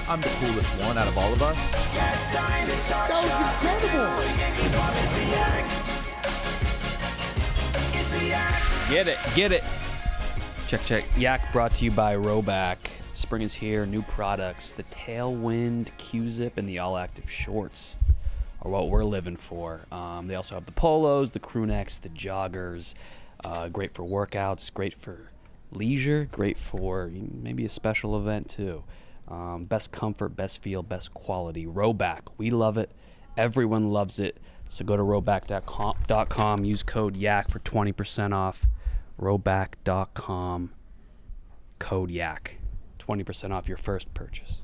I'm the coolest one out of all of us. That was incredible. Get it. Check. Yak brought to you by Roback. Spring is here. New products. The Tailwind Q-Zip and the All-Active Shorts are what we're living for. They also have the polos, the crew necks, the joggers. Great for workouts. Great for leisure. Great for maybe a special event too. Best comfort, best feel, best quality. Roback. We love it. Everyone loves it. So go to roback.com. Use code YAK for 20% off. Roback.com. Code YAK. 20% off your first purchase.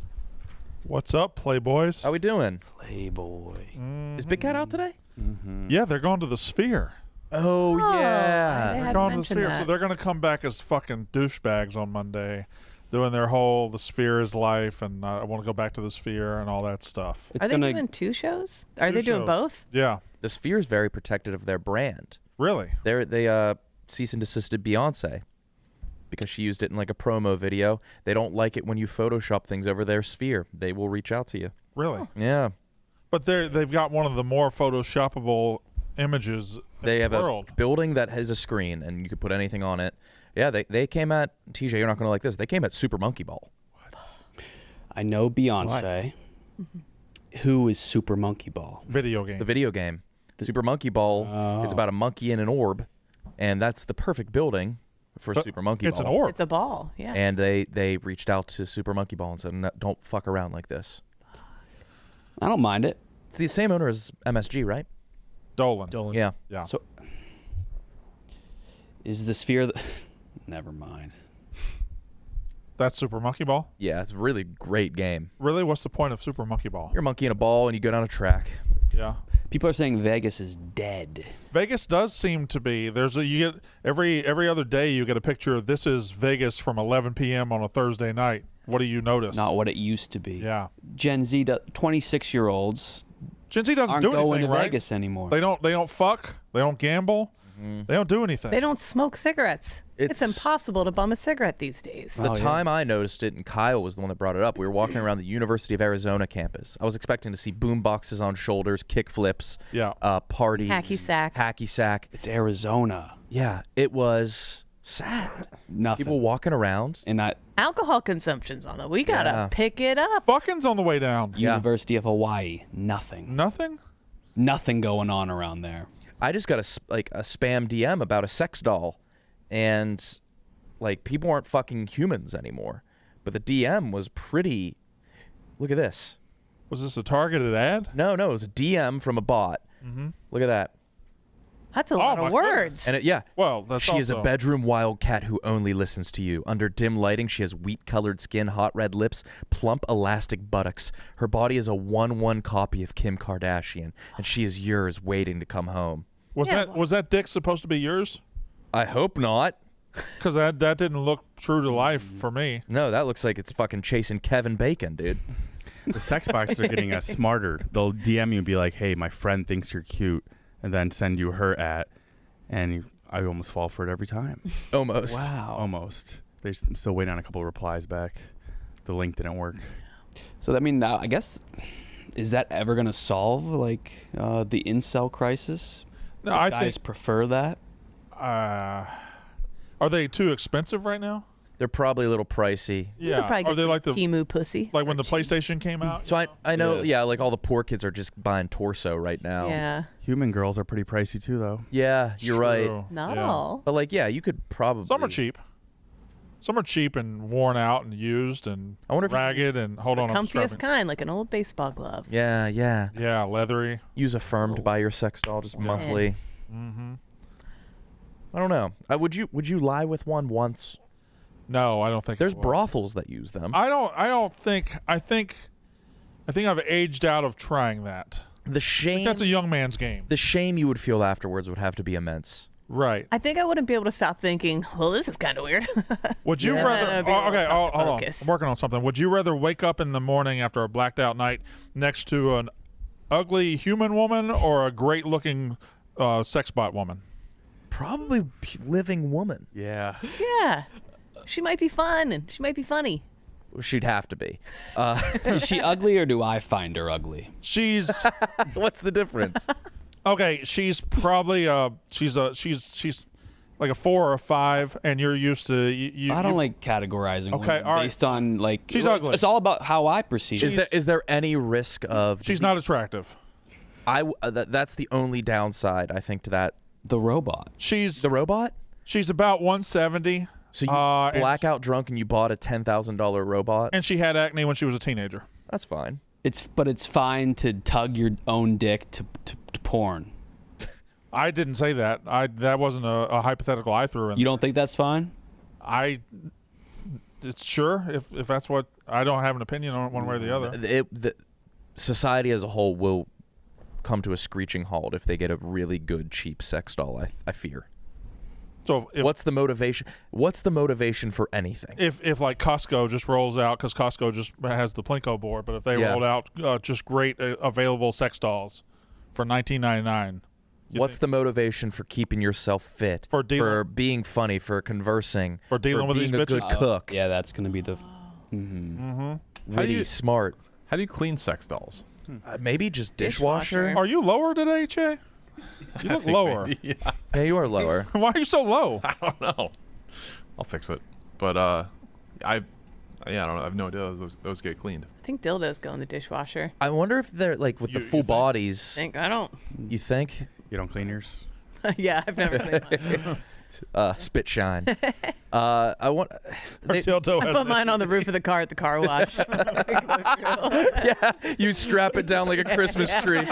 What's up, Playboys? How we doing? Playboy. Is Big Cat out today? Mm-hmm. Yeah, they're going to the Sphere. Oh, I yeah. They're hadn't going to the mentioned Sphere, that. so they're going to come back as fucking douchebags on Monday, doing their whole "the Sphere is life" and I want to go back to the Sphere and all that stuff. It's Are they gonna doing 2 shows? Are Two they doing shows. both? Yeah, The Sphere is very protective of their brand. really. They cease and desisted Beyonce because she used it in like a promo video. They don't like it when you Photoshop things over their Sphere. They will reach out to you. Really? Yeah. But they've got one of the more photoshoppable images They in have the a world. building that has a screen and you could put anything on it. Yeah, they came at TJ, you're not going to like this. They came at Super Monkey Ball. I know Beyonce. Who is Super Monkey Ball? Video game. The video game. Super Monkey Ball is about a monkey in an orb, and that's the perfect building for But Super Monkey it's Ball. an orb. It's a ball, yeah. And they reached out to Super Monkey Ball and said, no, don't fuck around like this. I don't mind it. It's the same owner as MSG, right? Dolan. Yeah. Yeah. So, is the Sphere... Never mind. That's Super Monkey Ball? Yeah, it's a really great game. Really? What's the point of Super Monkey Ball? You're a monkey in a ball and you go down a track. Yeah. People are saying Vegas is dead. Vegas does seem to be. You get every other day you get a picture of this is Vegas from 11 p.m. on a Thursday night. What do you notice? Not what it used to be. Yeah. Gen Z, 26-year-olds Gen Z doesn't aren't do going anything, to right? Vegas anymore. They don't fuck. They don't gamble. They don't do anything. They don't smoke cigarettes. It's It's- impossible to bum a cigarette these days. The Oh, yeah. time I noticed it, and Kyle was the one that brought it up, we were walking around the University of Arizona campus. I was expecting to see boom boxes on shoulders, kick flips, Yeah. parties. Hacky sack. Hacky sack. It's Arizona. Yeah, it was sad. Nothing. People walking around. And that Alcohol consumption's on it. We gotta Yeah. pick it up. Fucking's on the way down. Yeah. University of Hawaii, nothing. Nothing? Nothing going on around there. I just got a spam DM about a sex doll, and like people aren't fucking humans anymore. But the DM was pretty. Look at this. Was this a targeted ad? No, it was a DM from a bot. Mm-hmm. Look at that. That's a lot my of words. And yeah, Well, that's she is a also- bedroom wildcat who only listens to you. Under dim lighting, she has wheat-colored skin, hot red lips, plump elastic buttocks. Her body is a 1-1 copy of Kim Kardashian, and she is yours, waiting to come home. Was Yeah, was that dick supposed to be yours? I hope not. Because that didn't look true to life for me. No, that looks like it's fucking chasing Kevin Bacon, dude. The sex bots are getting smarter. They'll DM you and be like, "Hey, my friend thinks you're cute," and then send you her I almost fall for it every time. Almost. Wow. Almost. I'm still waiting on a couple of replies back. The link didn't work. So that mean now I guess is that ever gonna solve like the incel crisis? No, I Guys think. prefer that. Are they too expensive right now? They're probably a little pricey. You could probably Are get they some like the Temu pussy. like when the PlayStation came out? So I know, yeah, like all the poor kids are just buying torso right now. Yeah. Human girls are pretty pricey too, though. Yeah, you're right. True. Not Yeah. all. But like, yeah, you could probably. Some are cheap. Some are cheap and worn out and used and I wonder if you ragged and hold the on. I'm comfiest strapping. kind, like an old baseball glove. Yeah, yeah. Yeah, leathery. Use Affirmed by your sex doll just monthly. Mm-hmm. I don't know. Would you lie with one once? No, I don't think There's I will. brothels that use them. I don't think. I think I've aged out of trying that. The shame. That's a young man's game. The shame you would feel afterwards would have to be immense. Right. I think I wouldn't be able to stop thinking, well, this is kind of weird. Would you Yeah. rather? That'd be a little Okay, tough to hold on. focus. I'm working on something. Would you rather wake up in the morning after a blacked out night next to an ugly human woman or a great looking sex bot woman? Probably living woman. Yeah. Yeah. She might be fun and she might be funny. She'd have to be. Is she ugly or do I find her ugly? She's What's the difference? okay. She's probably she's like a 4 or a 5, and you're used to you. I don't like categorizing Okay, women all right. based on like. She's ugly. It's all about how I perceive it. Is there any risk of? She's not disease? attractive. That's the only downside I think to that. The robot. She's The robot. she's about 170. So you and- blackout drunk and you bought a $10,000 robot. and she had acne when she was a teenager. That's fine. But it's fine to tug your own dick to porn. I didn't say that. That wasn't a hypothetical I threw in. You don't think that's fine? It's sure if that's what I don't have an opinion on it one way or the other. The society as a whole will come to a screeching halt if they get a really good cheap sex doll. I fear. So if, What's the motivation? What's the motivation for anything? if like Costco just rolls out, because Costco just has the Plinko board, but if they Yeah. rolled out just great available sex dolls for $19.99, What's the motivation for keeping yourself fit? For dealing- being funny, for conversing, For dealing with being these a good bitches? cook, Yeah, that's gonna be the. witty, you- smart. How do you clean sex dolls? Maybe just Dishwasher. dishwasher. Are you lower today, Che? You look lower. Yeah, Yeah, you are lower. Why are you so low? I don't know. I'll fix it. But I don't know. I have no idea those get cleaned. I think dildos go in the dishwasher. I wonder if they're like with the You full think? bodies. I don't. You think? You don't clean yours? Yeah, I've never seen mine. Spit shine. I want. Her They, dildo I has put an mine on the roof of the car at the car wash. yeah, you strap it down like a Christmas tree.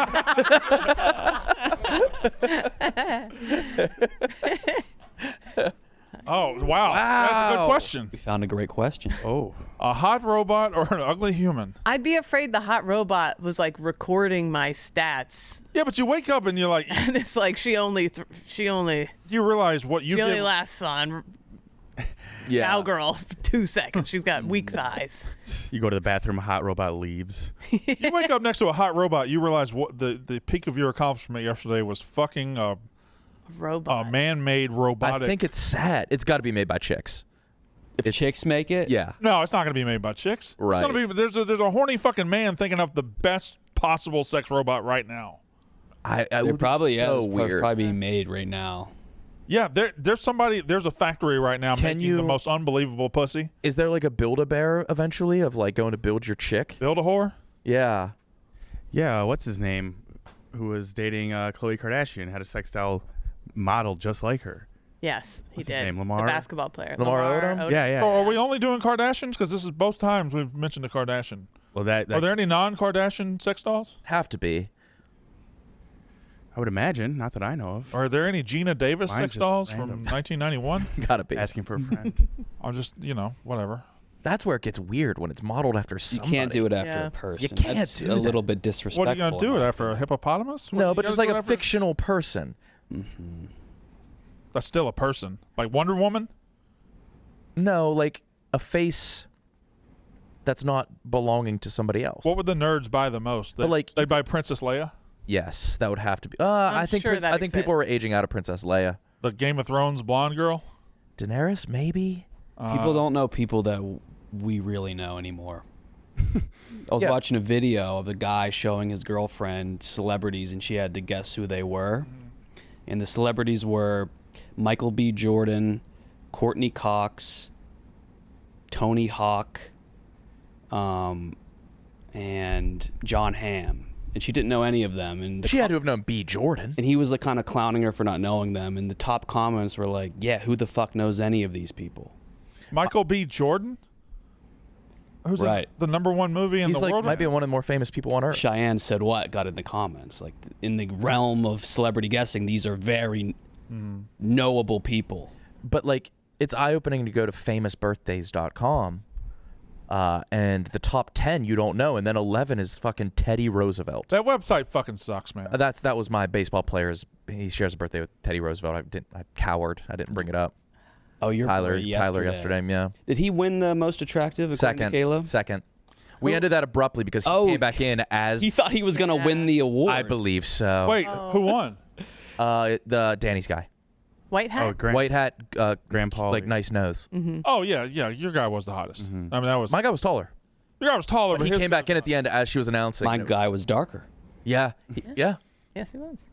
Oh, wow. That's a good Wow. question. We found a great question. Oh, A hot robot or an ugly human? I'd be afraid the hot robot was like recording my stats, Yeah, but you wake up and you're like, and it's like she only you realize what you give. lasts on Yeah. cowgirl for 2 seconds. She's got weak thighs. you go to the bathroom, a hot robot leaves. You wake up next to a hot robot, you realize what the peak of your accomplishment yesterday was fucking a Robot. man-made robotic. I think it's sad. It's got to be made by chicks. If chicks make it, Yeah. No, it's not going to be made by chicks. Right. It's going to be there's a horny fucking man thinking of the best possible sex robot right now. I there would probably be so is. weird. Probably being made right now. Yeah, there's a factory right now Can making the you- most unbelievable pussy. Is there like a Build-A-Bear eventually of like going to build your chick? Build a whore. Yeah. Yeah, what's his name? Who was dating Khloe Kardashian, had a sex doll model just like her. Yes, he What's his did. name, Lamar? The basketball player. Lamar Odom? Yeah, yeah. So are we only doing Kardashians? Because this is both times we've mentioned a Kardashian. Well, that Are there any non-Kardashian sex dolls? Have to be. I would imagine, not that I know of. Are there any Gina Davis Mine's sex just dolls random. from 1991? Gotta be. Asking for a friend. I'll just, whatever. That's where it gets weird when it's modeled after You somebody. can't do it after Yeah. a person. can't That's do a that. little bit disrespectful. What are you going to do it after? A hippopotamus? What, No, you but gotta just like do it a after- fictional person. That's still a person. Like Wonder Woman? No, like a face that's not belonging to somebody else. What would the nerds buy the most? But, like- They'd buy Princess Leia? Yes, that would have to be. I think sure that I think people were exists. aging out of Princess Leia. The Game of Thrones blonde girl? Daenerys, maybe. People don't know people that we really know anymore. I was Yeah. watching a video of a guy showing his girlfriend celebrities, and she had to guess who they were. And the celebrities were Michael B. Jordan, Courtney Cox, Tony Hawk, and John Hamm. And she didn't know any of them. And the She had to have known B. Jordan. and he was like kind of clowning her for not knowing them. And the top comments were like, "Yeah, who the fuck knows any of these people?" Michael B. Jordan? Who's in Right. the number one movie in He's the like world? might be one of the more famous people on earth. Cheyenne said what got in the comments. Like in the realm of celebrity guessing, these are very knowable people. But like it's eye-opening to go to famousbirthdays.com and the top 10 you don't know, and then 11 is fucking Teddy Roosevelt. That website fucking sucks, man. That was my baseball player's. He shares a birthday with Teddy Roosevelt. I cowered. I didn't bring it up. Oh, you're Tyler yesterday. Yeah. Did he win the most attractive? according to Kayla? Second. We ended that abruptly because he Oh, came back in as He thought he was gonna win the award. I believe so. Wait, who won? The Danny's guy. White hat. Oh, Grant, White hat, Grandpa. like nice nose. Oh yeah, your guy was the hottest. I mean, that was My guy was taller. your guy was taller, But he his came back in at the end as she was announcing. My and it- guy was darker. Yeah. Yeah. Yes, he was.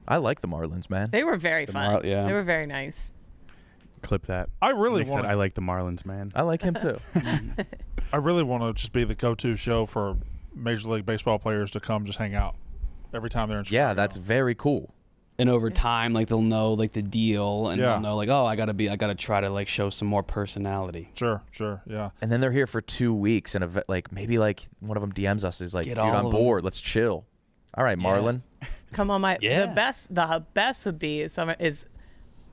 I like the Marlins, man. They were very fun. yeah. They were very nice. Clip that. I really Nick said, want. I like the Marlins, man. I like him too. I really want to just be the go-to show for Major League Baseball players to come just hang out every time they're in Chicago. Yeah, that's very cool. And over time, like they'll know like the deal, and Yeah. they'll know like, oh, I gotta try to like show some more personality. Sure, yeah. And then they're here for 2 weeks, and like maybe like one of them DMs us is like, Get dude, all I'm of them. bored. Let's chill. All right, Marlon. Come on, my Yeah. the best would be is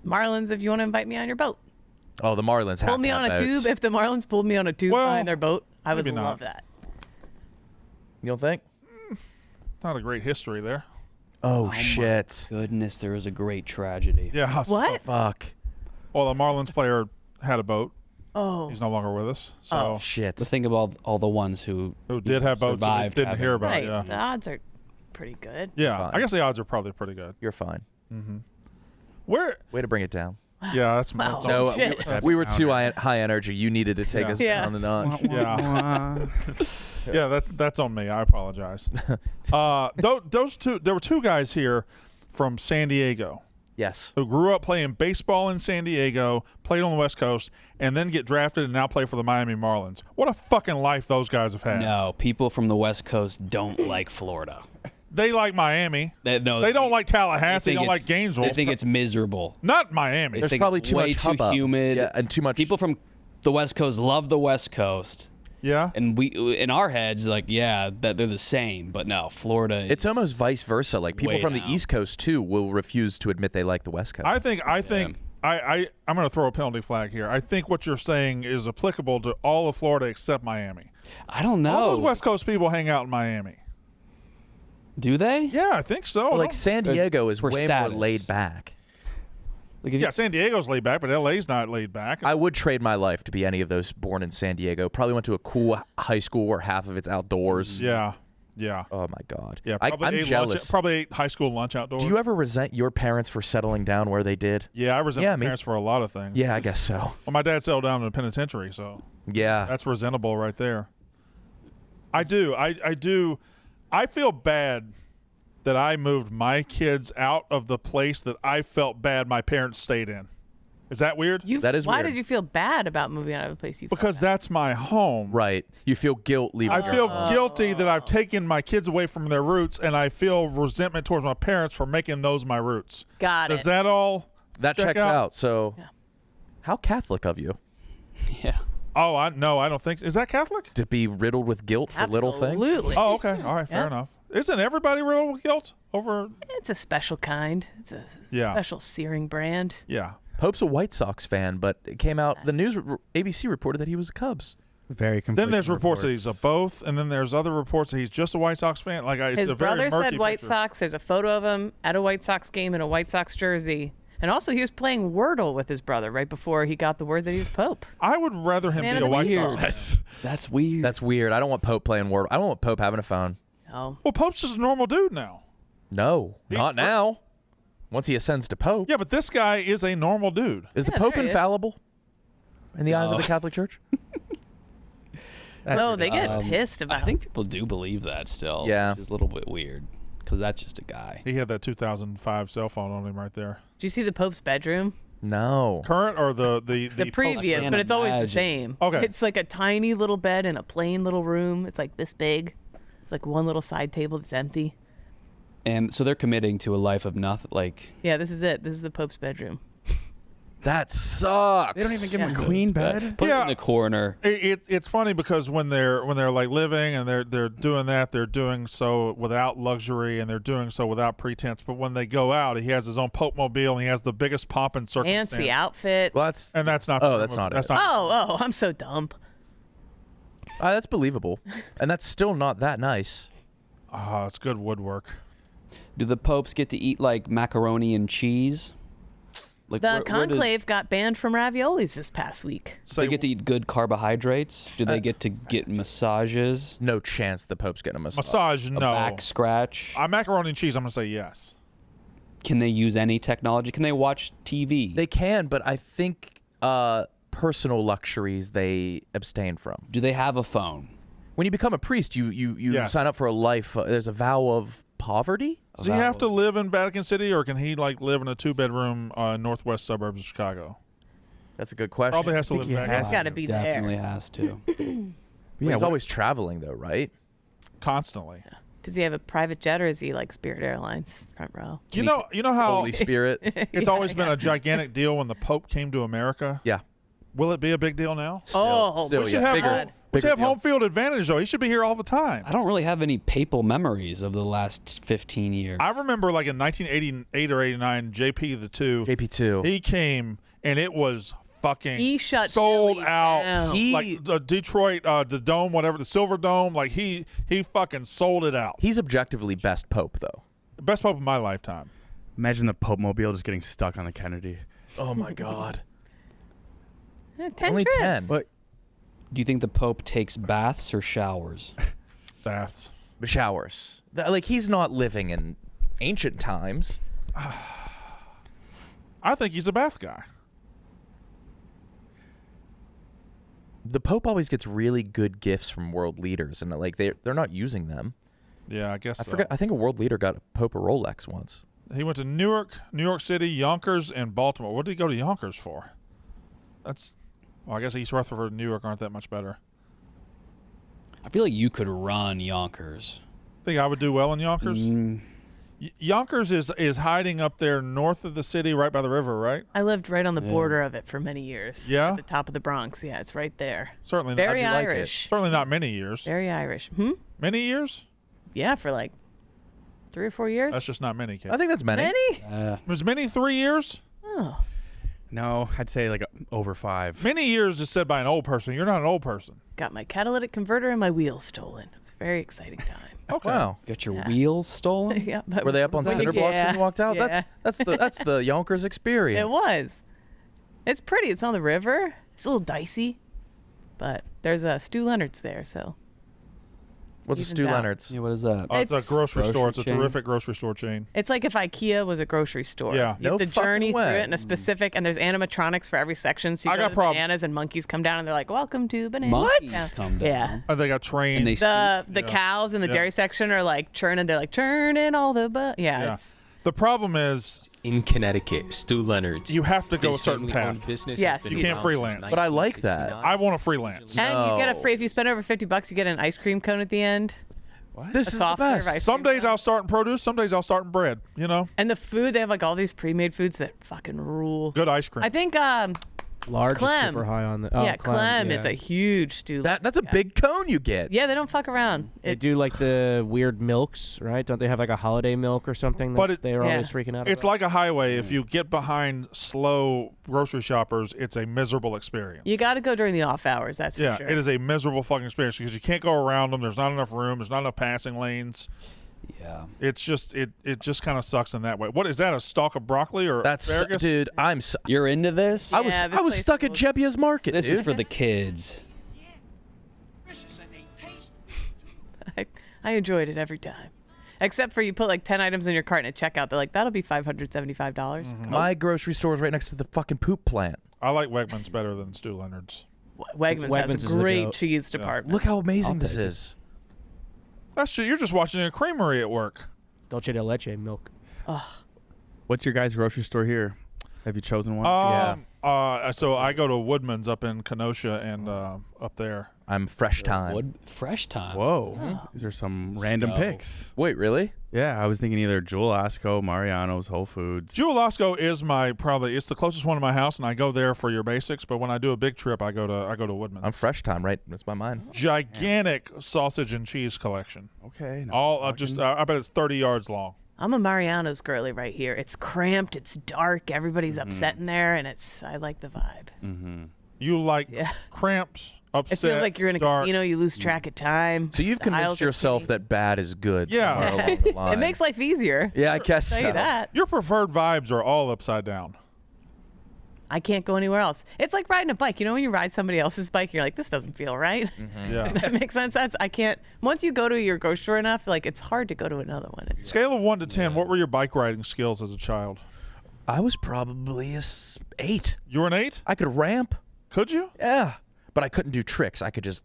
Marlins if you want to invite me on your boat. Oh, the Marlins have Pull me to on have a boats. tube. If the Marlins pulled me on a tube Well, behind their boat, I would maybe not. love that. You don't think? Not a great history there. Oh, shit. Goodness, there was a great tragedy. Yeah. What? Fuck. Well, the Marlins player had a boat. Oh, He's no longer with us. So Shit. But think about all the ones who who did have boats that we survived didn't having- hear about? right. Yeah. The odds are pretty good. Yeah. Fine. I guess the odds are probably pretty good. You're fine. Where? Way to bring it down. Yeah, that's Wow. that's No, all- shit. we were too high energy. You needed to take Yeah. us Yeah. down a notch. Yeah. Yeah, that's on me. I apologize. Those two, there were two guys here from San Diego Yes. who grew up playing baseball in San Diego, played on the West Coast, and then get drafted and now play for the Miami Marlins. What a fucking life those guys have had. No, people from the West Coast don't like Florida. They like Miami. They Don't like Tallahassee. They don't think like it's- Gainesville. They think it's miserable. Not Miami. They There's think probably it's too way much too hubbub. humid. Yeah, and too much. People from the West Coast love the West Coast, Yeah. and we in our heads like that they're the same. But no, Florida. It's almost vice versa. Like people Way from the down. East Coast too will refuse to admit they like the West Coast. I think I'm going to throw a penalty flag here. I think what you're saying is applicable to all of Florida except Miami. I don't know. All those West Coast people hang out in Miami. Do they? Yeah, I think so. like San Diego is for way status. more laid back. Like if Yeah, San Diego's laid back, but LA's not laid back. I would trade my life to be any of those born in San Diego. Probably went to a cool high school where half of it's outdoors. Yeah. Oh my God. Yeah, I'm probably jealous. probably ate high school lunch outdoors. Do you ever resent your parents for settling down where they did? Yeah, I resent Yeah, my me- parents for a lot of things. Yeah, I guess so. Well, my dad settled down in a penitentiary, so Yeah. that's resentable right there. I do. I feel bad that I moved my kids out of the place that I felt bad my parents stayed in. Is that weird? That is Why weird. did you feel bad about moving out of a place you? Because that's my home. Right. You feel guilt leaving. I your feel home. guilty that I've taken my kids away from their roots, and I feel resentment towards my parents for making those my roots. Got Does it. that all? That check checks out? out. So, how Catholic of you yeah. Oh, I don't think. Is that Catholic? to be riddled with guilt for little things? Absolutely. Oh, okay. All right. Fair Yeah. enough. Isn't everybody riddled with guilt over? It's a special kind. It's a Yeah. special searing brand. Yeah. Pope's a White Sox fan, but it came out. The news ABC reported that he was a Cubs. Very conflicting Then there's reports that he's a both, and then there's other reports that he's just a White Sox fan. Like it's His a very brother murky said White picture. Sox. There's a photo of him at a White Sox game in a White Sox jersey. And also, he was playing Wordle with his brother right before he got the word that he was Pope. I would rather him Man be of a the White year. Sox fan. That's weird. That's weird. I don't want Pope playing Wordle. I don't want Pope having a phone. No. Well, Pope's just a normal dude now. No, not now. Once he ascends to Pope. Yeah, but this guy is a normal dude. Is the Yeah, Pope there he is. infallible in the eyes of No. the Catholic Church? No, they get pissed about I think people do believe that still. Yeah. Which is a little bit weird because that's just a guy. He had that 2005 cell phone on him right there. Did you see the Pope's bedroom? No. Current or the The previous, can't but it's always the imagine. same. Okay. It's like a tiny little bed in a plain little room. It's like this big. It's like one little side table that's empty. And so they're committing to a life of nothing. Like Yeah, this is it. This is the Pope's bedroom. That sucks. They don't even give him Yeah. a queen bed. put it Yeah. in the corner. It's funny because when they're like living and they're doing that, they're doing so without luxury and they're doing so without pretense. But when they go out, he has his own Pope mobile and he has the biggest pomp and circumstance. Fancy outfit. Well, that's And that's not. Oh, that's not That's it. not. Oh, I'm so dumb. that's believable, and that's still not that nice. Oh, it's good woodwork. Do the popes get to eat like macaroni and cheese? Like The where does- conclave got banned from raviolis this past week. they get to eat good carbohydrates? Do they get to get massages? No chance the Pope's getting a massage. massage. A No. back scratch? Macaroni and cheese. I'm gonna say yes. Can they use any technology? Can they watch TV? They can, but I think personal luxuries they abstain from. Do they have a phone? When you become a priest, you Yes. sign up for a life. There's a vow of poverty. Does he have to live in Vatican City, or can he like live in a 2-bedroom northwest suburbs of Chicago? That's a good question. Probably has to live in he Vatican has It's City got to be Definitely there. has to. Well, he's always traveling, though, right? constantly. Does he have a private jet or is he like Spirit Airlines front row? You know how Holy Spirit. it's always been a gigantic deal when the Pope came to America. Yeah. Will it be a big deal now? Oh, still, We should yeah. have, Bigger, home, we bigger should have deal. home field advantage, though. He should be here all the time. I don't really have any papal memories of the last 15 years. I remember like in 1988 or 89, JP2. he came and it was fucking He shut sold Philly out. down. Like the Detroit, the Dome, whatever, the Silver Dome, like he fucking sold it out. He's objectively best Pope, though. Best Pope of my lifetime. Imagine the Pope Mobile just getting stuck on the Kennedy. Oh, my God. 10 Only trips. 10. But Do you think the Pope takes baths or showers? Baths. Showers. Like, he's not living in ancient times. I think he's a bath guy. The Pope always gets really good gifts from world leaders, and like they're not using them. Yeah, I guess. I so. forget. I think a world leader got Pope a Rolex once. He went to Newark, New York City, Yonkers, and Baltimore. What did he go to Yonkers for? That's. Well, I guess East Rutherford and New York aren't that much better. I feel like you could run Yonkers. Think I would do well in Yonkers? Yonkers is hiding up there north of the city, right by the river, right? I lived right on the border of it for many years. Yeah? At the top of the Bronx. Yeah, it's right there. Certainly, Very not, like it? Irish. certainly not many years. Very Irish. Many years? Yeah, for like 3 or 4 years. That's just not many, kid. I think that's many. Many? Was many 3 years? Oh. no, I'd say like over 5. Many years is said by an old person. You're not an old person. Got my catalytic converter and my wheels stolen. It was a very exciting time. Okay. Wow. Got your Yeah. wheels stolen? Yeah, but Were they up on Like, cinder blocks when you walked out? yeah. That's the Yonkers experience. It was. It's pretty. It's on the river. It's a little dicey, but there's a Stu Leonard's there, so What's a Evens Stu out. Leonard's? Yeah, what is that? It's a It's- grocery store. It's a Grocery chain? terrific grocery store chain. it's like if IKEA was a grocery store. Yeah. You have No to journey fucking through way. it in a specific, and there's animatronics for every section. So you I go got to prob- bananas and monkeys come down, and they're like, "Welcome to bananas." Monkeys come down. Yeah. They got trained. And they The Yeah. cows in the Yeah. dairy section are like churning. They're like churning all the Yeah. Yeah. It's, The problem is In Connecticut, Stu Leonard's. you have to go a His certain family-owned path. business Yes. has been You can't around freelance. since But I like that. 1969. I want to freelance. and you get a No. free if you spend over $50, you get an ice cream cone at the end. This A is the soft serve best. ice Some cream days cone. I'll start in produce. Some days I'll start in bread. You know, And the food, they have like all these pre-made foods that fucking rule. good ice cream. I think Large Clem. is super high on the. Oh, yeah, Clem is yeah. a huge Stu. That's a big cone you get. Yeah, they don't fuck around. They do like the weird milks, right? Don't they have like a holiday milk or something that But they're Yeah. always freaking out It's about? like a highway. If you get behind slow grocery shoppers, it's a miserable experience. You got to go during the off hours. That's for yeah, sure. it is a miserable fucking experience because you can't go around them. There's not enough room. There's not enough passing lanes. Yeah. It's just it just kind of sucks in that way. What is that? A stalk of broccoli or That's asparagus? dude. You're into this? I was Yeah, this I was place stuck at rules. Jebbia's Market. This dude. is for the kids. I enjoyed it every time. Except for you put like 10 items in your cart and at checkout. They're like, that'll be $575. Mm-hmm. My grocery store is right next to the fucking poop plant. I like Wegmans better than Stu Leonard's. Wegmans, Wegmans has is a the great goat. cheese department. Look how amazing I'll this take it. is. That's true. You're just watching a creamery at work. Dolce de leche milk. What's your guys' grocery store here? Have you chosen one? So I go to Woodman's up in Kenosha and up there. I'm fresh time. Wood fresh time. Whoa. These are some random Let's go. picks. Wait, really? Yeah, I was thinking either Jewel Osco, Mariano's, Whole Foods. Jewel Osco is it's the closest one to my house, and I go there for your basics. But when I do a big trip, I go to Woodman's. I'm fresh time, right? That's my mind. Gigantic sausage and cheese collection. Okay. no All talking. I bet it's 30 yards long. I'm a Mariano's girly right here. It's cramped. It's dark. Everybody's Mm-hmm. upset in there, and I like the vibe. You like Yeah. cramps, upset. It feels like you're in a dark. casino. You lose track of time. So you've The aisles convinced are yourself skinny. that bad is good. Yeah. somewhere along the line. It makes life easier. Yeah, I guess I'll tell so. you that. Your preferred vibes are all upside down. I can't go anywhere else. It's like riding a bike. You know, when you ride somebody else's bike, you're like, this doesn't feel right. Yeah. That makes sense. I can't. Once you go to your grocery store enough, like it's hard to go to another one. It's Scale of 1 to 10, what were your bike riding skills as a child? I was probably 8. You were an 8? I could ramp. Could you? Yeah. But I couldn't do tricks. I could just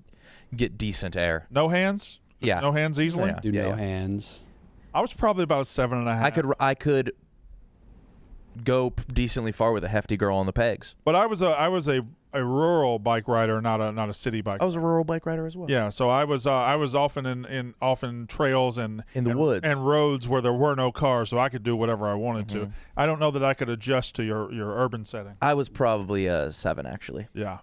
get decent air. No hands? Yeah. No hands easily? Yeah. Do no hands. I was probably about a 7.5. I could go decently far with a hefty girl on the pegs. But I was a rural bike rider, not a city bike. I was a rural bike rider as well. Yeah, so I was often in trails and In the woods. and roads where there were no cars, so I could do whatever I wanted to. I don't know that I could adjust to your urban setting. I was probably a 7 actually. Yeah.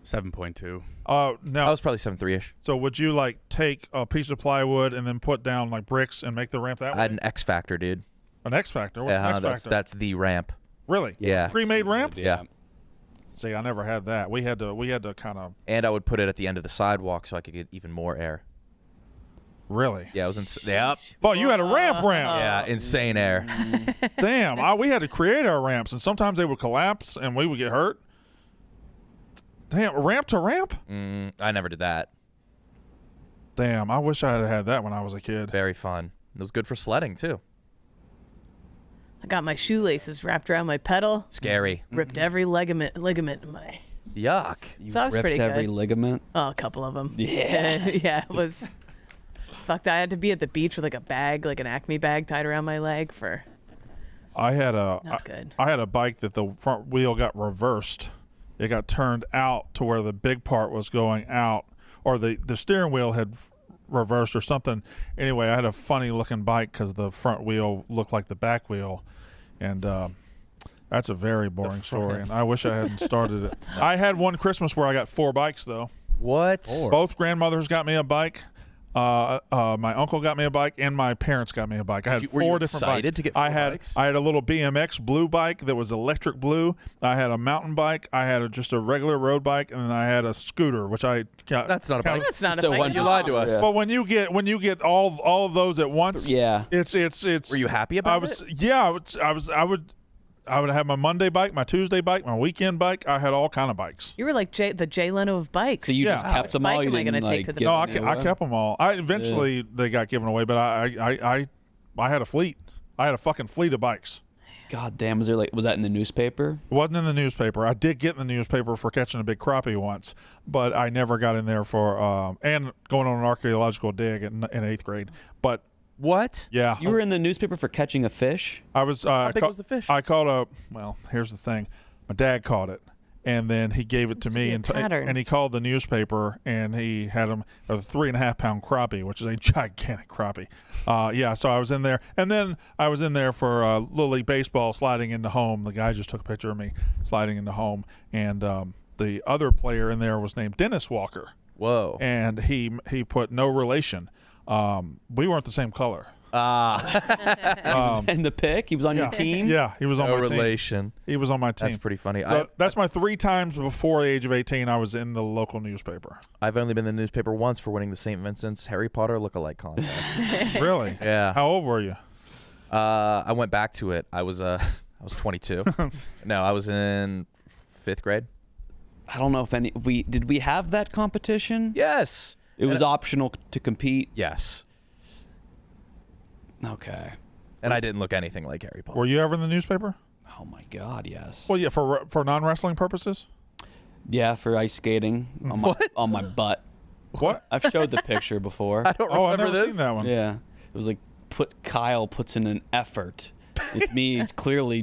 7.2. Now, I was probably 7.3ish. so would you like take a piece of plywood and then put down like bricks and make the ramp that I way? had an X Factor, dude. An X Factor? What's an X Factor? That's the ramp. Really? Yeah. Pre-made ramp? Yeah. See, I never had that. We had to kind of And I would put it at the end of the sidewalk so I could get even more air. really. Yeah, it was yep. Oh, you had a ramp. Yeah, insane air. Damn, we had to create our ramps, and sometimes they would collapse, and we would get hurt. Damn, ramp to ramp? I never did that. Damn, I wish I had had that when I was a kid. Very fun. It was good for sledding too. I got my shoelaces wrapped around my pedal, Scary. ripped every ligament in my. Yuck. So I was Ripped pretty every good. ligament. Oh, a couple of them. Yeah. Yeah, it was. Fucked. I had to be at the beach with like a bag, like an Acme bag, tied around my leg for. I had Not good. I had a bike that the front wheel got reversed. It got turned out to where the big part was going out, or the steering wheel had reversed or something. Anyway, I had a funny looking bike because the front wheel looked like the back wheel, and that's a very boring story. And I wish I hadn't started it. I had one Christmas where I got 4 bikes though. What? Both grandmothers got me a bike. My uncle got me a bike, and my parents got me a bike. I had Were you 4 different excited bikes. to get 4 bikes? I had a little BMX blue bike that was electric blue. I had a mountain bike. I had just a regular road bike, and then I had a scooter, which I got. That's not a bike. That's not a So bike when at you all. lied to us. Yeah. But when you get all of those at once, Yeah. it's. Were you happy about it? I would have my Monday bike, my Tuesday bike, my weekend bike. I had all kind of bikes. You were like the Jay Leno of bikes. So you Yeah. just kept Which them all. bike You am I didn't gonna take like to the give No, them I away? kept them all. Eventually they got given away, but I had a fleet. I had a fucking fleet of bikes. God damn! Was that in the newspaper? It wasn't in the newspaper. I did get in the newspaper for catching a big crappie once, but I never got in there for and going on an archaeological dig in 8th grade. But What? yeah, You were in the newspaper for catching a fish. I was. How big was the fish? I caught a. Well, here's the thing. My dad caught it, and then he gave it to Must be me, a and pattern. he called the newspaper, and he had him a 3.5 pound crappie, which is a gigantic crappie. Yeah, so I was in there, and then I was in there for Little League baseball, sliding into home. The guy just took a picture of me sliding into home, and the other player in there was named Dennis Walker, Whoa. and he put no relation. We weren't the same color. And the pick, he was on your team. Yeah, he was on No my team. relation. He was on my team. That's pretty funny. So that's my 3 times before the age of 18 I was in the local newspaper. I've only been in the newspaper once for winning the St. Vincent's Harry Potter lookalike contest. Really? Yeah. How old were you? I went back to it. I was 22. No, I was in 5th grade. I don't know if did we have that competition? Yes. It was optional to compete. Yes. Okay. And I didn't look anything like Harry Potter. Were you ever in the newspaper? Oh my God, yes. Well, yeah, for non-wrestling purposes. Yeah, for ice skating on my butt. What? I've showed the picture before. I don't Oh, I've remember never this. seen that one. Yeah, it was like Kyle puts in an effort. It's me. It's clearly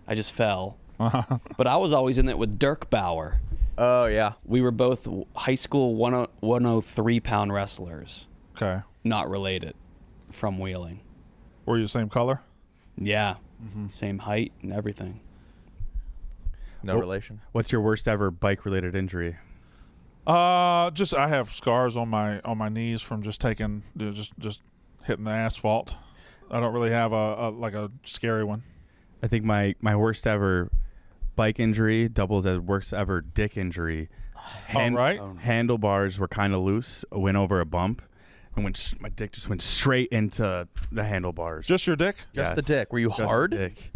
I just fell. But I was always in it with Dirk Bauer. Oh, yeah. We were both high school 103 pound wrestlers, Okay. not related, from Wheeling. Were you the same color? Yeah, same height and everything. No Well- relation. What's your worst ever bike related injury? Just I have scars on my knees from just taking just hitting the asphalt. I don't really have a scary one. I think my worst ever bike injury doubles as worst ever dick injury. Right? Handlebars were kind of loose, went over a bump. My dick just went straight into the handlebars. Just your dick? Just the Yes. dick. Were you Just the hard? dick.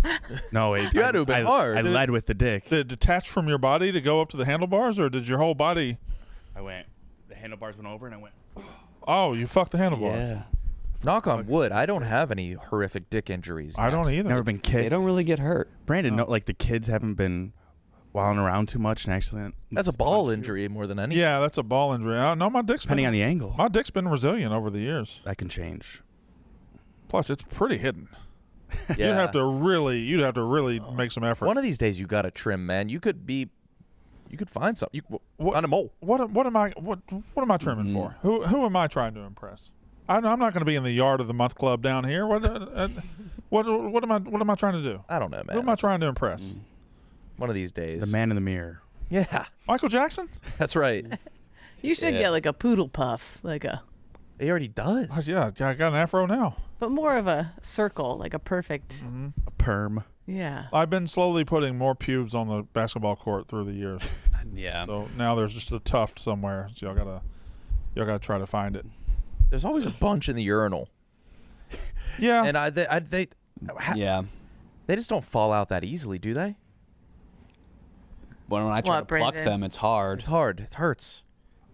No, it, You had to have been hard. I led with the dick. Did it detach from your body to go up to the handlebars, or did your whole body? The handlebars went over, and I went. Oh, you fucked the handlebars. Yeah. Knock on wood. I don't have any horrific dick injuries. I yet. don't either. Never been kicked. They don't really get hurt. Brandon, no, like the kids haven't been wilding around too much and actually. That's a ball injury more than anything. Yeah, that's a ball injury. No, my dick's Depending been, on the angle, my dick's been resilient over the years. that can change. Plus, it's pretty hidden. Yeah. You'd have to really make some effort. One of these days you got to trim, man. You could find something. Find a mole. What am I trimming for? Who am I trying to impress? I'm not going to be in the yard of the month club down here. What am I trying to do? I don't know, man. Who am I trying to impress? One of these days. The man in the mirror. Yeah, Michael Jackson? that's right. You should get like a poodle puff, He already does. Yeah, I got an afro now. but more of a circle, like a perfect. A perm. Yeah. I've been slowly putting more pubes on the basketball court through the years. Yeah. So now there's just a tuft somewhere. So y'all gotta try to find it. There's always a bunch in the urinal, Yeah. and they Yeah. they just don't fall out that easily, do they? When I try What, to pluck Brandon? them, it's hard. It's hard. It hurts.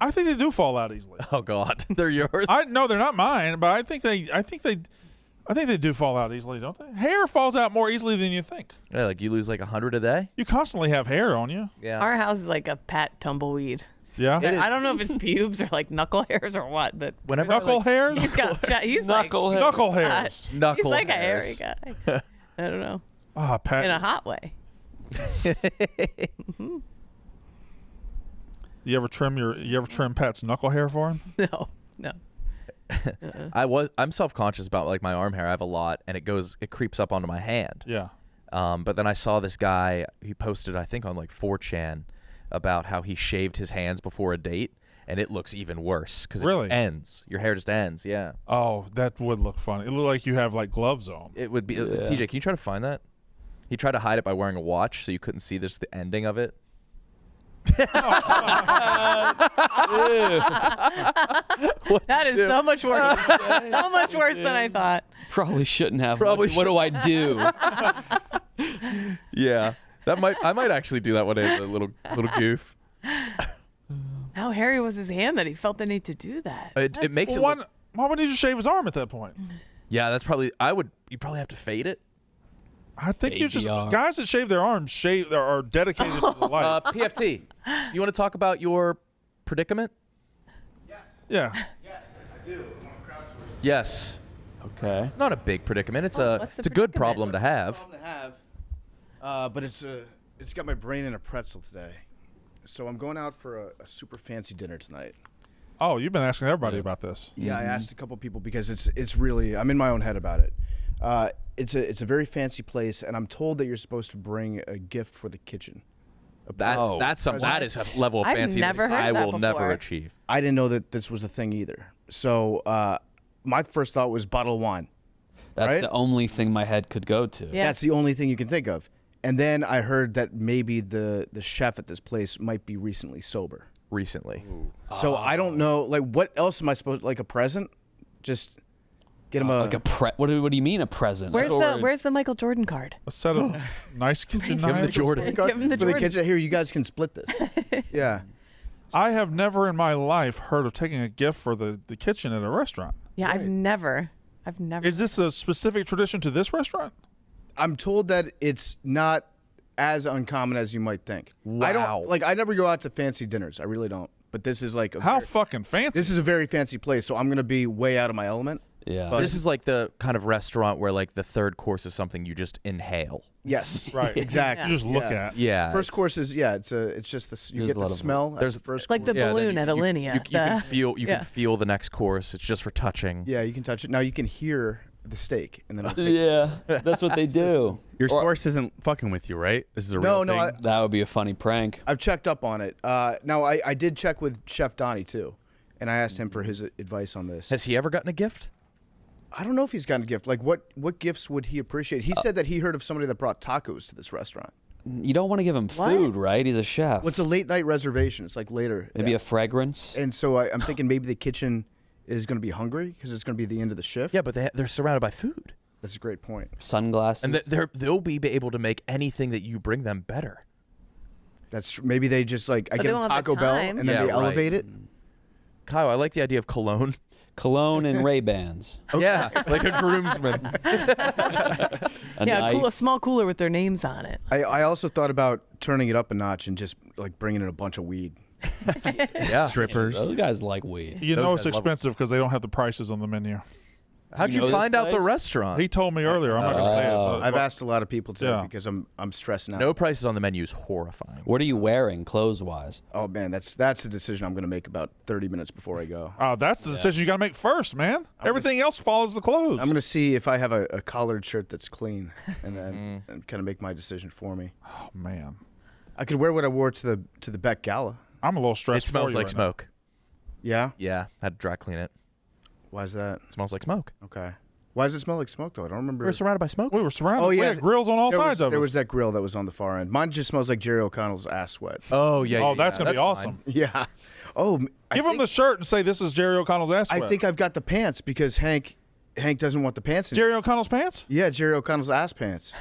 I think they do fall out easily. Oh God, they're yours. No, they're not mine, but I think they do fall out easily, don't they? Hair falls out more easily than you think. Yeah, like you lose like 100 a day. You constantly have hair on you. Yeah. Our house is like a pat tumbleweed. Yeah. I don't know if it's pubes or like knuckle hairs or what, but Whenever I, Knuckle like, hairs? he's got he's Knuckle like Knuckle hairs. he's Knuckle like hairs. a hairy guy. I don't know, Ah, Pat. in a hot way. You ever trim Pat's knuckle hair for him? No. I'm self-conscious about like my arm hair. I have a lot, and it creeps up onto my hand. Yeah. But then I saw this guy. He posted, I think, on like 4chan about how he shaved his hands before a date, and it looks even worse because Really? it ends. Your hair just ends. Yeah. Oh, that would look funny. It looked like you have like gloves on. It would be. TJ, can you try to find that? He tried to hide it by wearing a watch, so you couldn't see the ending of it. That is so much worse. So much worse than I thought. Probably shouldn't have. Probably What do I do? Yeah, I might actually do that one day as a little goof. How hairy was his hand that he felt the need to do that? It makes it. Why Look, would he just shave his arm at that point? yeah, that's probably. You probably have to fade it. I think you just ADR. guys that shave their arms are dedicated to the life. PFT, do you want to talk about your predicament? Yeah. Yes. Okay. Not a big predicament. It's what's the it's a good predicament? problem to have. Problem to have, but it's got my brain in a pretzel today. So I'm going out for a super fancy dinner tonight. Oh, you've been asking everybody about this. Yeah, I asked a couple people because it's really I'm in my own head about it. It's a very fancy place, and I'm told that you're supposed to bring a gift for the kitchen. That is a level of I've fanciness never heard I that will never before. achieve. I didn't know that this was a thing either. So my first thought was bottle of wine. That's Right? the only thing my head could go to. Yeah. That's the only thing you can think of. And then I heard that maybe the chef at this place might be recently sober. Recently, So I don't know. Like, what else am I supposed? Like a present? Just get him a. Like a what do you mean a present? Where's the Michael Jordan card? A set of nice kitchen Give him the knives. Jordan. Give him the for the Jordan. kitchen. Here, you guys can split this. Yeah. I have never in my life heard of taking a gift for the kitchen at a restaurant. Yeah, I've never. Is this a specific tradition to this restaurant? I'm told that it's not as uncommon as you might think. I Wow. don't I never go out to fancy dinners. I really don't. But this is like How fucking fancy. this is a very fancy place, so I'm gonna be way out of my element. Yeah. But- this is like the kind of restaurant where like the third course is something you just inhale. Yes. right. Exactly. You just look Yeah. at. Yeah. First course is it's just the you There's get a the lot of- smell. That's there's- the first Like the course. Yeah, then balloon at Alinea. You can feel. You yeah. can feel the next course. It's just for touching. Yeah, you can touch it. Now you can hear the steak, and then I'll take Yeah, that's what they do. Your Or- source isn't fucking with you, right? This is a No, real no, thing. That would be a funny prank. I've checked up on it. Now I did check with Chef Donnie too, and I asked him for his advice on this. Has he ever gotten a gift? I don't know if he's gotten a gift. Like what gifts would he appreciate? He said that he heard of somebody that brought tacos to this restaurant. You don't want to give him food, right? He's a chef. Well, it's a late night reservation. It's like later. Maybe a fragrance. And so I'm thinking maybe the kitchen is going to be hungry because it's going to be the end of the shift. Yeah, but they're surrounded by food. That's a great point. Sunglasses. And they'll be able to make anything that you bring them better. Maybe they just like I But get they them won't have the Taco Bell time. and then Yeah, they right. elevate it. Kyle, I like the idea of cologne. Cologne and Ray-Bans. Yeah, like a groomsman. A small cooler with their names on it. I also thought about turning it up a notch and just like bringing in a bunch of weed. Yeah. Strippers. Those guys like weed. You Those know it's guys love it. expensive because they don't have the prices on the menu. How'd You you know find this out the place? restaurant? He told me earlier. I'm not gonna say it. But I've asked a lot of people today Yeah. because I'm stressing out. No prices on the menu is horrifying. What are you wearing, clothes-wise? Oh man, that's a decision I'm going to make about 30 minutes before I go. That's the decision you got to make first, man. Everything else follows the clothes. I'm going to see if I have a collared shirt that's clean, and then and kind of make my decision for me. Oh man, I could wear what I wore to the Beck Gala. I'm a little It stressed. smells for you like right now. smoke. Yeah. Yeah, had to dry clean it. Why is that? It smells like smoke. Okay. Why does it smell like smoke though? I don't remember. We're surrounded by smoke. We were surrounded. Oh, We yeah. had grills on all sides of There us. was that grill that was on the far end. Mine just smells like Jerry O'Connell's ass sweat. Oh yeah. Oh, that's gonna be fine. awesome. Yeah. Oh, Give him the shirt and say this is Jerry O'Connell's ass sweat. I think I've got the pants because Hank doesn't want the pants. Jerry O'Connell's pants. Yeah, Jerry O'Connell's ass pants.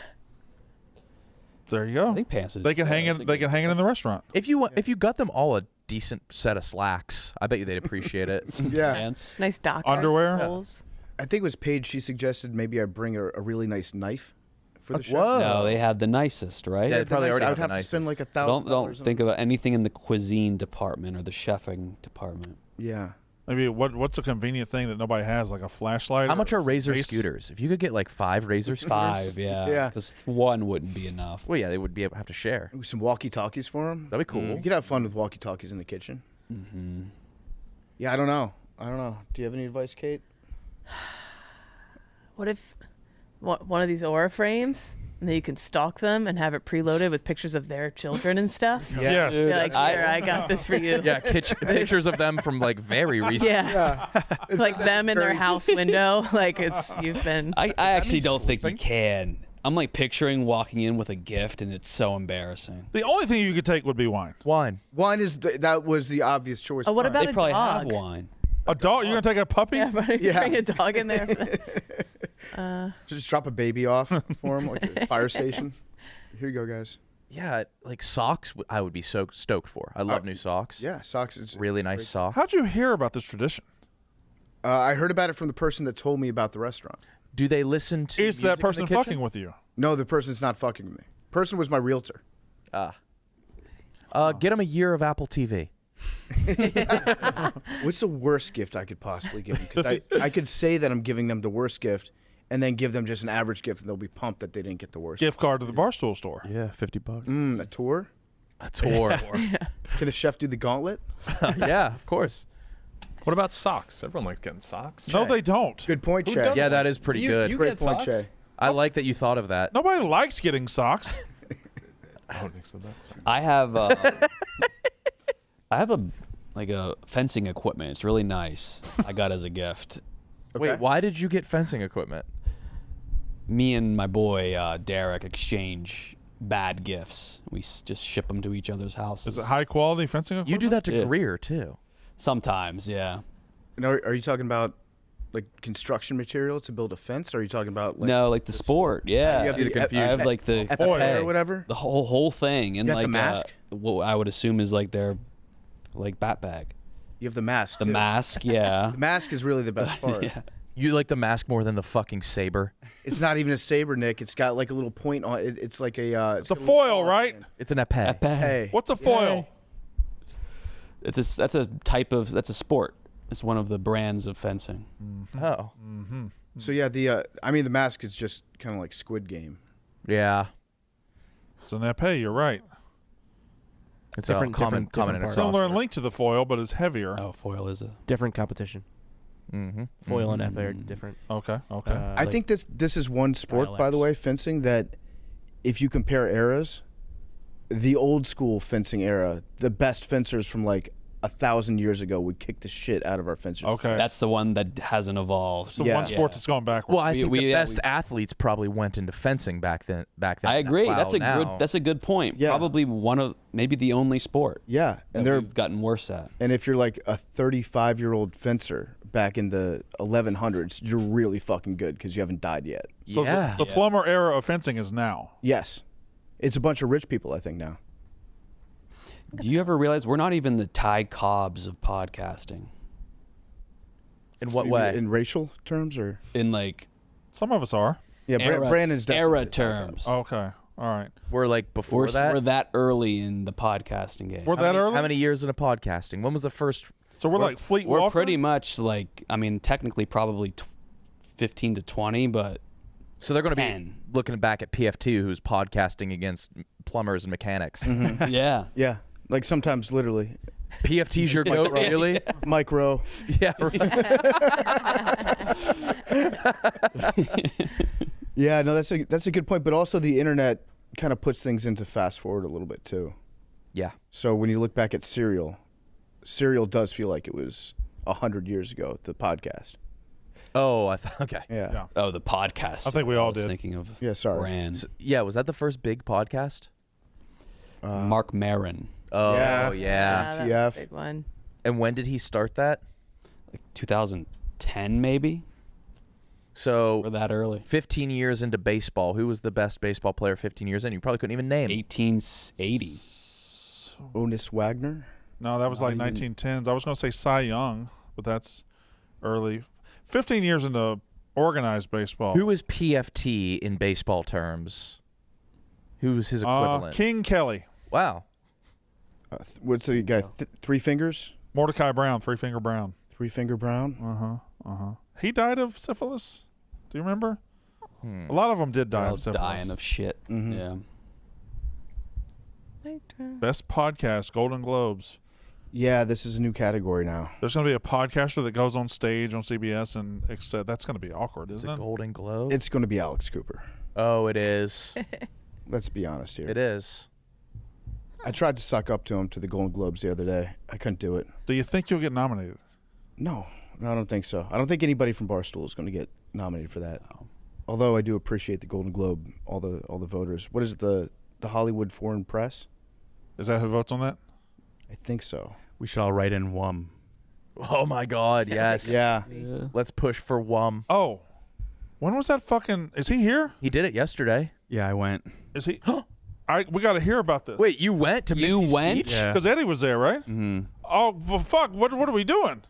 There you go. I think pants is. They can hang it. They can hang it in the restaurant. If you got them all a decent set of slacks, I bet you they'd appreciate it. Yeah. Pants. Nice dock Underwear? holes. I think it was Paige. She suggested maybe I bring a really nice knife for the show. Whoa. No, they have the nicest, right? Yeah, The probably already I have would the have to spend nicest. like $1,000. Don't think about anything in the cuisine department or the chefing department. Yeah. Maybe what's a convenient thing that nobody has, like a flashlight? How much or are Razor face? scooters? If you could get like 5 Razor scooters. 5, yeah. Yeah. Because one wouldn't be enough. Well, yeah, they would be able to have to share. Ooh, some walkie-talkies for him. That'd be cool. You could have fun with walkie-talkies in the kitchen. Mm-hmm. Yeah, I don't know. Do you have any advice, Kate? What if one of these aura frames, and then you can stalk them and have it preloaded with pictures of their children and stuff? Yes. Be like, I- here, I got this for you. Yeah, pictures of them from like very recent. Yeah. Like them in their house window. Like you've been. I actually means don't think you sleeping. can. I'm like picturing walking in with a gift, and it's so embarrassing. The only thing you could take would be wine. Wine. Wine is that was the obvious choice. Oh, what Fine. about They a probably dog? have wine. A dog? You're gonna take a puppy? Yeah, but Yeah. bring a dog in there. For that. Just drop a baby off for him, like a fire station. Here you go, guys. Yeah, like socks. I would be so stoked for. I love new socks. Yeah, socks. It's Really nice great. socks. How'd you hear about this tradition? I heard about it from the person that told me about the restaurant. Do they listen to? Is that music in person the kitchen? fucking with you? No, the person's not fucking with me. Person was my realtor. Get them a year of Apple TV. What's the worst gift I could possibly give them? Because I could say that I'm giving them the worst gift, and then give them just an average gift, and they'll be pumped that they didn't get the worst. Gift card to the Barstool store. Yeah, $50. A tour? A tour. Can the chef do the gauntlet? Yeah, of course. What about socks? Everyone likes getting socks. No, they don't. Good point, Who Che. doesn't? Yeah, that is pretty good. You Great get point, socks? Che. I like that you thought of that. Nobody likes getting socks. Oh, Nick said that. Sorry. I have a fencing equipment. It's really nice. I got as a gift. Okay. Wait, why did you get fencing equipment? Me and my boy Derek exchange bad gifts. We just ship them to each other's houses. Is it high quality fencing equipment? You do that to Yeah. Greer too. Sometimes, yeah. And are you talking about like construction material to build a fence? Or are you talking about like No, like the sport. Yeah. You have the I have like the FFA or whatever? the whole thing, and You got like the mask? what I would assume is like their like bat bag. You have the mask. The too. mask, yeah. The mask is really the best part. Yeah. You like the mask more than the fucking saber. It's not even a saber, Nick. It's got like a little point on it. It's like a. It's a foil, right? It's an epee. Hey. What's a foil? That's a sport. It's one of the brands of fencing. Oh. So yeah, the mask is just kind of like Squid Game. Yeah. It's an epee. You're right. It's Different- a common different in a parts. Similar in crossword. length to the foil, but it's heavier. Oh, foil is a Different competition. Mm-hmm. Foil and FA are different. Okay. Okay. I think this is one sport, by the dialects. way, fencing, that if you compare eras, the old school fencing era, the best fencers from like 1,000 years ago would kick the shit out of our fencers. okay. that's the one that hasn't evolved. It's the Yeah. one sport that's gone backwards. Well, I think the we- best athletes probably went into fencing back then. I agree. Wow, That's a now. good point. Yeah. Probably one of maybe the only sport Yeah, that and they're we've gotten worse at. and if you're like a 35-year-old fencer, back in the 1100s, you're really fucking good because you haven't died yet. So Yeah. the plumber era of fencing is now. Yes. It's a bunch of rich people, I think, now. Do you ever realize we're not even the Ty Cobbs of podcasting? In what You- way? In racial terms, or In like Some of us are. yeah, Brandon's definitely era terms. Okay. All right. We're like before We're that. we're that early in the podcasting game. We're How that many, early? How many years into podcasting? When was the first? So we're like Fleet We're Walker? pretty much like, I mean, technically probably 15 to 20, but So they're going to be 10. looking back at PF2, who's podcasting against plumbers and mechanics. yeah. Yeah, like sometimes literally. PFT's your goat, really? Mike Rowe. Yeah. Yeah, no, that's a good point. But also the internet kind of puts things into fast forward a little bit too. Yeah. So when you look back at Serial does feel like it was 100 years ago. The podcast. Oh, okay. Yeah. Yeah. Oh, the podcast. I think we all was did. Thinking of Yeah, sorry. Brand. Yeah, was that the first big podcast? Mark Maron. Oh, Yeah. yeah. that was TF. a big one. And when did he start that? Like 2010 maybe? So Or that early. 15 years into baseball. Who was the best baseball player 15 years in? You probably couldn't even name. 1880. Onis Wagner. No, that was like 1910s. I was going to say Cy Young, but that's early. 15 years into organized baseball. Who is PFT in baseball terms? Who's his equivalent? King Kelly. Wow. What's the guy? Three Fingers. Mordecai Brown, Three Finger Brown. Three Finger Brown. He died of syphilis. Do you remember? A lot of them did die They're all of syphilis. dying of shit. Yeah. Best podcast, Golden Globes. Yeah, this is a new category now. There's going to be a podcaster that goes on stage on CBS, and that's going to be awkward, It's isn't a it? Golden Globe. It's going to be Alex Cooper. Oh, it is. Let's be honest here. It is. I tried to suck up to him to the Golden Globes the other day. I couldn't do it. Do you think you'll get nominated? No, I don't think so. I don't think anybody from Barstool is going to get nominated for that. Although I do appreciate the Golden Globe, all the voters. What is it, the Hollywood Foreign Press? Is that who votes on that? I think so. We should all write in WUM. Oh my God, yes. Yeah. Let's push for WUM. Oh, when was that fucking? Is he here? He did it yesterday. Yeah, I went. Is he? We got to hear about this. Wait, you went to You Mintzy's went? speech? Yeah. because Eddie was there, right? Mm-hmm. Oh, well, fuck! What are we doing?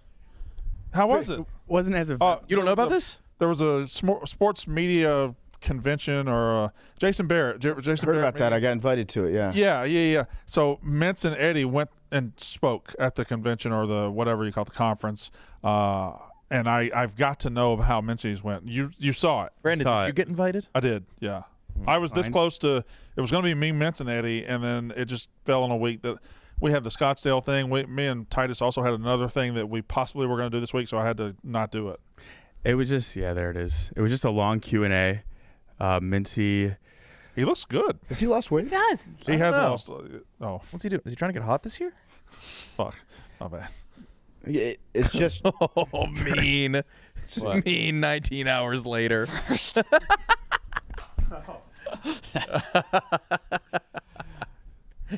How was it? Wasn't as a. You don't know about this? There was a sports media convention or Jason Barrett. Jason Heard Barrett about that. I got invited to it, yeah. Yeah. So Mintz and Eddie went and spoke at the convention or the whatever you call it, the conference. And I've got to know how Mintzy's went. You saw it. Brandon, Saw did you it. get invited? I did. Yeah. I was this Fine. close to. It was going to be me, Mintz, and Eddie, and then it just fell in a week that we had the Scottsdale thing. Me and Titus also had another thing that we possibly were going to do this week, so I had to not do it. It was just there it is. It was just a long Q&A. Mintzy. He looks good. Has he lost weight? It does. He has know. lost. Oh, What's he doing? Is he trying to get hot this year? fuck. My bad. It's just Oh, mean. What? Mean 19 hours later.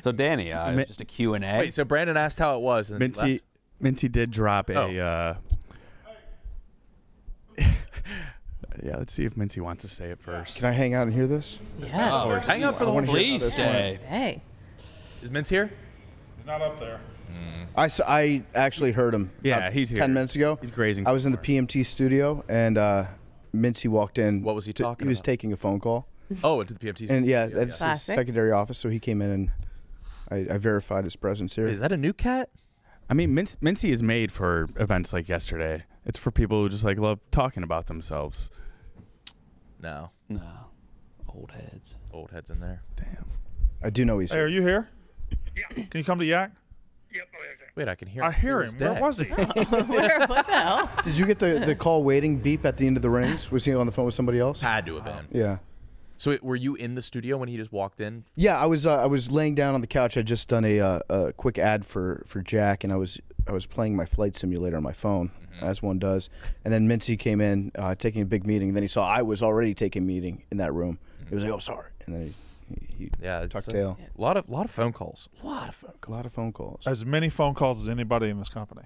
So Danny, Mi- just a Q&A. Wait, so Brandon asked how it was. And Mintzy. Mintzy did drop a. Oh. Yeah, let's see if Mintzy wants to say it first. Can I hang out and hear this? Yes. hang out for I the wanna hear Please this one. stay. Hey. Is Mintz here? He's not up there. I actually heard him. Yeah, about he's here. 10 minutes ago. He's grazing. I was in the PMT studio, and Mintzy walked in. What was he talking He was about? taking a phone call. Oh, into the PMT. And yeah, that's his Classic. secondary office, so he came in and I verified his presence here. Is that a new cat? I mean, Mintzy is made for events like yesterday. It's for people who just like love talking about themselves. No. No. Old heads. Old heads in there. Damn. I do know he's Hey, are you here? Yeah. Can you come to Yak? Wait, I can hear I hear his him. Where dad. was he? Where? What the hell? Did you get the call waiting beep at the end of the rings? Was he on the phone with somebody else? Had to have been. Yeah. So were you in the studio when he just walked in? Yeah, I was laying down on the couch. I'd just done a quick ad for Jack, and I was playing my flight simulator on my phone, as one does. And then Mintzy came in taking a big meeting. And then he saw I was already taking a meeting in that room. He was like, "Oh, sorry," and then he Yeah, it's tucked tail. a lot of phone calls. A lot of phone A calls. lot of phone calls. As many phone calls as anybody in this company.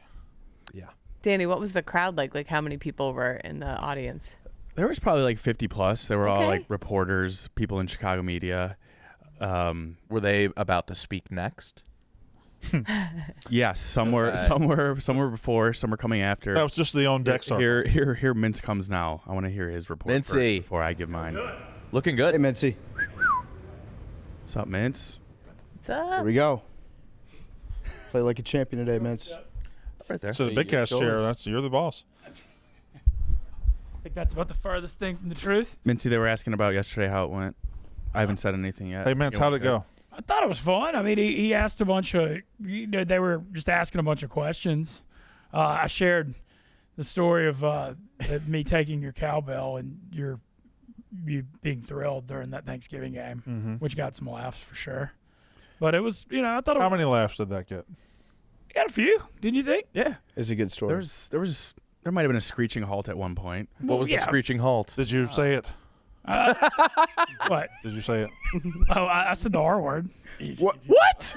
Yeah. Danny, what was the crowd like? Like, how many people were in the audience? There was probably like 50 plus. They were all Okay. like reporters, people in Chicago media. Were they about to speak next? Yes, some were before, some were coming after. That was just the on deck circle. Here, Mintz comes now. I want to hear his report Mintzy. first before I give mine. Looking Hey, good. Mintzy. What's up, Mintz? What's Here up? we go. Play like a champion today, Mintz. Right there. So the big cast chair, you're the boss. I think that's about the farthest thing from the truth. Mintzy, they were asking about yesterday how it went. I haven't said anything yet. Hey, Mintz, how'd it go? I thought it was fun. I mean, he asked a bunch of, they were just asking a bunch of questions. I shared the story of me taking your cowbell and you being thrilled during that Thanksgiving game, which got some laughs for sure. But it was, I thought it How many laughs did that get? got a few, didn't you think? Yeah, It's a good story. there might have been a screeching halt at one point. What was yeah. the screeching halt? Did you say it? What? Did you say it? Oh, I said the R word. What?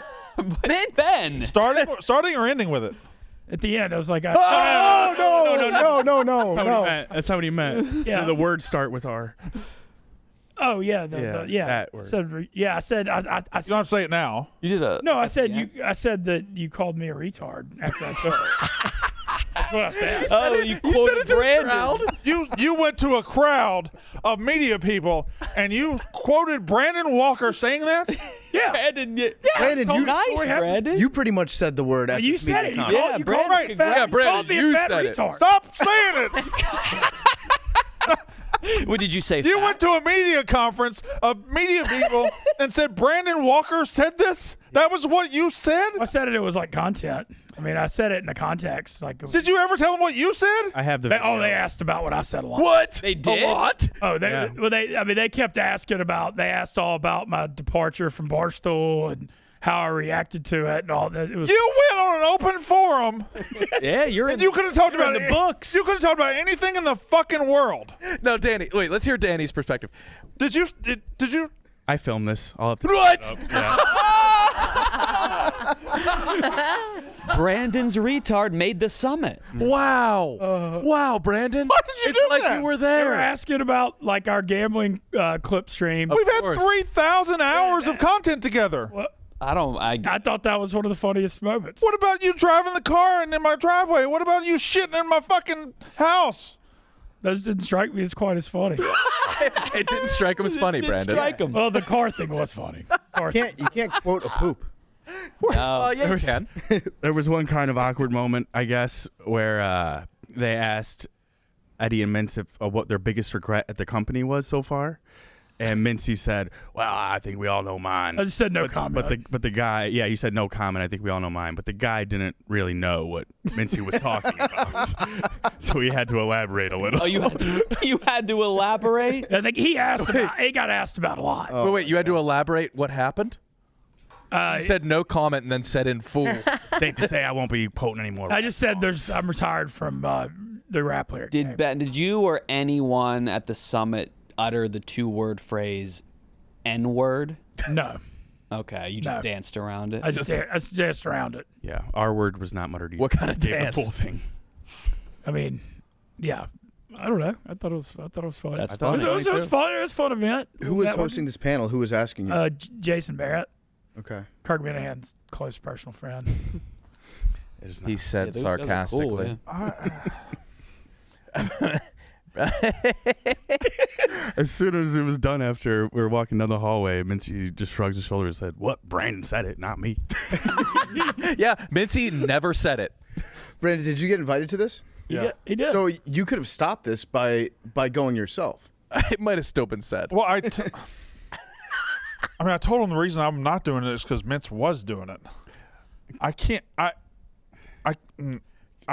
Ben. Starting or ending with it? At the end, I was like, no. That's not what he meant. Yeah. The words start with R. oh, yeah. Yeah, that word. I said, I You don't have to say it now. You did a. no, I said that you called me a retard after I told it. That's what I said. Oh, you quoted Brandon. You went to a crowd of media people and you quoted Brandon Walker saying that? Yeah. Brandon, Brandon, told you, the nice, story happened. Brandon. you pretty much said the word at You this said media it. conference. You Brandon, called me a fat, Yeah, Brandon, called me you a fat said it. retard. Stop saying it. What did you say? You fat? went to a media conference of media people and said Brandon Walker said this? That was what you said? I said it was like content. I mean, I said it in the context. Like, it was, Did you ever tell them what you said? I have the. they video. asked about what I said a lot. What? They did? A lot? Oh, they, Yeah. well, they kept asking about. They asked all about my departure from Barstool and how I reacted to it and all that. It was. You went on an open forum Yeah, you're in. and you could have talked you're about in the books. You could have talked about anything in the fucking world. No, Danny. Wait, let's hear Danny's perspective. Did you? I filmed this. I'll have to. What? Brandon's retard made the summit. Wow. Wow, Brandon. Why did you it's do like that? you were They were there. asking about like our gambling clip stream. We've had course. 3,000 hours of content together. I I thought that was one of the funniest moments. What about you driving the car and in my driveway? What about you shitting in my fucking house? Those didn't strike me as quite as funny. It didn't strike him as funny, Brandon. strike him. Well, the car thing was funny. Car You can't quote a poop. Yeah, you can. There was one kind of awkward moment, I guess, where they asked Eddie and Mintz if, what their biggest regret at the company was so far. And Mintzy said, "Well, I think we all know mine." I just said no comment. But the guy, yeah, you said no comment. I think we all know mine. But the guy didn't really know what Mintzy was talking about, so he had to elaborate a little. Oh, you had to elaborate. I think he got asked about a lot. Wait, you had to elaborate what happened? You said no comment and then said in full. Safe to say, I won't be quoting anymore. I just said I'm retired from the rap player. game. Did you or anyone at the summit utter the 2-word phrase N-word? No, Okay, you just No. danced around it. I just danced around it. Yeah, our word was not muttered. What kind of Gave dance? The full thing. I mean, yeah. I don't know. I thought it was fun. That's It was, funny. it was fun. It was a fun event. Who was That one- hosting this panel? Who was asking you? Jason Barrett, Okay. Kirk Minahan's close personal friend. It is not. He said those guys are sarcastically. cool, yeah. As soon as it was done, after we were walking down the hallway, Mintzy just shrugged his shoulders and said, "What? Brandon said it, not me." Yeah, Mintzy never said it. Brandon, did you get invited to this? He did. So you could have stopped this by going yourself. It might have still been said. Well, I mean, I told him the reason I'm not doing it is because Mintz was doing it. I can't. I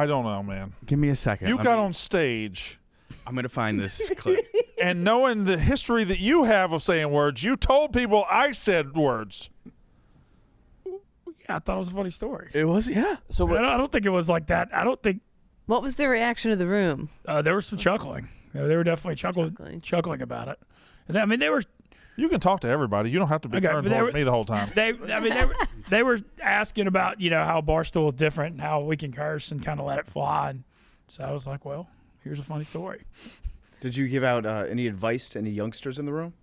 don't know, man. Give me a second. You got on stage, I'm gonna find this clip. and knowing the history that you have of saying words, you told people I said words. Yeah, I thought it was a funny story. It was, yeah. So I don't think it was like that. I don't think What was the reaction of the room? there was some chuckling. They were definitely chuckling about it. And I mean, they were. You can talk to everybody. You don't have to be Okay, turned but they towards were- me the whole time. They were asking about how Barstool is different and how we can curse and kind of let it fly. And So I was like, well, here's a funny story. Did you give out any advice to any youngsters in the room?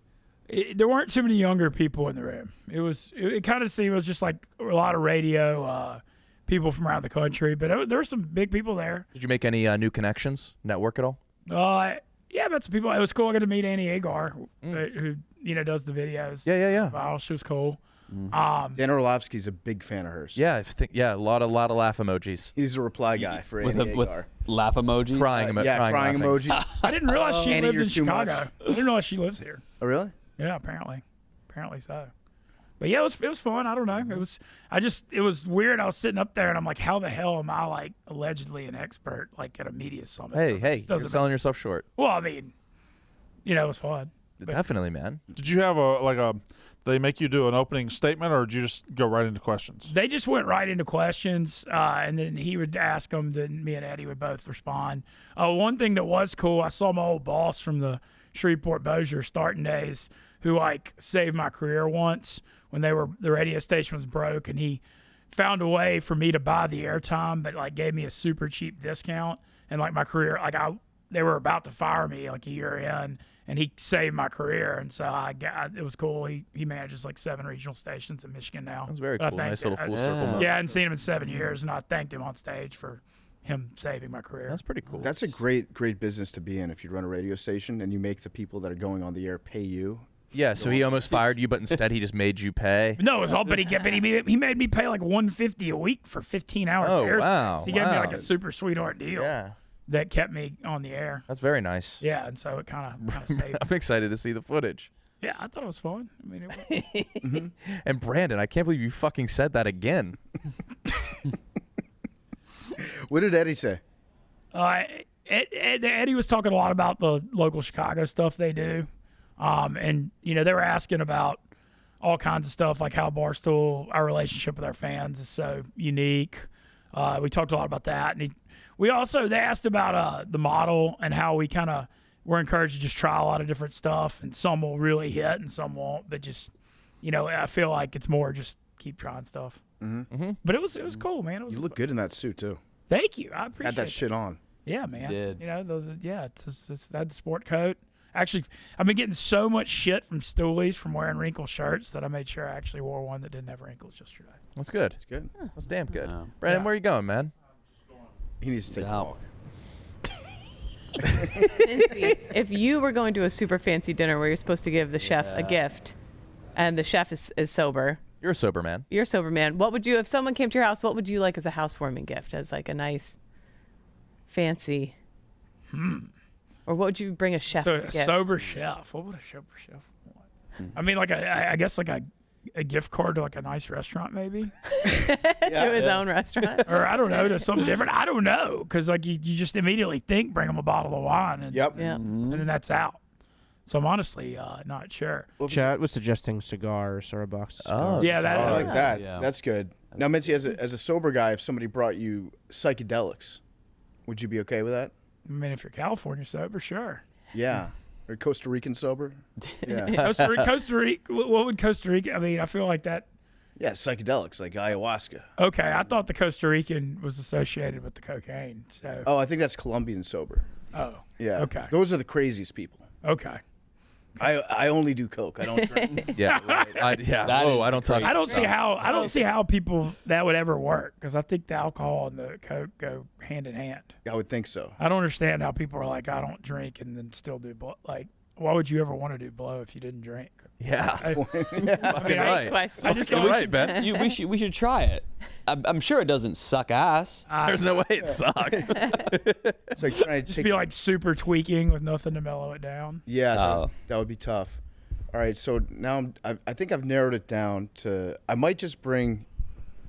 There weren't too many younger people in the room. It kind of seemed it was just like a lot of radio people from around the country, but there were some big people there. Did you make any new connections? Network at all? Yeah, but some people. It was cool. I got to meet Annie Agar, who does the videos. Yeah. Wow, she was cool. Dan Orlovsky's a big fan of hers. Yeah, a lot of laugh emojis. He's a reply guy for Annie with Agar. laugh emoji. Crying crying laughing. emojis. I didn't realize she Annie, lived you're in too much. Chicago. I didn't realize she lives here. Oh, really? Yeah, apparently so. But yeah, it was fun. I don't know. It was weird. I was sitting up there and I'm like, how the hell am I like allegedly an expert like at a media summit? Hey, you're selling yourself short. Well, I mean, it was fun. Definitely, man. Did you have they make you do an opening statement, or did you just go right into questions? They just went right into questions, and then he would ask them, then me and Eddie would both respond. One thing that was cool, I saw my old boss from the Shreveport Bossier starting days, who like saved my career once when the radio station was broke, and he found a way for me to buy the airtime, but like gave me a super cheap discount, and like my career, they were about to fire me like a year in, and he saved my career, and so it was cool. He manages like 7 regional stations in Michigan now. That's very But cool. Nice little full circle moment. Yeah, I hadn't seen him in 7 years, and I thanked him on stage for him saving my career. That's pretty cool. That's a great business to be in if you run a radio station and you make the people that are going on the air pay you. Yeah, so he almost fired you, but instead he just made you pay. No, it was all, but he made me pay like $150 a week for 15 hours. Oh, of airspace. wow, He gave me like wow. a super sweetheart deal. Yeah. That kept me on the air. That's very nice. Yeah, and so it kind of saved. I'm excited to see the footage. Yeah, I thought it was fun. I mean, it was, And Brandon, I can't believe you fucking said that again. What did Eddie say? Eddie was talking a lot about the local Chicago stuff they do. And, they were asking about all kinds of stuff, like how Barstool, our relationship with our fans is so unique. We talked a lot about that. And they asked about the model and how we kind of were encouraged to just try a lot of different stuff, and some will really hit and some won't. But just, I feel like it's more just keep trying stuff. Mm-hmm. But it was cool, man. You look good in that suit too. Thank you. I appreciate Had that it. shit on. Yeah, man. You did. It's that sport coat. Actually, I've been getting so much shit from stoolies from wearing wrinkled shirts that I made sure I actually wore one that didn't have wrinkles yesterday. That's good. It's good. That's damn good. Yeah. Brandon, Yeah. where are you going, man? He needs to take a out. walk. Mintzy, if you were going to a super fancy dinner where you're supposed to give the chef a gift, and the chef is sober, You're a sober man. you're a sober man, what would you, if someone came to your house, what would you like as a housewarming gift, as like a nice, fancy, or what would you bring a chef So as a a gift? sober chef. What would a sober chef want? I mean, like I guess like a gift card to like a nice restaurant, maybe, to his own restaurant? or I don't know, to something different. I don't know, because like you just immediately think bring them a bottle of wine, and Yep. Yeah. and then that's out. So I'm honestly not sure. Chat was suggesting cigars or a box of Oh, cigars. Yeah, that Oh, I like that. Yeah. That's good. Now, Mintzy, as a sober guy, if somebody brought you psychedelics, would you be okay with that? I mean, if you're California sober, sure. Yeah. Or Costa Rican sober? Yeah. Costa Rica. What would Costa Rica? I mean, I feel like that. Yeah, psychedelics like ayahuasca. Okay, I thought the Costa Rican was associated with the cocaine. So, Oh, I think that's Colombian sober. Yeah. Okay. Those are the craziest people. Okay. I only do coke. I don't drink. Yeah, right. That is I don't the touch. I don't see how people that would ever work, because I think the alcohol and the coke go hand in hand. I would think so. I don't understand how people are like, I don't drink and then still do blow. Like, why would you ever want to do blow if you didn't drink? Yeah. I Fucking right. Question. I just Fucking don't. right, Ben. We should try it. I'm sure it doesn't suck ass. There's no way it sucks. It's like trying to Just take. be like super tweaking with nothing to mellow it down. Yeah, Oh. that would be tough. All right, so now I think I've narrowed it down to I might bring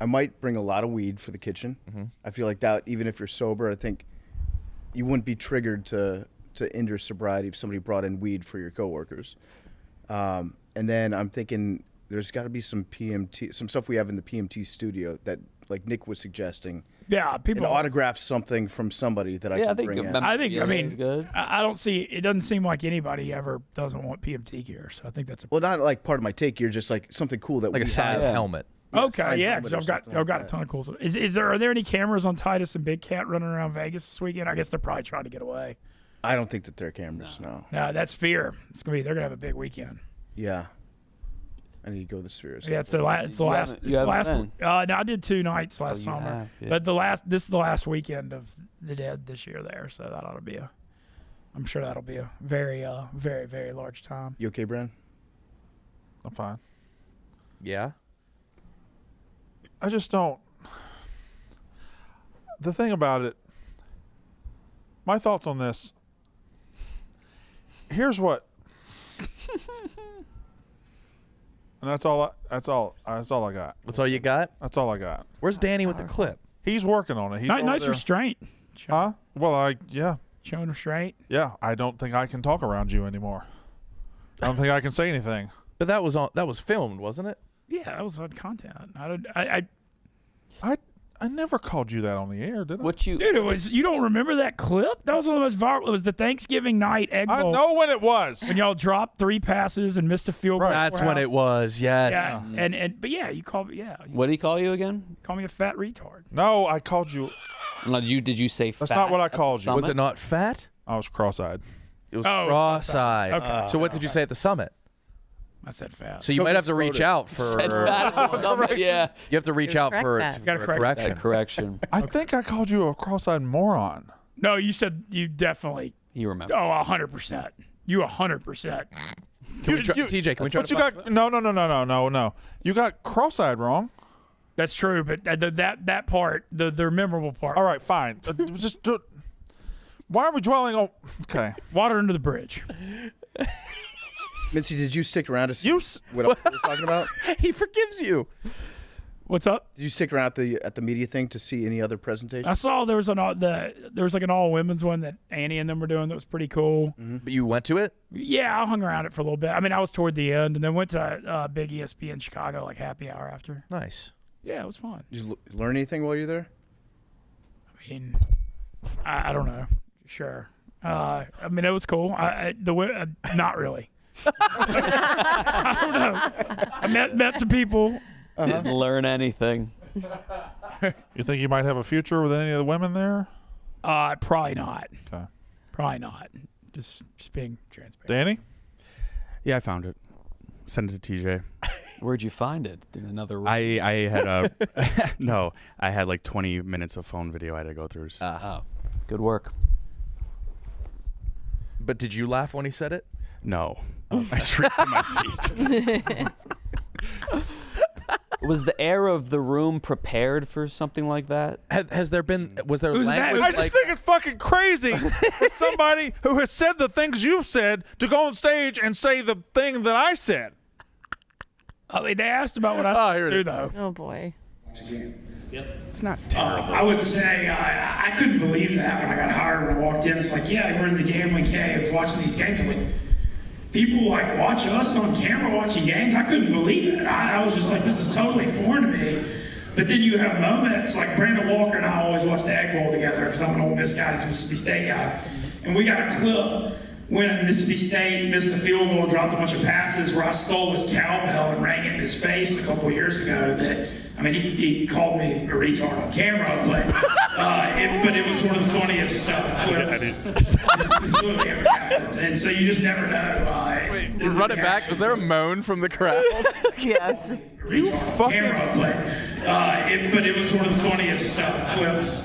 a lot of weed for the kitchen. I feel like that, even if you're sober, I think you wouldn't be triggered to end your sobriety if somebody brought in weed for your coworkers. And then I'm thinking there's got to be some PMT, some stuff we have in the PMT studio that, like Nick was suggesting, Yeah, an people. autograph something from somebody that I Yeah, I can think bring in. I think. I mean, it's good. I don't see. It doesn't seem like anybody ever doesn't want PMT gear. So I think that's a. Well, not like part of my take. You're just like something cool that Like we a signed have. helmet. Okay, signed yeah, helmet because or I've something got like a ton of cool stuff. Are there any cameras on Titus and Big Cat running around Vegas this weekend? I guess they're probably trying to get away. I don't think that they're cameras. No. No, that's Sphere. They're gonna have a big weekend. Yeah. I need to go to the Spheres. Yeah, it's the last. You It's the haven't last. been? No, I did 2 nights last you summer, have, yeah. but this is the last weekend of the Dead this year there, so that ought to be I'm sure that'll be a very, very, very large time. You okay, Bren? I'm fine. Yeah. I just don't. The thing about it, my thoughts on this. Here's what. And that's all I got. That's all you got? That's all I got. Where's Danny with the clip? He's working on it. He's over Nice there. restraint. Huh? Well, Showing restraint. yeah. I don't think I can talk around you anymore. I don't think I can say anything. But that was filmed, wasn't it? Yeah, that was on content. I never called you that on the air, did I? What you? Dude, it was. You don't remember that clip? That was one of the most viral. It was the Thanksgiving night egg I bowl. know when it was. When y'all dropped 3 passes and missed a field goal. That's when it was. Yes. Yeah, but yeah, you called me. Yeah, you What did he call you again? call me a fat retard. No, I called you. No, did you say? That's fat not what I at the called you. Was it summit? not fat? I was cross-eyed. It was Oh, it was cross-eyed. Okay. So what did you say at the summit? I said fat. So you might have to reach out for. Said fat at the summit. Yeah. You have to reach out Correct for that. You gotta for a correct correction. Correction. I think I called you a cross-eyed moron. No, you said you definitely. He remembered. Oh, 100%. You 100%. Can we try, TJ? Can we try But to you got no. You got cross-eyed wrong. That's true, but that part, the memorable part. All right, fine. Why are we dwelling on? Okay. Water under the bridge. Mintzy, did you stick around to see You what else we were talking about? He forgives you. What's up? Did you stick around at the media thing to see any other presentations? I saw there was like an all women's one that Annie and them were doing that was pretty cool. But you went to it? Yeah, I hung around it for a little bit. I mean, I was toward the end, and then went to big ESPN Chicago like happy hour after. Nice. Yeah, it was fun. Did you learn anything while you're there? I mean, I don't know. Sure. I mean, it was cool. Not really. I don't know. I met some people. Didn't learn anything. You think you might have a future with any of the women there? Probably not. Okay. Probably not. Just being transparent. Danny? Yeah, I found it. Send it to TJ. Where'd you find it? In another room? I had a no. I had like 20 minutes of phone video I had to go through. So. Oh, good work. But did you laugh when he said it? No, I shrieked in my seat. Was the air of the room prepared for something like that? Was there was language? I just think it's fucking crazy for somebody who has said the things you've said to go on stage and say the thing that I said. I mean, they asked about what I here said it too, is. though. Oh boy. It's not terrible. I would say I couldn't believe that when I got hired. When I walked in, it's like, yeah, we're in the gambling cave watching these games. I'm like, people like watch us on camera watching games. I couldn't believe it. I was just like, this is totally foreign to me. But then you have moments like Brandon Walker and I always watch the Egg Bowl together because I'm an Ole Miss guy, he's a Mississippi State guy, and we got a clip when Mississippi State missed a field goal and dropped a bunch of passes where I stole his cowbell and rang it in his face a couple of years ago. That, I mean, he called me a retard on camera, but it was one of the funniest clips this literally ever happened. And so you just never know. Wait, run it back. Was there a moan from the crowd? Yes. You fucking. But it was one of the funniest clips.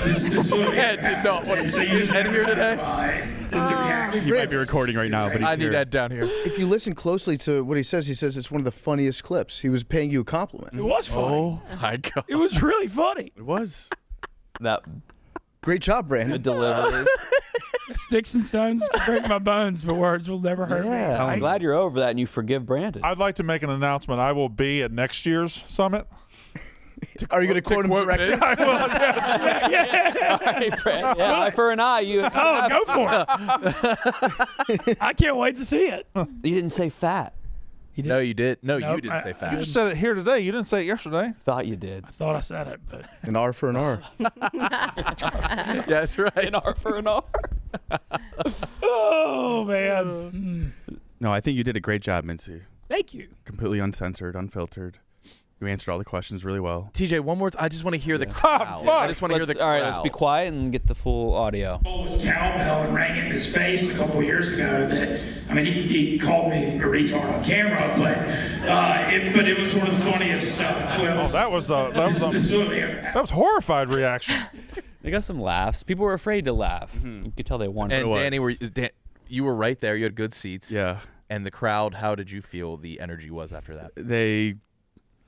This literally Ed ever did not happened. want And to so see you just Ed never here know, today. the reaction. You might be recording right now, but he's I need here. Ed down here. If you listen closely to what he says it's one of the funniest clips. He was paying you a compliment. It was funny. Oh my god. It was really funny. It was. That Great job, Brandon. delivery. Sticks and stones can break my bones, but words will never hurt me. Yeah, I'm glad you're over that and you forgive Brandon. I'd like to make an announcement. I will be at next year's summit. Are you going to quote him directly? I will, yes. All right, Brandon. Yeah, eye for an eye. You Oh, go for it. I can't wait to see it. You didn't say fat. No, you did. No, Nope, you didn't say You fat. just said it here today. You didn't say it yesterday. Thought you did. I thought I said it, but An R for an R. Yeah, that's right. An R for an R. oh man. No, I think you did a great job, Mintzy. Thank you. Completely uncensored, unfiltered. You answered all the questions really well. TJ, one more. I just want to hear the crowd. I just want to hear the crowd. All right, let's be quiet and get the full audio. Was cowbell and rang it in his face a couple of years ago. That I mean, he called me a retard on camera, but it was one of the funniest clips. That was horrified reaction. They got some laughs. People were afraid to laugh. You could tell they wanted. And to. Danny, you were right there. You had good seats. Yeah. And the crowd, how did you feel the energy was after that?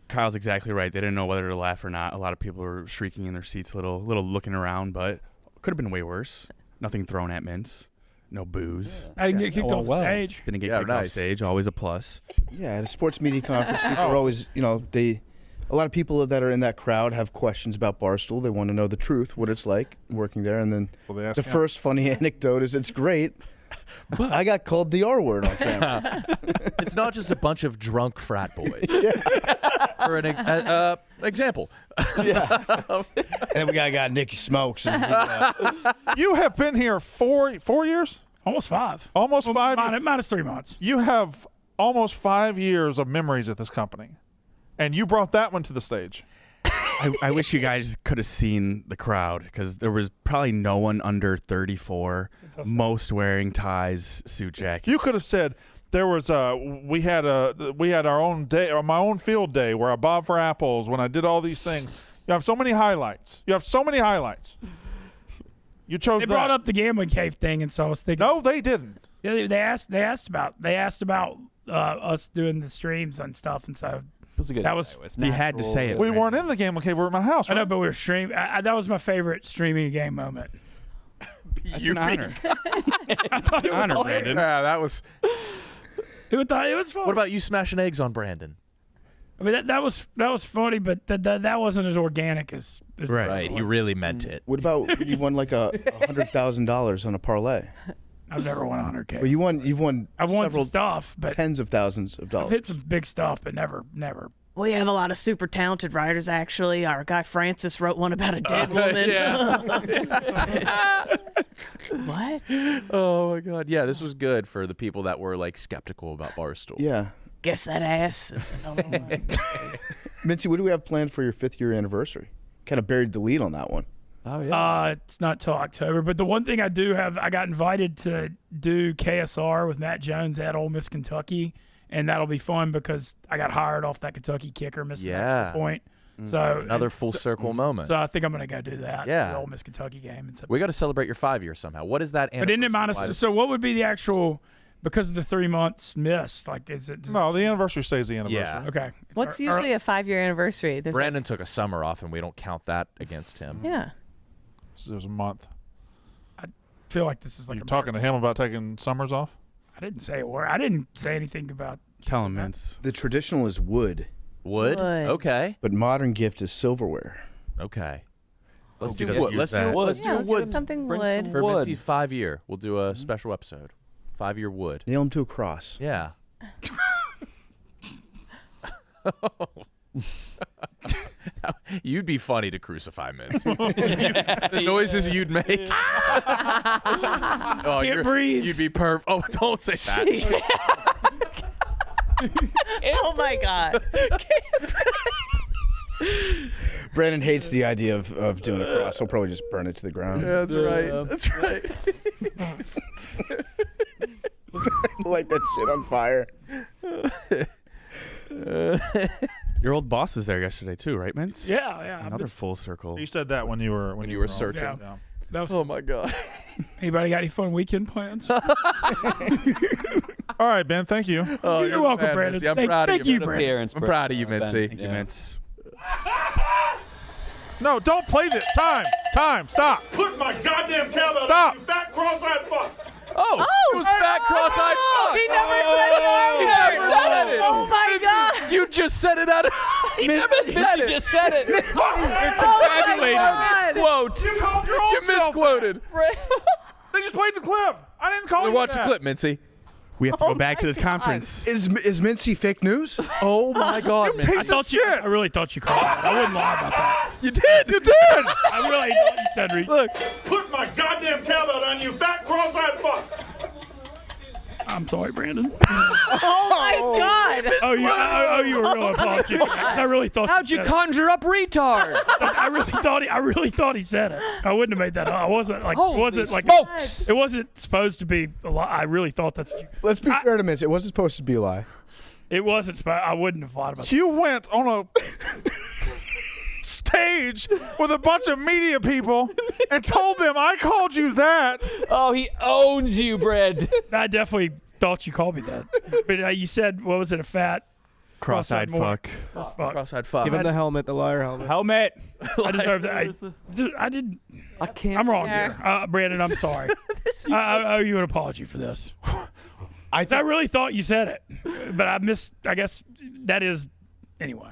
Kyle's exactly right. They didn't know whether to laugh or not. A lot of people were shrieking in their seats, little looking around, but could have been way worse. Nothing thrown at Mintz. No booze. I didn't get kicked off stage. Didn't get kicked off stage. Always a plus. Yeah, at a sports media conference, people are always, a lot of people that are in that crowd have questions about Barstool. They want to know the truth, what it's like working there. And then the first funny anecdote is it's great, but I got called the R word on camera. It's not just a bunch of drunk frat boys. For an example. Yeah. And then we got Nicky Smokes. And You have been here 4 years? Almost 5. Almost 5? Minus 3 months. You have almost 5 years of memories at this company. And you brought that one to the stage. I wish you guys could have seen the crowd because there was probably no one under 34, most wearing ties, suit jacket. You could have said there was we had our own day, or my own field day where I bobbed for apples when I did all these things. You have so many highlights. You chose They that. brought up the gambling cave thing, and so I was thinking. No, they didn't. Yeah, they asked about us doing the streams and stuff, and so. He had to say it. We weren't in the gambling cave. We were at my house. Right? I know, but we were streaming. That was my favorite streaming a game moment. That's an honor. I thought it was Honor, hilarious. Brandon. Yeah, that was. It was fun. What about you smashing eggs on Brandon? I mean, that was funny, but that wasn't as organic as Right. He really meant it. what about you won like $100,000 on a parlay? I've never won 100K. Well, you've won. I've won several some stuff, but tens of thousands of I've dollars. hit some big stuff, but never. We have a lot of super talented writers, actually. Our guy Francis wrote one about a dead woman. What? Oh, my God. Yeah, this was good for the people that were, skeptical about Barstool. Yeah. Guess that ass is another one. Mintzy, what do we have planned for your 5th year anniversary? Kind of buried the lead on that one. Oh, yeah. It's not till October, but the one thing I do have, I got invited to do KSR with Matt Jones at Ole Miss, Kentucky, and that'll be fun because I got hired off that Kentucky kicker, missed an extra point. So another full circle moment. So I think I'm going to go do that. Yeah. The Ole Miss Kentucky game. We got to celebrate your 5 years somehow. What is that? But isn't it minus? So what would be the actual? Because of the 3 months missed, is it? No, the anniversary stays the anniversary. Yeah. Okay. What's usually a 5-year anniversary? There's Brandon took a summer off, and we don't count that against him. Yeah. So there's a month. I feel like this is like You're talking to him about taking summers off? I didn't say a word. I didn't say anything about. Tell him, Mintz. The traditional is wood. Wood? Okay. But modern gift is silverware. Okay. Let's Hope he do doesn't wood. use Let's do that. wood. Let's do let's wood. do something Bring wood. some For wood. Mintzy's 5 year, we'll do a special episode. 5-year wood. Nail him to a cross. Yeah. You'd be funny to crucify, Mintzy. The noises you'd make. Oh, Can't breathe. You'd be perfect. Oh, don't say that. Oh my God. Brandon hates the idea of doing a cross. He'll probably just burn it to the ground. That's right. That's right. Light that shit on fire. Your old boss was there yesterday too, right, Mintz? Yeah. Another full circle. You said that when you were When you were off. searching. Yeah. That was, Oh my God. anybody got any fun weekend plans? All right, Ben. Thank you. Oh, You're welcome, Brandon. Mintzy. I'm proud of Thank you. you, man. Brandon. I'm proud of you, Ben. Mintzy. Thank you, Mintz. No, don't play this. Time. Stop. Put my goddamn cowbell Stop. down, you fat cross-eyed fuck. Oh, it was fat cross-eyed fuck. He never said it. He never said it. Oh my God. You just said it out of. He never said it. just said it. God. Misquote. You called your own You self misquoted. They just played the clip. I didn't call you Watch the that. clip, Mintzy. We have to go back to this conference. Is Mintzy fake news? Oh my God, man. I really thought you called that. I wouldn't lie about that. You did. You did. I really thought you said Look. Put my goddamn cowbell down, you fat cross-eyed fuck. I'm sorry, Brandon. Oh my God! Oh, you were real apologetic. 'Cause I really thought. How'd you said conjure up retard? it. I really thought he said it. I wouldn't have made that up. I wasn't like. Holy it wasn't like. smokes. It wasn't supposed to be a lie. I really thought that's. Let's be fair to Mitch. It wasn't supposed to be a lie. It wasn't. I wouldn't have thought about. You went on a stage with a bunch of media people and told them I called you that. Oh, he owns you, Brad. I definitely thought you called me that. But you said, what was it, a fat Cross-eyed fuck. fuck. Cross-eyed fuck. Give him the helmet, the liar helmet. Helmet. I deserve that. I didn't. I can't. I'm wrong here. Brandon, I'm sorry. I owe you an apology for this. I really thought you said it, but I missed. I guess that is. Anyway.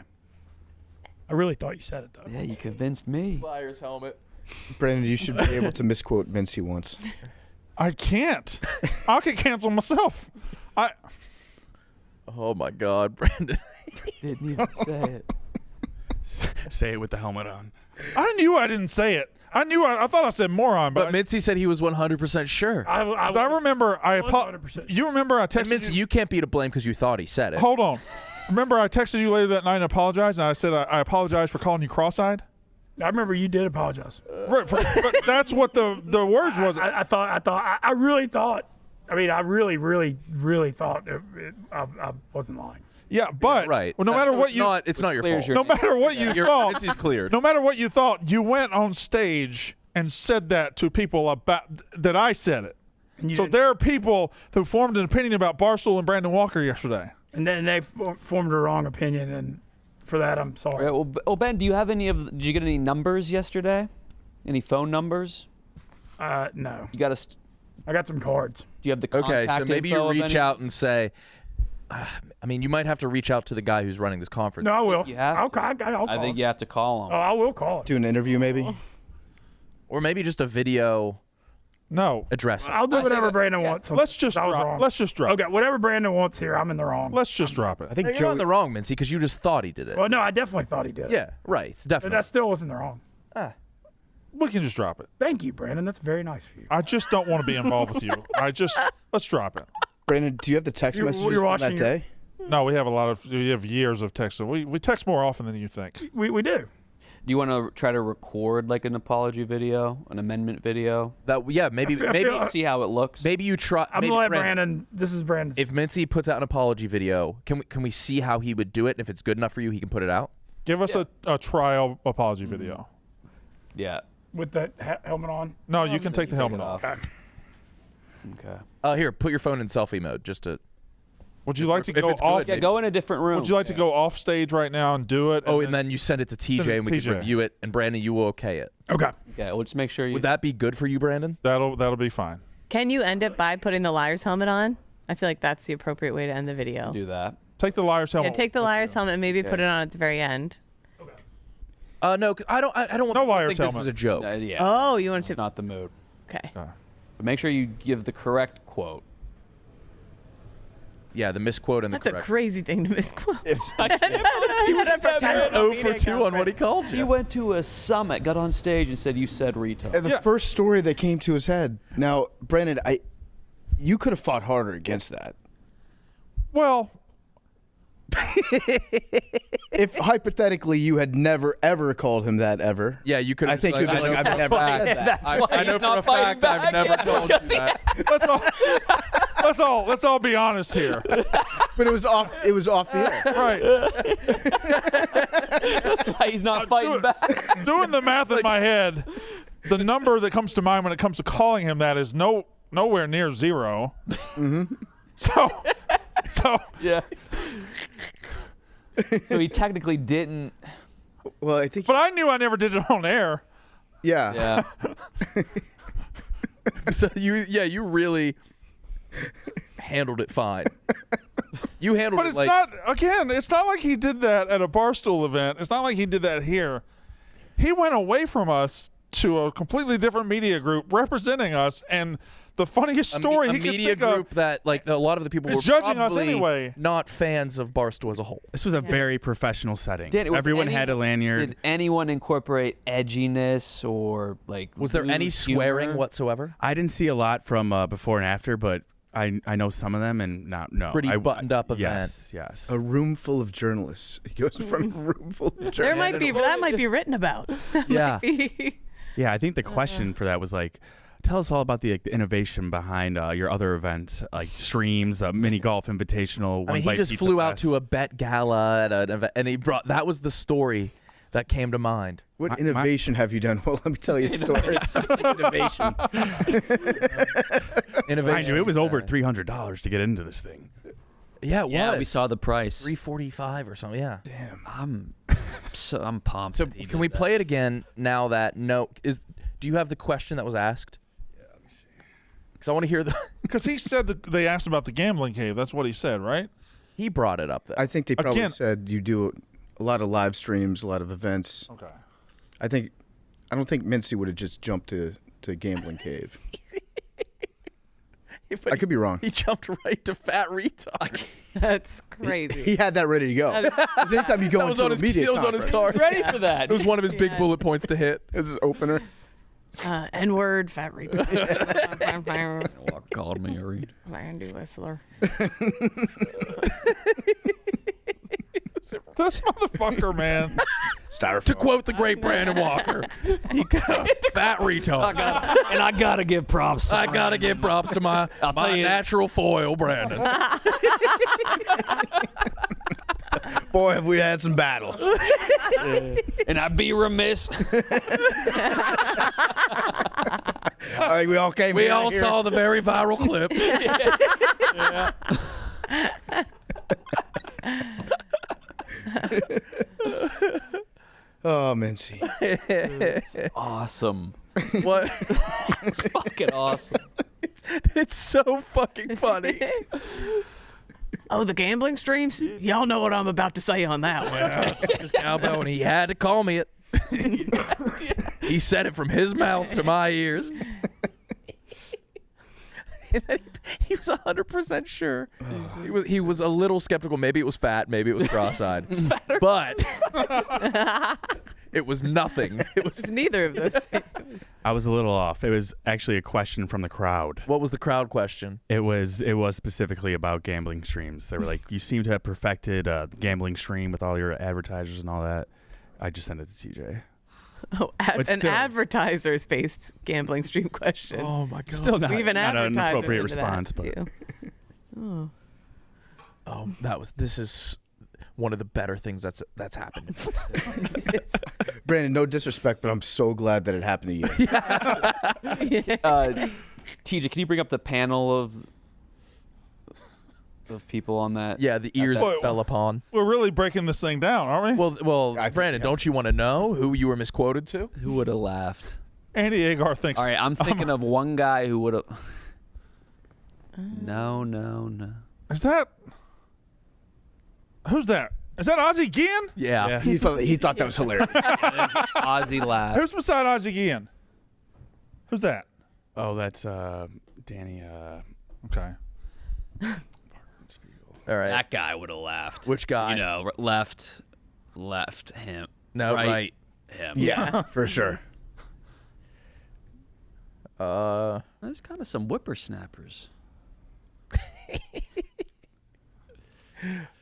I really thought you said it, though. Yeah, you convinced me. Flyers helmet. Brandon, you should be able to misquote Mintzy once. I can't. I could cancel myself. Oh my God, Brandon. Didn't even say it. Say it with the helmet on. I knew I didn't say it. I thought I said moron, But Mintzy said he was 100% sure. I remember I was 100% You remember I And texted Mintzy, you can't be to blame because you thought he said it. Hold on. Remember I texted you later that night and apologized, and I said I apologize for calling you cross-eyed? I remember you did apologize. Right, but that's what the words was. I really thought. I mean, I really, really, really thought I wasn't lying. Yeah, but right. Well, no matter what you, it's not your fault. no matter what you thought, Mintzy's cleared. no matter what you thought, you went on stage and said that to people about that I said it. So there are people who formed an opinion about Barstool and Brandon Walker yesterday. And then they formed a wrong opinion, and for that, I'm sorry. Right, well, Ben, do you have did you get any numbers yesterday? Any phone numbers? No. You got I got some cards. Do you have the Okay, contact so maybe info you of reach any? out and say, I mean, you might have to reach out to the guy who's running this conference. No, I will. You have I'll to. call I think him. you have to call him. Oh, I will call him. Do an interview, maybe? Or maybe just a video No. address. I'll do whatever Brandon wants. Let's just I was drop. wrong. Let's just drop. Okay, whatever Brandon wants here, I'm in the wrong. Let's just drop it. I think You're not in Joey. the wrong, Mintzy, because you just thought he did it. Well, no, I definitely thought he did. Yeah, right. It's But definitely. that still wasn't the wrong. We can just drop it. Thank you, Brandon. That's very nice of you. I just don't want to be involved with you. Let's drop it. Brandon, do you have the text You're messages from watching that your- day? No, we have years of texting. We text more often than you think. We do. Do you want to try to record like an apology video, an amendment video? Maybe See how it looks. maybe you try. I'm maybe gonna let Brandon. This is Brandon's. If Mintzy puts out an apology video, can we see how he would do it? And if it's good enough for you, he can put it out. Give us a trial apology video. Yeah. with the helmet on. No, you can take the helmet off. Okay. Okay. Here, put your phone in selfie mode just to. Would you like to if go it's good, off? Yeah, go in a different room. Would you like to go off stage right now and do it? And then you send it to TJ and we can review it. And Brandon, you will okay it. Okay. Yeah, we'll just make sure you. Would that be good for you, Brandon? That'll be fine. Can you end it by putting the liar's helmet on? I feel like that's the appropriate way to end the video. do that? Take the liar's Yeah, helmet. take the liar's helmet and maybe put it on at the very end. No, 'cause I don't want No people to liar's think this helmet. is a joke. Yeah. Oh, you want It's to? not the mood. Okay. But make sure you give the correct quote. Yeah, the misquote and the That's a correct. crazy thing to misquote. He was 0 for 2 on what he called He you. went to a summit, got on stage, and said, "You said retard." And the first story that came to his head. Now, Brandon, you could have fought harder against that. Well, if hypothetically you had never ever called him that ever. Yeah, you could. I think you'd be like, I've never said that. That's why I know he's for a not fighting fact I've back. never told you that. let's all be honest here. But it was off the air. Right. That's why he's not fighting back. Doing the math in my head, the number that comes to mind when it comes to calling him that is nowhere near 0. Mm-hmm. So Yeah. So he technically didn't. Well, I think. but I knew I never did it on air. Yeah. Yeah. So you really handled it fine. You handled But it it's like it's not like he did that at a Barstool event. It's not like he did that here. He went away from us to a completely different media group representing us, and the funniest story a he could media think group of, that like a lot of the people is were judging us probably anyway. not fans of Barstool as a whole. This was a very professional setting. Everyone had a lanyard. Did anyone incorporate edginess or like? Was there any loose swearing humor? whatsoever? I didn't see a lot from before and after, but I know some of them, and no. Pretty buttoned up event. Yes. A room full of journalists. He goes from a room full of journalists. There might be, that might be written about. Yeah. Yeah, I think the question for that was like, tell us all about the innovation behind your other events, like streams, mini golf invitational. I mean, he just flew out to a bet gala at an event, and that was the story that came to mind. What innovation have you done? Well, let me tell you a story. Innovation. Mind you, it was over $300 to get into this thing. Yeah, it was. Yeah, we saw the price. $345 or something. Yeah. Damn. I'm pumped. So can we play it again now that do you have the question that was asked? Yeah, let me see. Because I want to hear the. Because he said that they asked about the gambling cave. That's what he said, right? He brought it up. I think they probably said you do a lot of live streams, a lot of events. Okay. I don't think Mintzy would have just jumped to gambling cave. I could be wrong. He jumped right to fat retard. That's crazy. He had that ready to go. Because anytime you go into a media on his card. Ready for that. It was one of his big bullet points to hit. It was his opener. N-word, fat retard. Walker called me a read. Randy Whistler. This motherfucker, man. To quote the great Brandon Walker, fat retard. I gotta give props. I gotta give props to my natural foil, Brandon. Boy, have we had some battles. And I'd be remiss. I think we all came. We all saw the very viral clip. Yeah. Oh, Mintzy. It's awesome. What? It's fucking awesome. It's so fucking funny. Oh, the gambling streams? Y'all know what I'm about to say on that one. Just cowbell, and he had to call me it. He said it from his mouth to my ears. And then he was 100% sure. He was a little skeptical. Maybe it was fat. Maybe it was cross-eyed. But it was nothing. It was neither of those things. I was a little off. It was actually a question from the crowd. What was the crowd question? It was specifically about gambling streams. They were like, you seem to have perfected a gambling stream with all your advertisers and all that. I just sent it to TJ. Oh, an advertisers-based gambling stream question. Oh my god! Still not an appropriate response, but this is one of the better things that's happened. Brandon, no disrespect, but I'm so glad that it happened to you. TJ, can you bring up the panel of people on that? Yeah, the ears that fell upon. We're really breaking this thing down, aren't we? Well, Brandon, don't you want to know who you were misquoted to? Who would have laughed? Andy Agar thinks. All right, I'm thinking of one guy who would have. No. Is that? Who's that? Is that Ozzie Guillen? Yeah. He thought that was hilarious. Ozzy laughed. Who's beside Ozzie Guillen? Who's that? Oh, that's Danny. Okay. All right. That guy would have laughed. Which guy? You know, left him. No, right. Him. Yeah, for sure. There's kind of some whippersnappers. Yeah.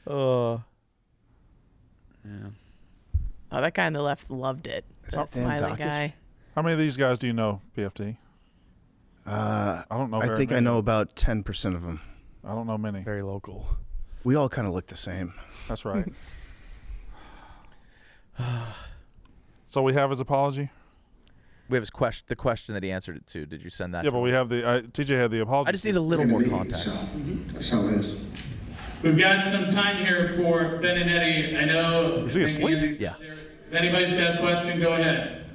Oh, that guy on the left loved it. The smiley guy. How many of these guys do you know, PFT? I don't know. I think I know about 10% of them. I don't know many. Very local. We all kind of look the same. That's right. So we have his apology? We have his the question that he answered it to. Did you send that? Yeah, but we have TJ had the apology. I just need a little more context. That's how it is. We've got some time here for Ben and Eddie. I know. Is he asleep? Yeah. If anybody's got a question, go ahead.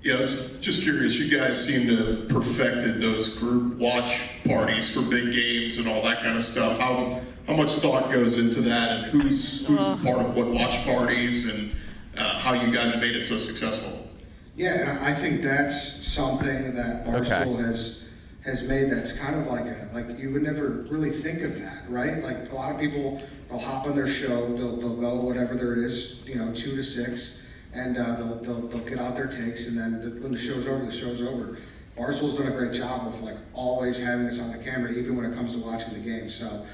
Yeah, I was just curious. You guys seem to have perfected those group watch parties for big games and all that kind of stuff. How much thought goes into that, and who's part of what watch parties, and how you guys have made it so successful? Yeah, and I think that's something that Barstool has made. That's kind of like you would never really think of that, right? Like a lot of people, they'll hop on their show, they'll go whatever there is, 2 to 6. And they'll get out their takes, and then when the show's over, the show's over. Barstool's done a great job of like always having us on the camera, even when it comes to watching the game. So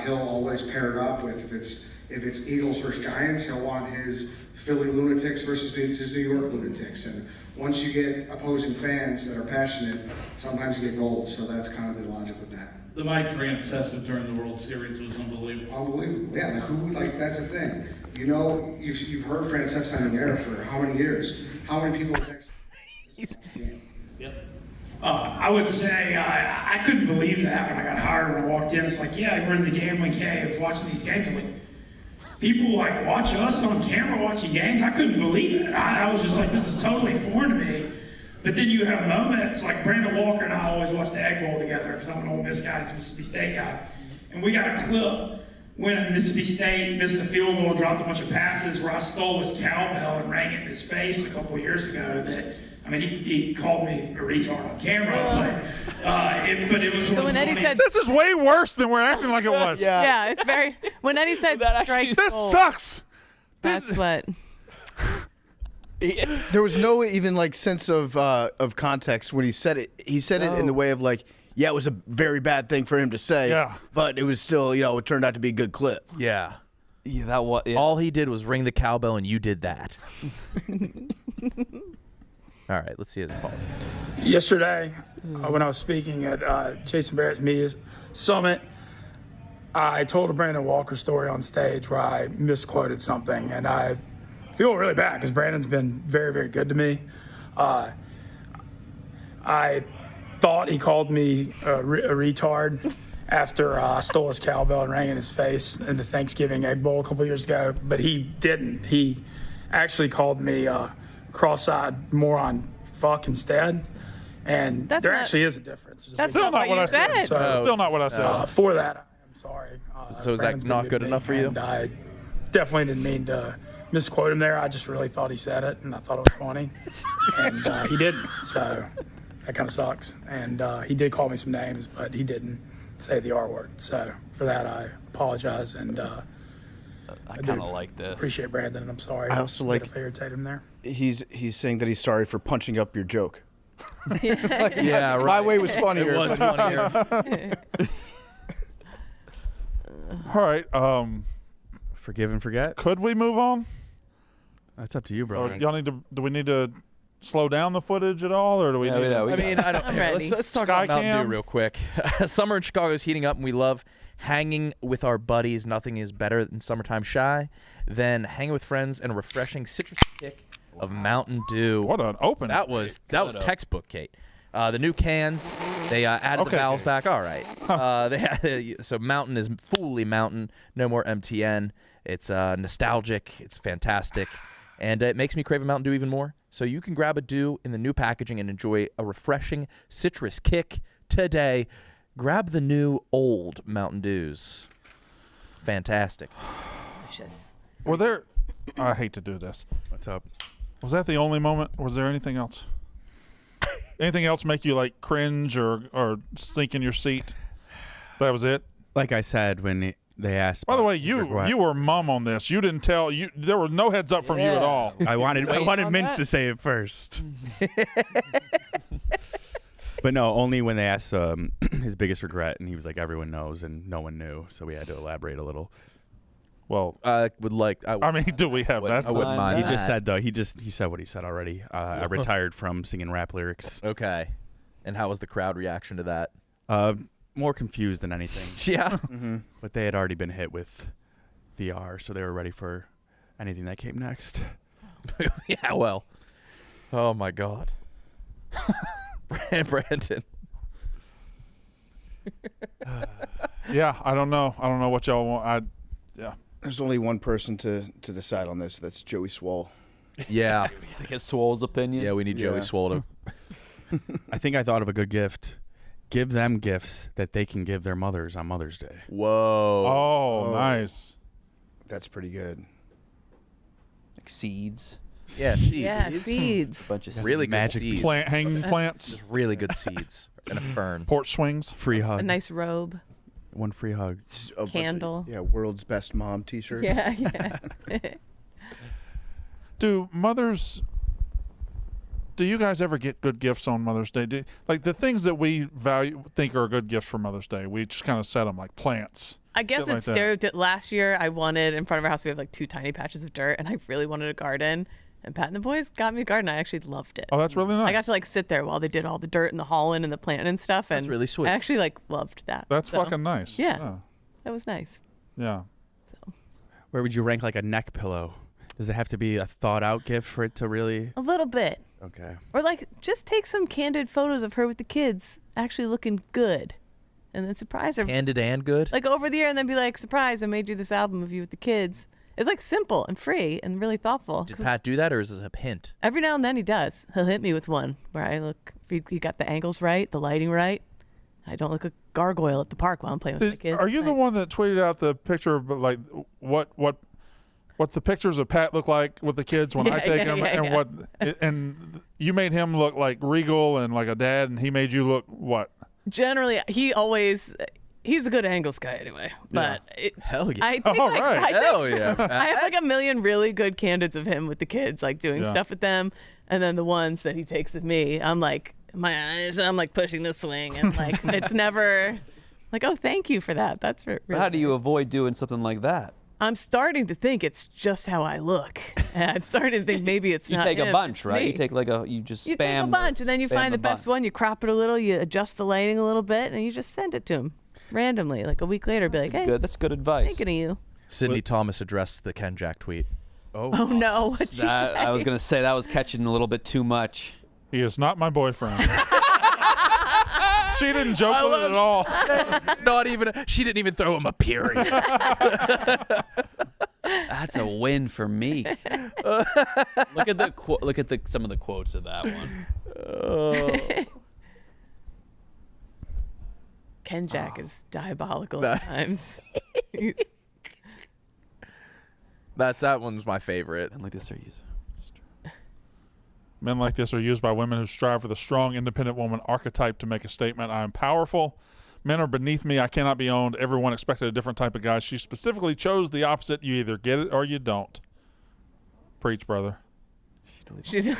he'll always pair it up with if it's Eagles versus Giants, he'll want his Philly Lunatics versus his New York Lunatics. And once you get opposing fans that are passionate, sometimes you get gold. So that's kind of the logic with that. The Mike Francesa during the World Series was unbelievable. Unbelievable. Yeah, that's the thing. You know, you've heard Francesa on the air for how many years? How many people has actually I would say I couldn't believe that when I got hired and I walked in. It's like, yeah, we're in the gambling cave watching these games. I'm like, people like watch us on camera watching games. I couldn't believe it. I was just like, this is totally foreign to me. But then you have moments like Brandon Walker and I always watch the Egg Bowl together because I'm an Ole Miss guy, he's a Mississippi State guy. And we got a clip when Mississippi State missed a field goal, dropped a bunch of passes where I stole his cowbell and rang it in his face a couple of years ago. That, I mean, he called me a retard on camera, but it was. So when Eddie said, "This is way worse than we're acting like it was," yeah, it's very. When Eddie said, "Strike this gold," sucks. That's what. There was no even like sense of context when he said it. He said it in the way of like, yeah, it was a very bad thing for him to say. Yeah. But it was still, it turned out to be a good clip. Yeah. Yeah, that was. Yeah. All he did was ring the cowbell, and you did that. All right, let's see his apology. Yesterday, when I was speaking at Jason Barrett's Media Summit, I told a Brandon Walker story on stage where I misquoted something, and I feel really bad because Brandon's been very, very good to me. I thought he called me a retard after I stole his cowbell and rang in his face in the Thanksgiving Egg Bowl a couple years ago, but he didn't. He actually called me cross-eyed moron fuck instead, and there actually is a difference. That's still not what I said. So, still not what I said. For that, I'm sorry. So is that not good enough for you? And I definitely didn't mean to misquote him there. I just really thought he said it, and I thought it was funny, and he didn't. So that kind of sucks. And he did call me some names, but he didn't say the R word. So for that, I apologize, and I kind of like this. Appreciate Brandon, and I'm sorry. I also like if I irritate him there. He's saying that he's sorry for punching up your joke. Yeah, right. My way was funnier. It was funnier. All right. Forgive and forget. Could we move on? That's up to you, bro. Y'all need to. Do we need to slow down the footage at all, or do we? need I mean, I don't. I'm Here, ready. let's talk Sky about Mountain Cam? Dew real quick. Summer in Chicago is heating up, and we love hanging with our buddies. Nothing is better than summertime shy than hanging with friends and a refreshing citrus kick of Mountain Dew. What an opening! That was textbook, Kate. The new cans, they added the valves back. All right. So Mountain is fully Mountain. No more MTN. It's nostalgic. It's fantastic. And it makes me crave a Mountain Dew even more. So you can grab a Dew in the new packaging and enjoy a refreshing citrus kick today. Grab the new old Mountain Dews. Fantastic. Delicious. Were there? I hate to do this. What's up? Was that the only moment? Was there anything else? Anything else make you like cringe or sink in your seat? That was it. Like I said when they asked. By the way, you were mum on this. You didn't tell you. There were no heads up from you at all. I wanted Mintz to say it first. But no, only when they asked his biggest regret, and he was like, everyone knows, and no one knew, so we had to elaborate a little. Well, I would like. I mean, do we have that? I wouldn't mind. He just said though. He said what he said already. I retired from singing rap lyrics. Okay. And how was the crowd reaction to that? More confused than anything. Yeah. But they had already been hit with the R, so they were ready for anything that came next. Yeah. Well. Oh my God. Brandon. Yeah, I don't know. I don't know what y'all want. Yeah. There's only one person to decide on this. That's Joey Swole. Yeah. Get Swole's opinion. Yeah, we need Joey Swole to. I think I thought of a good gift. Give them gifts that they can give their mothers on Mother's Day. Whoa. Oh, nice. That's pretty good. Like seeds. Yeah, seeds. Yeah, seeds. Bunch of Really good magic seeds. Hanging plants. Just really good seeds. And a fern. Porch swings. Free hug. A nice robe. One free hug. Just a bunch of- Candle. world's best mom T-shirt. Yeah. Do mothers Do you guys ever get good gifts on Mother's Day? Like the things that we think are good gifts for Mother's Day, we just kind of set them, like plants. I guess shit it's like that. stereotypical. Last year, I wanted, in front of our house, we have like 2 tiny patches of dirt, and I really wanted a garden. And Pat and the boys got me a garden. I actually loved it. Oh, that's really nice. I got to like sit there while they did all the dirt and the hauling and the planting and stuff. And That's really sweet. I actually like loved that. That's So, fucking nice. Yeah, that was nice. Yeah. Where would you rank like a neck pillow? Does it have to be a thought out gift for it to really? A little bit. Okay. Or like just take some candid photos of her with the kids actually looking good. And then surprise her. Candid and good? Like over the year and then be like, surprise, I made you this album of you with the kids. It's like simple and free and really thoughtful. Does Pat do that, or is it a hint? Every now and then he does. He'll hit me with one where I look, he got the angles right, the lighting right. I don't look a gargoyle at the park while I'm playing with my kids. Are you the one that tweeted out the picture of like what the pictures of Pat look like with the kids when I take them, and you made him look like regal and like a dad, and he made you look what? Generally, he's a good angles guy anyway. But hell yeah. I take All right. Hell yeah. I have like a million really good candids of him with the kids, like doing stuff with them, and then the ones that he takes with me, I'm like I'm like pushing the swing, and like it's never like, oh, thank you for that. That's really How do you avoid doing something like that? I'm starting to think it's just how I look. And I'm starting to think maybe it's You not take a him, bunch, it's right? me. You take you just You spam take a bunch, and then you spam find the best bunch. one. You crop it a little, you adjust the lighting a little bit, and you just send it to him randomly. Like a week later, be like, hey, That's good advice. thinking of you. Sydney Thomas addressed the Ken Jack tweet. Oh no! What'd she I was say? gonna say that was catching a little bit too much. He is not my boyfriend. She didn't joke with it at all. Not even. She didn't even throw him a period. That's a win for me. Look at some of the quotes of that one. Ken Jack is diabolical at times. That one's my favorite. And like this, are used. Men like this are used by women who strive for the strong, independent woman archetype to make a statement. I am powerful. Men are beneath me. I cannot be owned. Everyone expected a different type of guy. She specifically chose the opposite. You either get it or you don't. Preach, brother. She Yeah,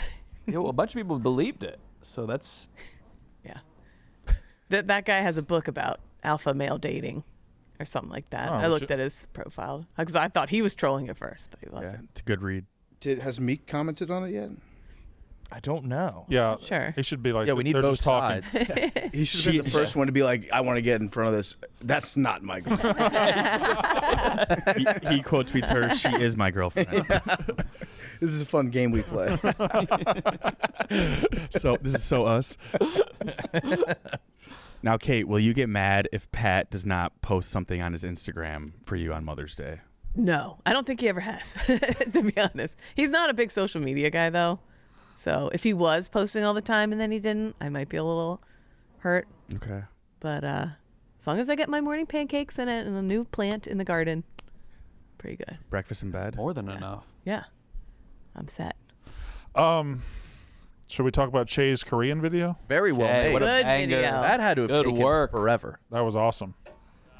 well, a bunch of people believed it. So that's yeah. That guy has a book about alpha male dating, or something like that. Oh, I looked at his profile because I thought he was trolling at first, but he wasn't. Yeah, it's a good read. Has Meek commented on it yet? I don't know. Yeah, Sure. He should be like, Yeah, we need they're both just talking. sides. He should have been the first one to be like, I want to get in front of this. That's not my girlfriend. He quote tweets her, she is my girlfriend. This is a fun game we play. So this is so us. Now, Kate, will you get mad if Pat does not post something on his Instagram for you on Mother's Day? No, I don't think he ever has, to be honest. He's not a big social media guy, though. So if he was posting all the time and then he didn't, I might be a little hurt. Okay. But as long as I get my morning pancakes in it and a new plant in the garden, pretty good. Breakfast in bed? more than enough. Yeah, I'm set. Should we talk about Che's Korean video? Very well Hey, made. what a Good banger. video. That had to have Good taken work. forever. That was awesome.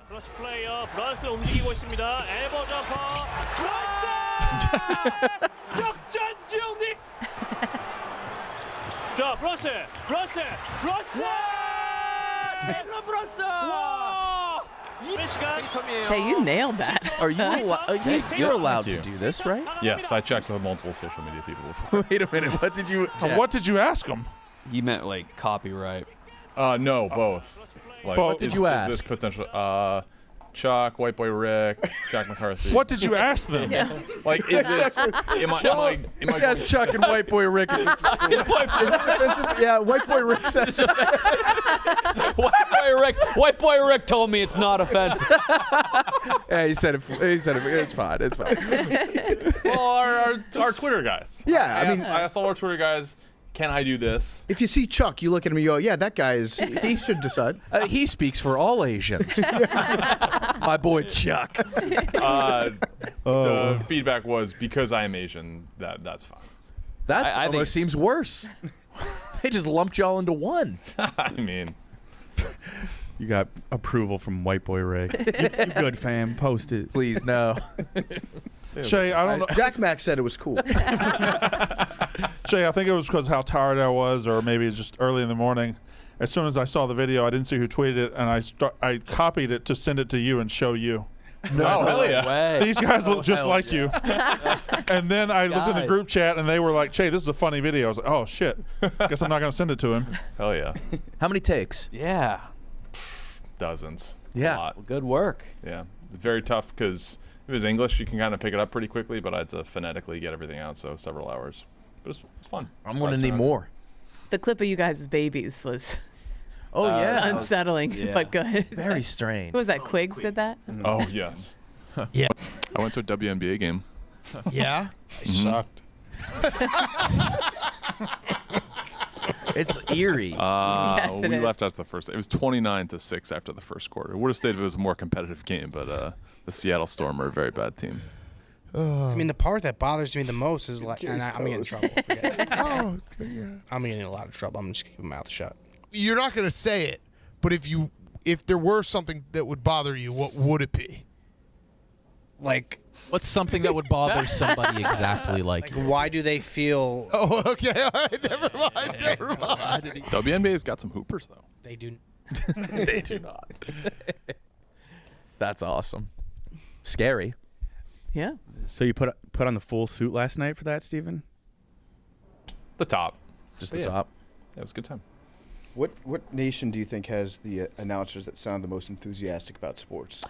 브러쉬 플레이어 브러쉬 움직이고 있습니다. 엘보 점퍼 브러쉬 역전 듀닉스 자 브러쉬 와 브러쉬 와 시간 Che, you nailed that. Are you you're allowed to do this, right? Yes, I checked with multiple social media people before. Wait a minute. What did you? What did you ask him? He meant like copyright. No, both. Like, Both. What did you Is this ask? potential? Chuck, White Boy Rick, Jack McCarthy. What did you ask them? Like, is this? Am I Yes, Chuck and White Boy Rick. Is this offensive? Yeah, White Boy Rick says White Boy Rick told me it's not offensive. Yeah, he said it. It's fine. It's fine. Well, our Twitter guys. Yeah, I asked all our Twitter guys, can I do this? if you see Chuck, you look at him and you go, yeah, that guy is, he should decide. He speaks for all Asians. My boy Chuck. The feedback was because I am Asian, that's fine. That I think almost seems worse. They just lumped y'all into one. I mean, You got approval from White Boy Ray. You good, fam. Post it. Please, no. Che, I don't know. Jack Mack said it was cool. Jay, I think it was because how tired I was, or maybe just early in the morning. As soon as I saw the video, I didn't see who tweeted it, and I copied it to send it to you and show you. No, hell yeah. These guys look just like you. And then I looked in the group chat, and they were like, Jay, this is a funny video. I was like, oh, shit. Guess I'm not going to send it to him. Hell yeah. How many takes? Yeah. Dozens. Yeah. A lot. Well, good work. Yeah. It's very tough because if it was English, you can kind of pick it up pretty quickly, but I had to phonetically get everything out, so several hours. But it's fun. I'm going to need more. The clip of you guys' babies was unsettling, Yeah. but good. Very strange. Who was that? Quigs did that? Oh, yes. Yeah. I went to a WNBA game. Yeah? I sucked. It's eerie. Yes, it we is. left after the first. It was 29-6 after the first quarter. It would have stayed if it was a more competitive game, but the Seattle Storm are a very bad team. I mean, the part that bothers me the most is like, and I'm getting in trouble. Oh, yeah. I'm getting in a lot of trouble. I'm just keeping my mouth shut. You're not going to say it, but if there were something that would bother you, what would it be? Like, What's something that would bother somebody exactly like you? why do they feel? Oh, okay. All right. Never mind. Never mind. WNBA's got some hoopers though. They do. They do not. That's awesome. Scary. Yeah. So you put on the full suit last night for that, Steven? The top. Just But the yeah, top. That was a good time. What nation do you think has the announcers that sound the most enthusiastic about sports?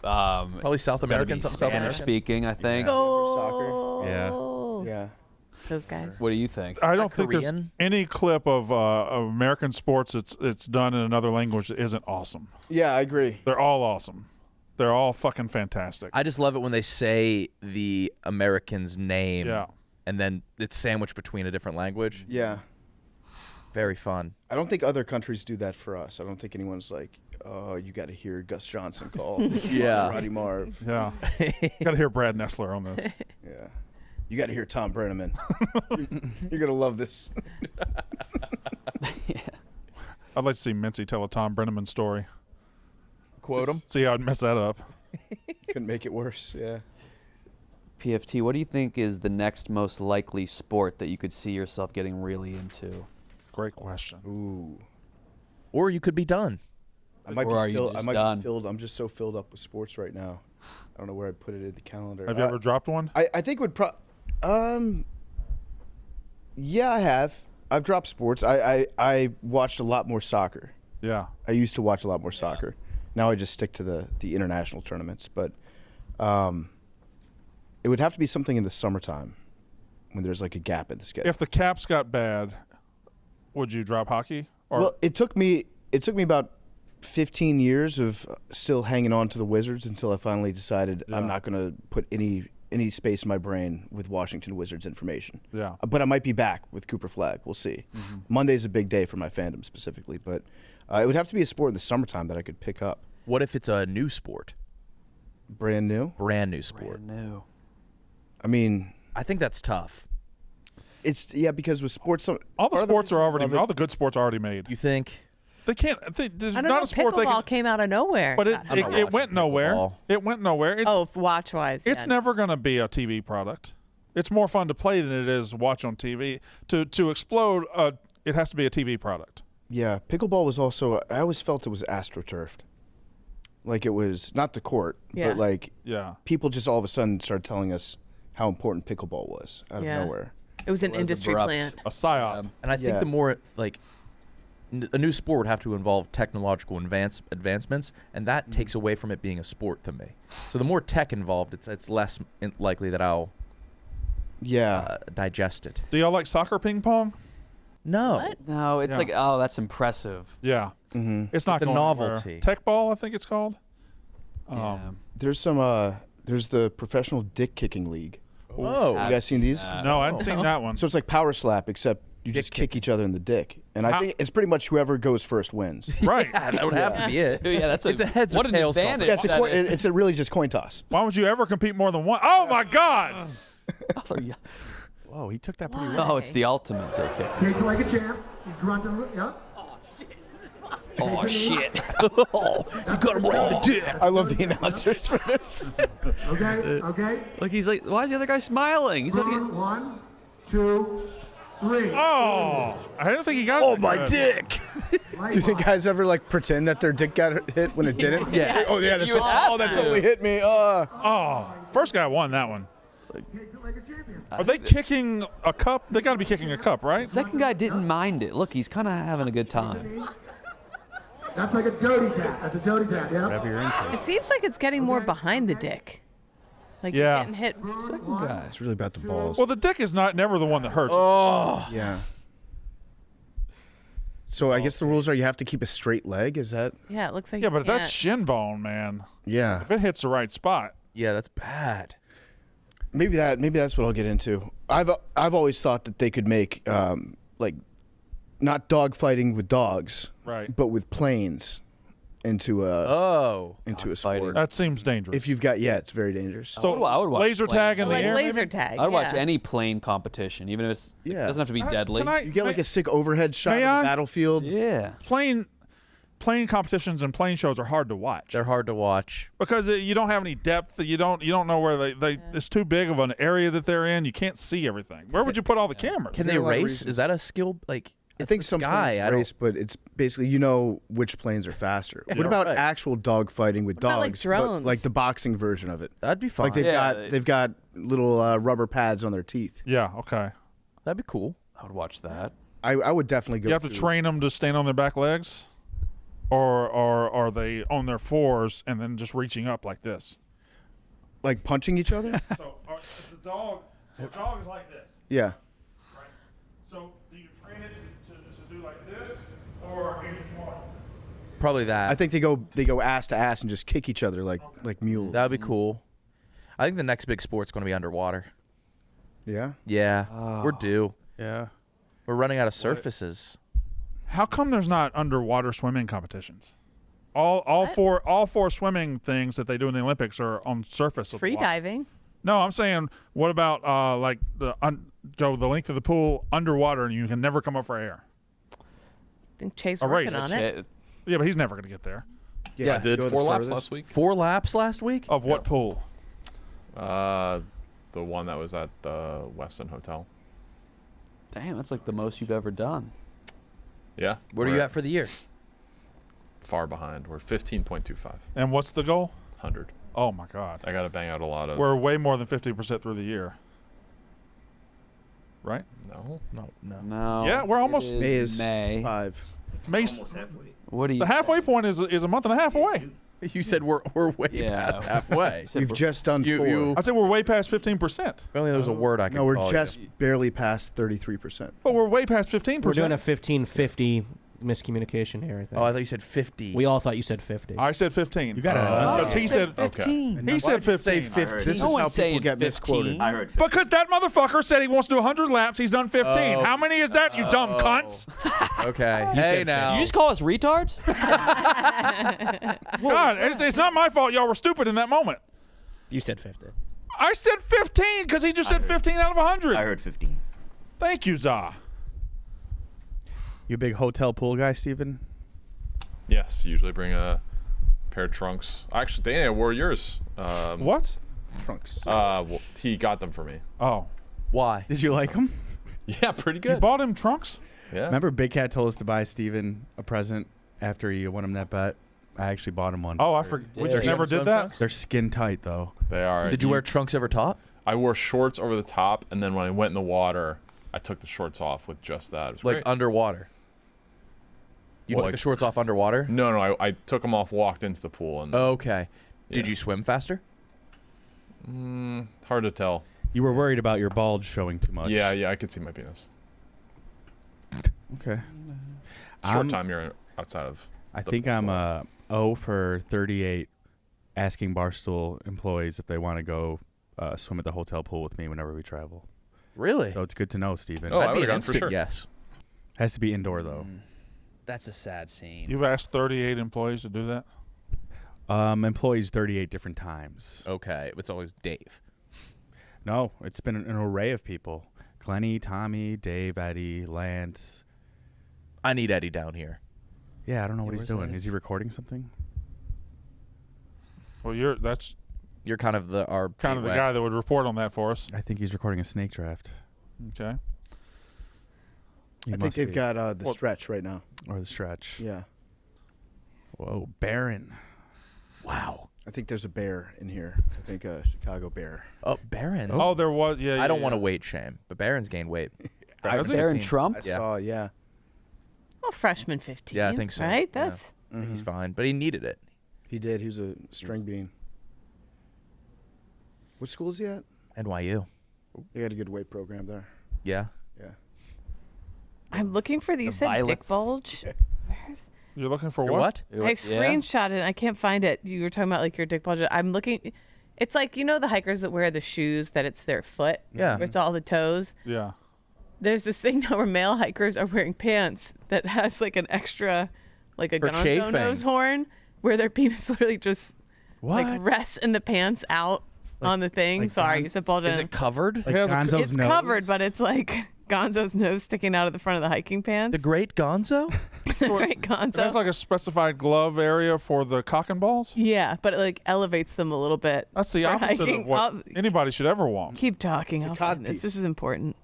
Probably South American. South American. Speaking, I think. Oh. Yeah. Those guys. What do you think? I don't think there's Korean? any clip of American sports it's done in another language that isn't awesome. Yeah, I agree. They're all awesome. They're all fucking fantastic. I just love it when they say the American's name. Yeah. And then it's sandwiched between a different language. Yeah. Very fun. I don't think other countries do that for us. I don't think anyone's like, oh, you got to hear Gus Johnson call. Yeah. Roddy Marv. Yeah. Got to hear Brad Nessler on this. Yeah. You got to hear Tom Brenneman. You're going to love this. I'd like to see Mintzy tell a Tom Brenneman story. Quote him. See how I'd mess that up. Couldn't make it worse. Yeah. PFT, what do you think is the next most likely sport that you could see yourself getting really into? Great question. Ooh. Or you could be done. I might Or are be you filled. I just might done? be filled. I'm just so filled up with sports right now. I don't know where I'd put it in the calendar. Have you ever dropped one? I think would yeah, I have. I've dropped sports. I watched a lot more soccer. Yeah. I used to watch a lot more soccer. Now I just stick to the international tournaments. But it would have to be something in the summertime when there's like a gap in the schedule. If the Caps got bad, would you drop hockey? Or Well, it took me about 15 years of still hanging on to the Wizards until I finally decided I'm not going to put any space in my brain with Washington Wizards information. Yeah. But I might be back with Cooper Flag. We'll see. Mm-hmm. Monday's a big day for my fandom specifically, but it would have to be a sport in the summertime that I could pick up. What if it's a new sport? Brand new? Brand new sport. New. I mean, I think that's tough. it's because with sports, all the sports are already, all the good sports are already made. You think? They can't. There's I don't not know. a sport they Pickleball can. came out of nowhere. But it went nowhere. pickleball. It went nowhere. It's, watch wise. It's never going to be a TV product. It's more fun to play than it is to watch on TV. To explode, it has to be a TV product. Yeah, pickleball was also. I always felt it was astroturfed. Like it was not the court, but like people just all of a sudden started telling us how important pickleball was out of nowhere. It was an industry plant. A psyop. And I think the more like a new sport would have to involve technological advancements, and that takes away from it being a sport to me. So the more tech involved, it's less likely that I'll digest it. Do y'all like soccer ping pong? No. What? No, it's like, oh, that's impressive. Yeah. Mm-hmm. It's not It's a going novelty. anywhere. Tech ball, I think it's called. There's some. There's the professional dick kicking league. Oh, you guys seen these? No, I hadn't seen that one. So it's like power slap, except you just kick each other in the dick. And I think it's pretty much whoever goes first wins. Right. Yeah, that would have to be it. Yeah, that's it's a heads or tails advantage. Yeah, it's a really just coin toss. Why would you ever compete more than one? Oh my God! Whoa, he took that pretty well. Oh, it's the ultimate dick kick. Takes it like a champ. He's grunting. Yeah. Oh, shit. You got him right in the dick. I love the announcers for this. Okay. Like, he's like, why is the other guy smiling? He's about to get... 1, 2, 3. Oh, I didn't think he got it. Oh, that my good. dick. Do you think guys ever like pretend that their dick got hit when it didn't? Yes. Oh yeah, You have that to. totally hit me. Oh, first guy won that one. Takes it like a champion. Are they kicking a cup? They got to be kicking a cup, right? Second guy didn't mind it. Look, he's kind of having a good time. That's like a doty tap. That's a doty tap, yeah? Whatever you're into. It seems like it's getting more behind the dick. Like you're Yeah. getting hit. Second guy. It's really about the balls. Well, the dick is never the one that hurts. Oh. Yeah. So I guess the rules are you have to keep a straight leg. Is that? Yeah, it looks like Yeah, you but that's can't. shin bone, man. Yeah. If it hits the right spot. Yeah, that's bad. Maybe that's what I'll get into. I've always thought that they could make like not dog fighting with dogs, Right. but with planes into a sport. That seems dangerous. If you've got it's very dangerous. So I would watch laser plane. tag in the Like air. laser maybe? tag. I'd watch yeah. any plane competition, even if it doesn't have to be deadly. Can I, You get like a sick overhead shot of May the I? battlefield. Yeah. plane competitions and plane shows are hard to watch They're hard to watch. because you don't have any depth. You don't know where they it's too big of an area that they're in. You can't see everything. Where would you put all the cameras? Can There they are a lot of race? reasons. Is that a skill? Like, I it's think the some sky. planes I don't. race, but it's basically which planes are faster. What Yeah. about Right. actual dog fighting with What about, like, dogs? drones? But like the boxing version of it. That'd be fun. Like they've got little rubber pads on their teeth. Yeah. Okay. That'd be cool. I would watch that. I would definitely go. You have to train them to stand on their back legs, or are they on their fours and then just reaching up like this? like punching each other. So the dog is like this. Yeah. Right. So do you train it to do like this, or is it more? Probably that. I think they go ass to ass and just kick each other like mules. That'd be cool. I think the next big sport's going to be underwater. Yeah. Yeah, we're due. Yeah. We're running out of surfaces. How come there's not underwater swimming competitions? All four swimming things that they do in the Olympics are on surface. Of Free the water. diving. No, I'm saying, what about like go the length of the pool underwater and you can never come up for air? I think Chase A working race. on it. Yeah, but he's never going to get there. Yeah, I did go the 4 laps furthest. last week. 4 laps last week? Of what pool? The one that was at the Westin Hotel. Damn, that's like the most you've ever done. Yeah. What are we're you at for the year? Far behind. We're 15.25. And what's the goal? 100. Oh my God. I got to bang out a lot of. We're way more than 50% through the year. Right? No. No. Yeah, we're it almost- is May is May. 5. Mace, What do you? the halfway point is a month and a half away. You said we're way Yeah. past halfway. We've just done 4. I said we're way past 15%, If only there was a word I could No, we're call just you. barely past 33%. but we're way past 15%. We're doing a 15-50 miscommunication here, I think. Oh, I thought you said 50. We all thought you said 50. I said 15. You got it. Because he said 15. He said 15. Say 15. This is No how one's saying people get 15. misquoted. I heard 50. Because that motherfucker said he wants to do 100 laps. He's done 15. Oh. How many is that, you dumb cunts? Okay. You Hey said now. You just call us retards? God, it's not my fault y'all were stupid in that moment. You said 50. I said 15 because he just said 15 out of 100. I heard 15. Thank you, Za. You a big hotel pool guy, Steven? Yes. Usually bring a pair of trunks. Actually, Danny, I wore yours. What? Trunks. Well, he got them for me. Oh. Why? Did you like them? Yeah, pretty You good. bought him trunks? Yeah. Remember Big Cat told us to buy Steven a present after he won him that bet? I actually bought him one. Oh, I forgot. We just never did that? They're skin tight, though. They are. Did you wear trunks over top? I wore shorts over the top, and then when I went in the water, I took the shorts off with just that. It was Like great. underwater? You Well, took like- the shorts off underwater? No, I took them off, walked into the pool, and Okay. Did Yeah. you swim faster? hard to tell. You were worried about your bulge showing too much. Yeah, I could see my penis. Okay. Short time you're outside of. I the think pool. I'm 0 for 38 asking Barstool employees if they want to go swim at the hotel pool with me whenever we travel. Really? So it's good to know, Steven. Oh, I That'd be would've an gone for instant sure. yes. Has to be indoor, though. That's a sad scene. You've asked 38 employees to do that? Employees 38 different times. Okay. It's always Dave. No, it's been an array of people. Glennie, Tommy, Dave, Eddie, Lance. I need Eddie down here. Yeah, I don't know what he's where's doing. Eddie? Is he recording something? Well, that's You're kind of our kind of the gateway. guy that would report on that for us. I think he's recording a snake draft. Okay. You I think must they've be. got the stretch right now. Or the stretch. Yeah. Whoa, Baron. Wow. I think there's a bear in here. I think a Chicago Bear. Oh, Barron. Oh, there was. Yeah. I don't want to yeah. weight shame, but Barron's gained weight. Has he? Baron 15. Trump? I Yeah. saw, yeah. Well, freshman 15. Yeah, I think so. Right? Yeah. That's He's fine, but he needed it. He did. He was a string bean. What school is he at? NYU. He had a good weight program there. Yeah. Yeah. I'm looking for the. You The said dick violets. bulge. Where's You're looking for Your what? what? I screenshot it. I can't find it. You were talking about like your dick bulge. I'm looking. It's like the hikers that wear the shoes that it's their foot. Yeah. Where it's all the toes. Yeah. There's this thing now where male hikers are wearing pants that has like an extra, like a For gonzo chafing. nose horn, where their penis literally just What? like rests in the pants out on the thing. like Sorry, Gon- you said bulge. Is it covered? Like has a- Gonzo's It's nose. covered, but it's like Gonzo's nose sticking out of the front of the hiking pants. The Great Gonzo? Great Gonzo. There's like a specified glove area for the cock and balls. Yeah, but it like elevates them a little bit. That's the for opposite hiking. of what I'll- anybody should ever want. Keep talking. I'll cod find this. piece. This is important.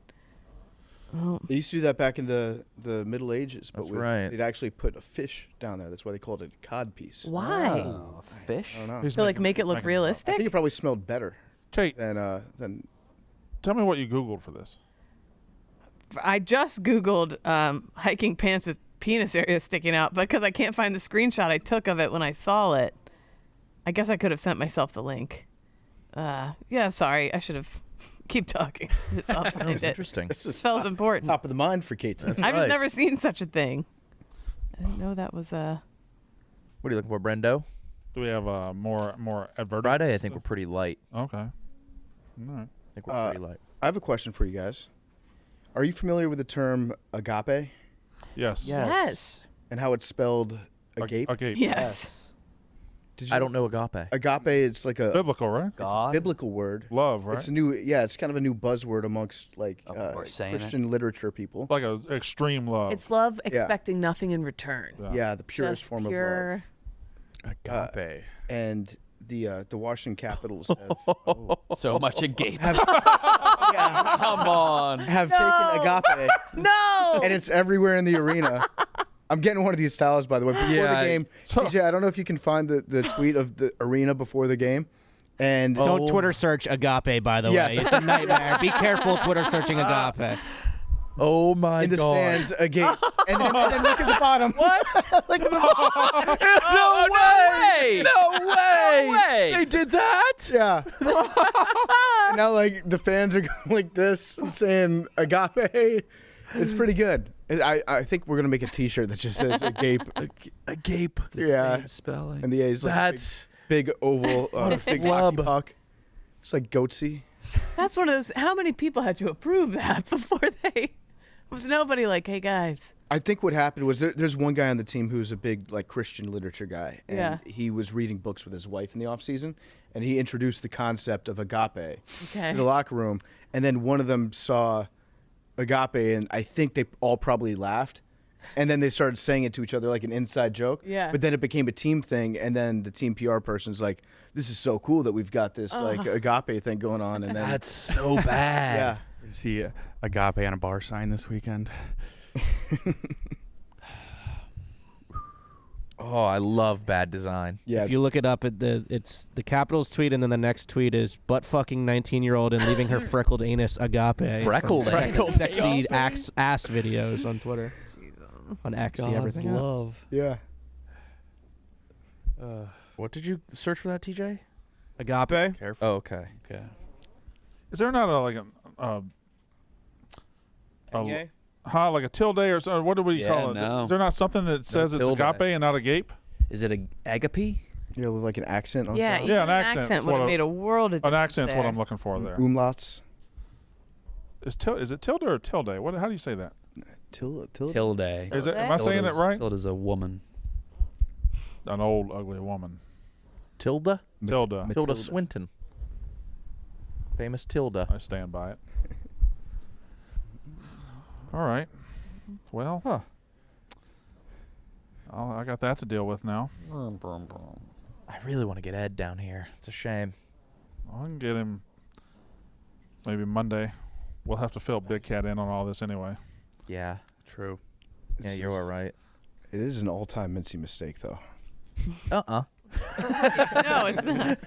Oh. They used to do that back in the Middle Ages. But That's right. They'd actually put a fish down there. That's why they called it a cod piece. Why? Oh, fish? I don't know. He's To like making- make it look making- I realistic? think it probably smelled better Kate, than tell me what you Googled for this. I just Googled hiking pants with penis area sticking out because I can't find the screenshot I took of it when I saw it. I guess I could have sent myself the link. Yeah, sorry. I should have. Keep talking. I'll find That's it. interesting. This is Smells important. top of the mind for Kate. That's I've right. just never seen such a thing. I didn't know that was What are you looking for, Brendo? Do we have more advertising? Friday, I think we're pretty light. Okay. All right. I think we're pretty light. I have a question for you guys. Are you familiar with the term agape Yes. Yes. and how it's spelled agape? Okay. Yes. Did you I don't know agape. Agape, it's like a Biblical, right? God. biblical word. Love, right? It's a new, it's kind of a new buzzword amongst like we're saying it. Christian literature people. like a extreme love. It's love expecting nothing in return. Yeah, the purest Just form pure. Agape. and the Washington Capitals have, So much agape. have Come on. taken agape, No. and it's everywhere in the arena. I'm getting one of these towels, by the way. Before Yeah, the game, so- TJ, I don't know if you can find the tweet of the arena before the game. And Don't Twitter search agape, by the Yes. way. It's a nightmare. Be careful Twitter searching agape. Oh my in the god. stands, agape. And then look at the bottom. What? Look at the bottom. No way! No way! way! They did that? Yeah. And now, like, the fans are going like this and saying agape. It's pretty good. I think we're going to make a T-shirt that just says agape. Agape. Yeah. Spelling. And the A is like That's big oval, big flub. hockey puck. It's like goatsy. That's one of those. How many people had to approve that before they? Was nobody like, hey guys? I think what happened was there's one guy on the team who's a big like Christian literature guy, and Yeah. he was reading books with his wife in the off season, and he introduced the concept of agape Okay. to the locker room, and then one of them saw agape, and I think they all probably laughed, and then they started saying it to each other like an inside joke. Yeah. But then it became a team thing, and then the team PR person's like, "This is so cool that we've got this like agape thing going on," and then That's so bad. yeah. We're gonna see agape on a bar sign this weekend. Oh, I love bad design. Yeah, If you look it up, it's the Capitals tweet, and then the next tweet is butt fucking 19-year-old and leaving her freckled anus agape. Freckled from anus. sexy ass videos on Twitter. On X, the everything. app. love. yeah. What did you search for that, TJ? Agape. Oh, okay. Okay. Is there not like a tilde or something? What do we Yeah, call it? no. Is there not something that says it's tilde. agape and not agape? Is it a agape? Yeah, with like an accent on Yeah, top. even an accent's would what have I- made a world of An difference accent's what there. I'm looking for there. Umlauts. Is it tilde or tilde? How do you say that? Tilde. Tilde. Is it? Am I saying it right? Tilde is a woman. An old ugly woman. Tilda? Tilde. Tilda Matilda. Swinton. Famous Tilda. I stand by it. All right. Well, Huh. I got that to deal with now. I really want to get Ed down here. It's a shame. I can get him maybe Monday. We'll have to fill Big Cat in on all this anyway. Yeah. True. Yeah, you are right. It is an all-time Mintzy mistake, though. No, it's not.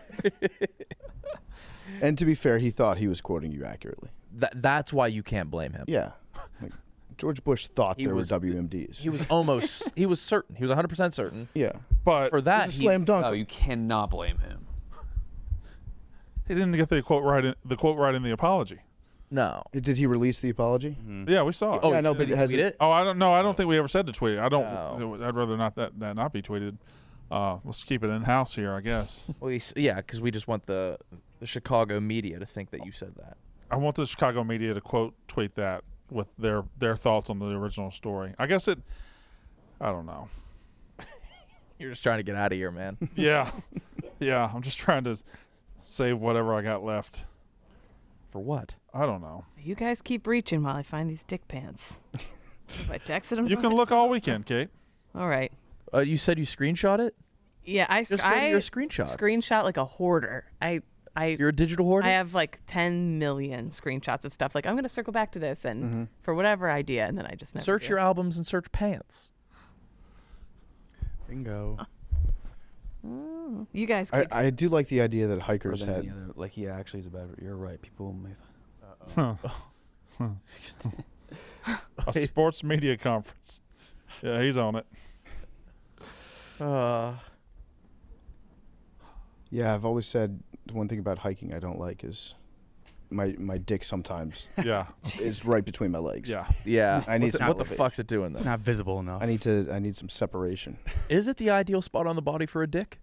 And to be fair, he thought he was quoting you accurately. That's why you can't blame him. Yeah. Like, George Bush thought there were WMDs. He was almost. He was certain. He was 100% certain. Yeah. But for that, it was a slam dunk. No, you cannot blame him. he didn't get the quote right in the apology. No. Did he release the apology? Yeah, we saw it. Oh, yeah, no, but has it? Oh, I don't know. I don't think we ever said to tweet it. I don't. I'd rather not that not be tweeted. Let's keep it in house here, I guess. Well, yeah, because we just want the Chicago media to think that you said that. I want the Chicago media to tweet that with their thoughts on the original story. I guess it. I don't know. You're just trying to get out of here, man. Yeah, yeah. I'm just trying to save whatever I got left. For what? I don't know. You guys keep reaching while I find these dick pants. If I texted them. You can look all weekend, Kate. All right. You said you screenshot it? Yeah, I Just go to your screenshots. Screenshot like a hoarder. You're a digital hoarder? I have like 10 million screenshots of stuff. Like, I'm going to circle back to this and for whatever idea, and then I just never search do. your albums and search pants. Bingo. Oh, you guys keep I do like the idea that hikers had. Like he actually is a bad. You're right. People may. A sports media conference. Yeah, he's on it. Yeah, I've always said the one thing about hiking I don't like is my dick sometimes. Yeah. is right between my legs. Yeah. Yeah. I need some what the elevation. fuck's it doing It's though? not visible enough. I need some separation. Is it the ideal spot on the body for a dick?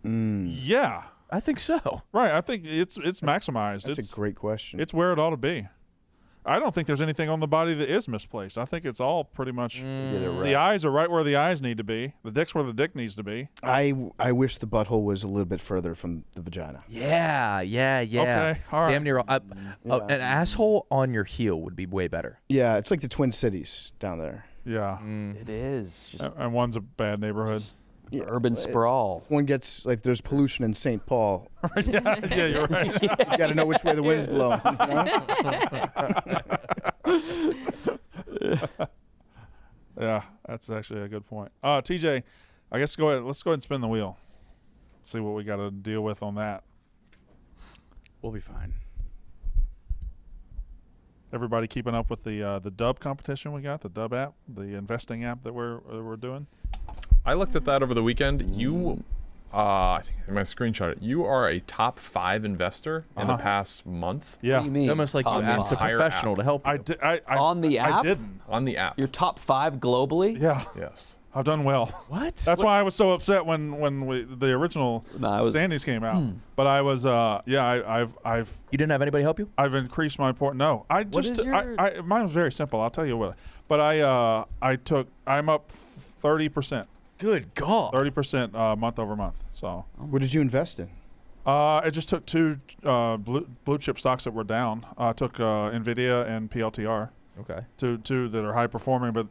Yeah. I think so. Right. I think it's maximized. That's a great question. It's where it ought to be. I don't think there's anything on the body that is misplaced. I think it's all pretty much. The eyes are right where the eyes need to be. The dick's where the dick needs to be. I wish the butthole was a little bit further from the vagina. Yeah. Okay, all right. Damn near. An asshole on your heel would be way better. Yeah, it's like the Twin Cities down there. Yeah. It is. Just And one's a bad neighborhood. urban sprawl. One gets like there's pollution in St. Paul. yeah, you're right. You got to know which way the wind's blowing. Yeah, that's actually a good point. TJ, I guess let's go ahead and spin the wheel. See what we got to deal with on that. We'll be fine. Everybody keeping up with the Dub competition we got, the Dub app, the investing app that we're doing? I looked at that over the weekend. You, I think I might screenshot it. You are a top 5 investor in the past month. Yeah. What do you mean? It's almost like you Top asked a five? professional to help you. On the app? I didn't. On the app. You're top 5 globally? Yeah. Yes. I've done well. What? That's why I was so upset when the original standings came out. But I was I've You didn't have anybody help you? I've increased my port. No, I just is your- mine was very simple. I'll tell you what. But I'm up 30%. Good God. 30% month over month. So What did you invest in? I just took 2 blue chip stocks that were down. I took Nvidia and PLTR. Okay. Two that are high performing, but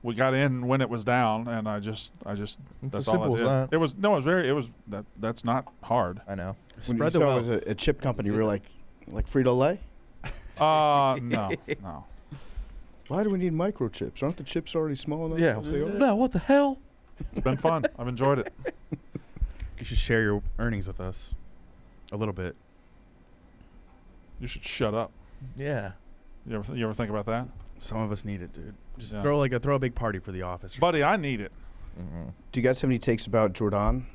we got in when it was down, and I just It's that's as all simple I as did. that. It was that's not hard. I know. When Spread you the saw it was wealth. a chip company, we were like Frito-Lay? No. Why do we need microchips? Aren't the chips already small enough? Yeah. They are? No, what the hell? It's been fun. I've enjoyed it. You should share your earnings with us. A little bit. You should shut up. Yeah. You ever think about that? Some of us need it, dude. Just Yeah. throw a big party for the office. Buddy, I need it. Do you guys have any takes about Jordan?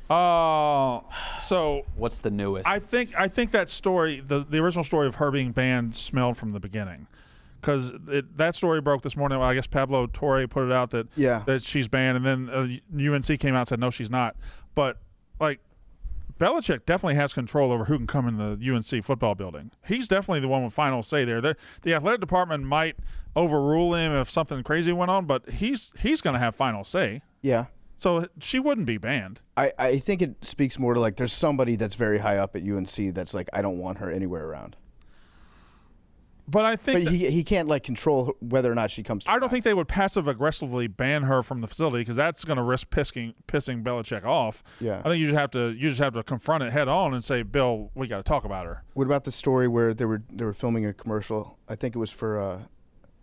So What's the newest? I think that story, the original story of her being banned, smelled from the beginning, because that story broke this morning. Well, I guess Pablo Torre put it out that she's banned, and then UNC came out and said no, she's not. But like, Belichick definitely has control over who can come in the UNC football building. He's definitely the one with final say there. The athletic department might overrule him if something crazy went on, but he's going to have final say. Yeah. So she wouldn't be banned. I think it speaks more to like there's somebody that's very high up at UNC that's like I don't want her anywhere around. But I think But he can't like control whether or not she comes to I don't think they would passive aggressively ban her from the facility, because that's going to risk pissing Belichick off. Yeah. I think you just have to confront it head on and say, Bill, we got to talk about her. What about the story where they were filming a commercial? I think it was for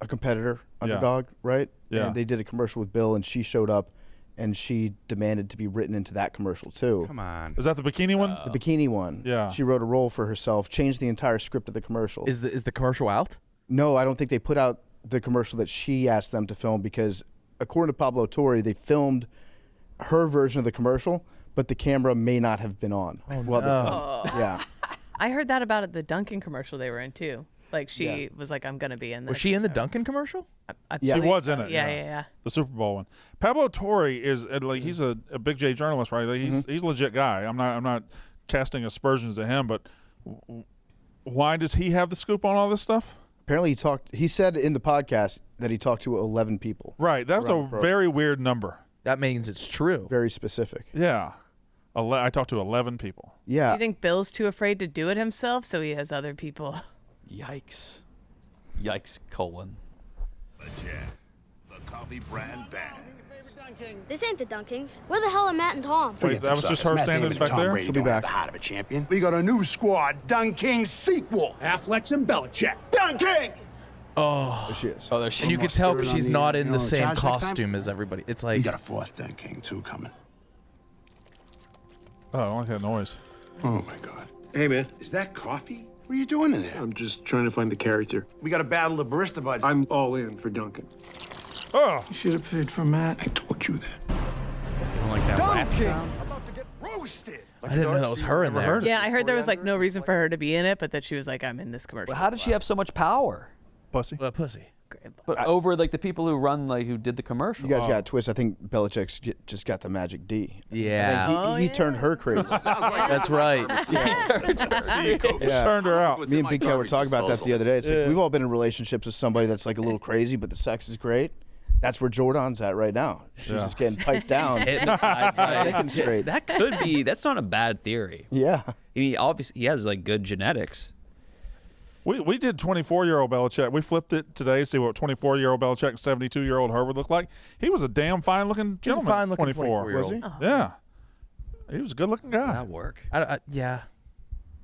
a competitor, underdog, right? Yeah. And they did a commercial with Bill, and she showed up, and she demanded to be written into that commercial too. Come on. Is that the bikini one? The bikini one. Yeah. She wrote a role for herself, changed the entire script of the commercial. Is the commercial out? No, I don't think they put out the commercial that she asked them to film because, according to Pablo Torre, they filmed her version of the commercial, but the camera may not have been on. Oh, while they no. filmed. Yeah. I heard that about the Dunkin' commercial they were in too. Like she was like, "I'm gonna be in this." Was she in the Dunkin' commercial? She was in it. Yeah. The Super Bowl one. Pablo Torre is like he's a Big J journalist, right? Like, he's a legit guy. I'm not casting aspersions at him, but why does he have the scoop on all this stuff? Apparently, he said in the podcast that he talked to 11 people. Right. That's a very weird number. That means it's true. Very specific. Yeah. I talked to 11 people. Yeah. You think Bill's too afraid to do it himself, so he has other people? Yikes. Yikes, colon. The coffee brand band. This ain't the Dunkings. Where the hell are Matt and Tom? Wait, that was just her standing back there? She'll be back. The heart of a champion. We got a new squad, Dunkings sequel. Affleck's and Belichick. Dunkings! Oh, there she is. Oh, there she and you is. could tell she's not in the same charge next time? costume as everybody. It's like We got a fourth Dunking too coming. Oh, I don't like that noise. Oh my God. Hey man, is that coffee? What are you doing in there? I'm just trying to find the character. We got to battle the barista buds. I'm all in for Duncan. Oh. You should have paid for Matt. I told you that. You don't like that rap sound? About to get roasted. I didn't know that was her in there. Yeah, I heard there was like no reason for her to be in it, but that she was like, "I'm in this commercial." Well, how did she have so much power? Pussy. Pussy. But over like the people who run who did the commercial. You guys got a twist. I think Belichick's just got the magic D. Yeah. And then he turned her crazy. That's right. Turned her out. Me and Big Cat were talking about that the other day. It's like we've all been in relationships with somebody that's like a little crazy, but the sex is great. That's where Jordan's at right now. She's just getting piped down. Hypnotized by Thinking straight. That could be. That's not a bad theory. Yeah. Obviously he has like good genetics. We did 24-year-old Belichick. We flipped it today to see what 24-year-old Belichick and 72-year-old her would look like. He was a damn fine-looking gentleman. fine-looking 24. 24-year-old. Was he? Yeah. He was a good-looking guy. That work. Yeah.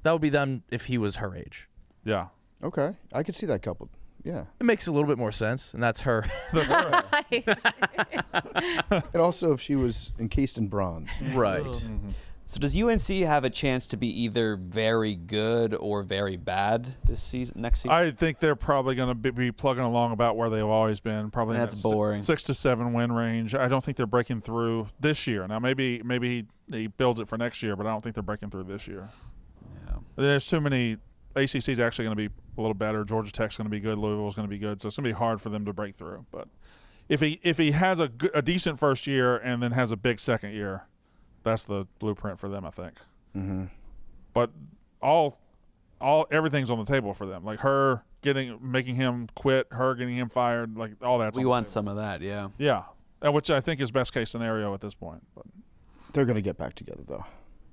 That would be them if he was her age. Yeah. Okay. I could see that coupled. Yeah. It makes a little bit more sense, and that's her. That's her. And also if she was encased in bronze. Right. So does UNC have a chance to be either very good or very bad this season? Next season? I think they're probably going to be plugging along about where they've always been. Probably That's in that boring. 6 to 7 win range. I don't think they're breaking through this year. Now maybe he builds it for next year, but I don't think they're breaking through this year. Yeah. There's too many. ACC's actually going to be a little better. Georgia Tech's going to be good. Louisville's going to be good. So it's going to be hard for them to break through. But if he has a decent first year and then has a big second year, that's the blueprint for them, I think. Mm-hmm. But everything's on the table for them. Like her making him quit, her getting him fired, like all that's. We want some of that, yeah. Yeah, which I think is best case scenario at this point. But They're going to get back together, though,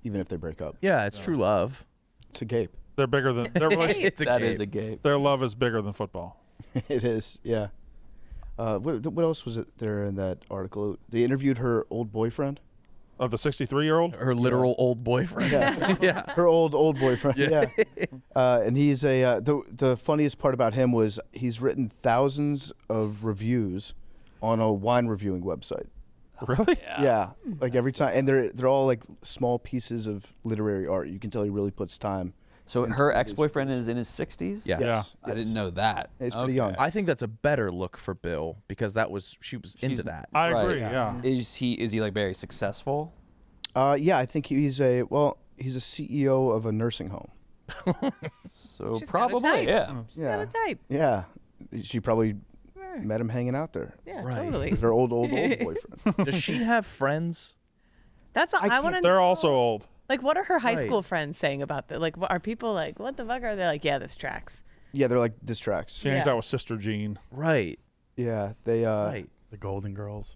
even if they break up. Yeah, it's true love. It's a gape. They're bigger than their relationship. That is a gape. Their love is bigger than football. It is, yeah. What else was it there in that article? They interviewed her old boyfriend. Of the 63-year-old? Her literal old boyfriend. Yes. Yeah. Her old boyfriend. Yeah. And he's the funniest part about him was he's written thousands of reviews on a wine reviewing website. Really? Yeah. Like every time, and they're all like small pieces of literary art. You can tell he really puts time. So her ex-boyfriend is in his 60s? Yeah. Yes. I didn't know that. He's pretty young. I think that's a better look for Bill because she was into that. I agree. Yeah. Is he like very successful? Yeah, I think he's a CEO of a nursing home. So She's got a probably, type. yeah. She's got a type. Yeah. She probably met him hanging out there. Yeah, Right. totally. Their old boyfriend. Does she have friends? That's what I want to know. They're also old. Like, what are her high Right. school friends saying about that? Like, are people like, what the fuck are they like? Yeah, this tracks. Yeah, they're like diss tracks. She hangs Yeah. out with Sister Jean. Right. Yeah, they Right. The Golden Girls.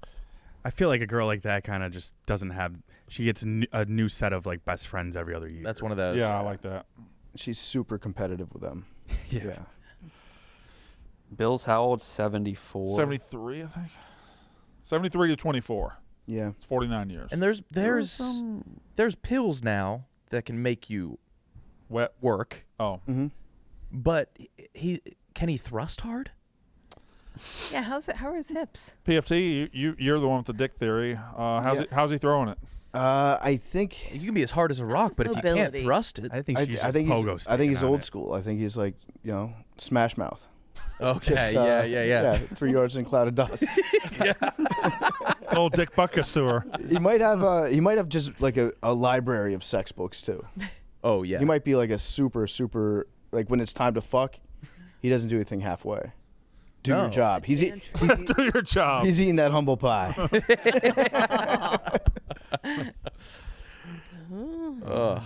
I feel like a girl like that kind of just doesn't have. She gets a new set of like best friends every other year. That's one of those. Yeah, I like that. she's super competitive with them. Yeah. Bill's how old? 74. 73, I think. 73 to 24. Yeah. It's 49 years. And there's pills now that can make you wet work. Oh. Mm-hmm. But can he thrust hard? Yeah, how's it? How are his hips? PFT, you're the one with the dick theory. How's he throwing it? I think you can be as hard as a rock, but if you can't mobility? thrust it, I think she's I just think pogo he's, I think he's sticking on old it. school. I think he's like Smash Mouth. okay, Just, yeah. 3 yards in a cloud of dust. Old Dick Buckus tour. He might have just like a library of sex books too. Oh yeah. He might be like a super like when it's time to fuck, he doesn't do anything halfway. Do your job. do your job. He's eating that humble pie.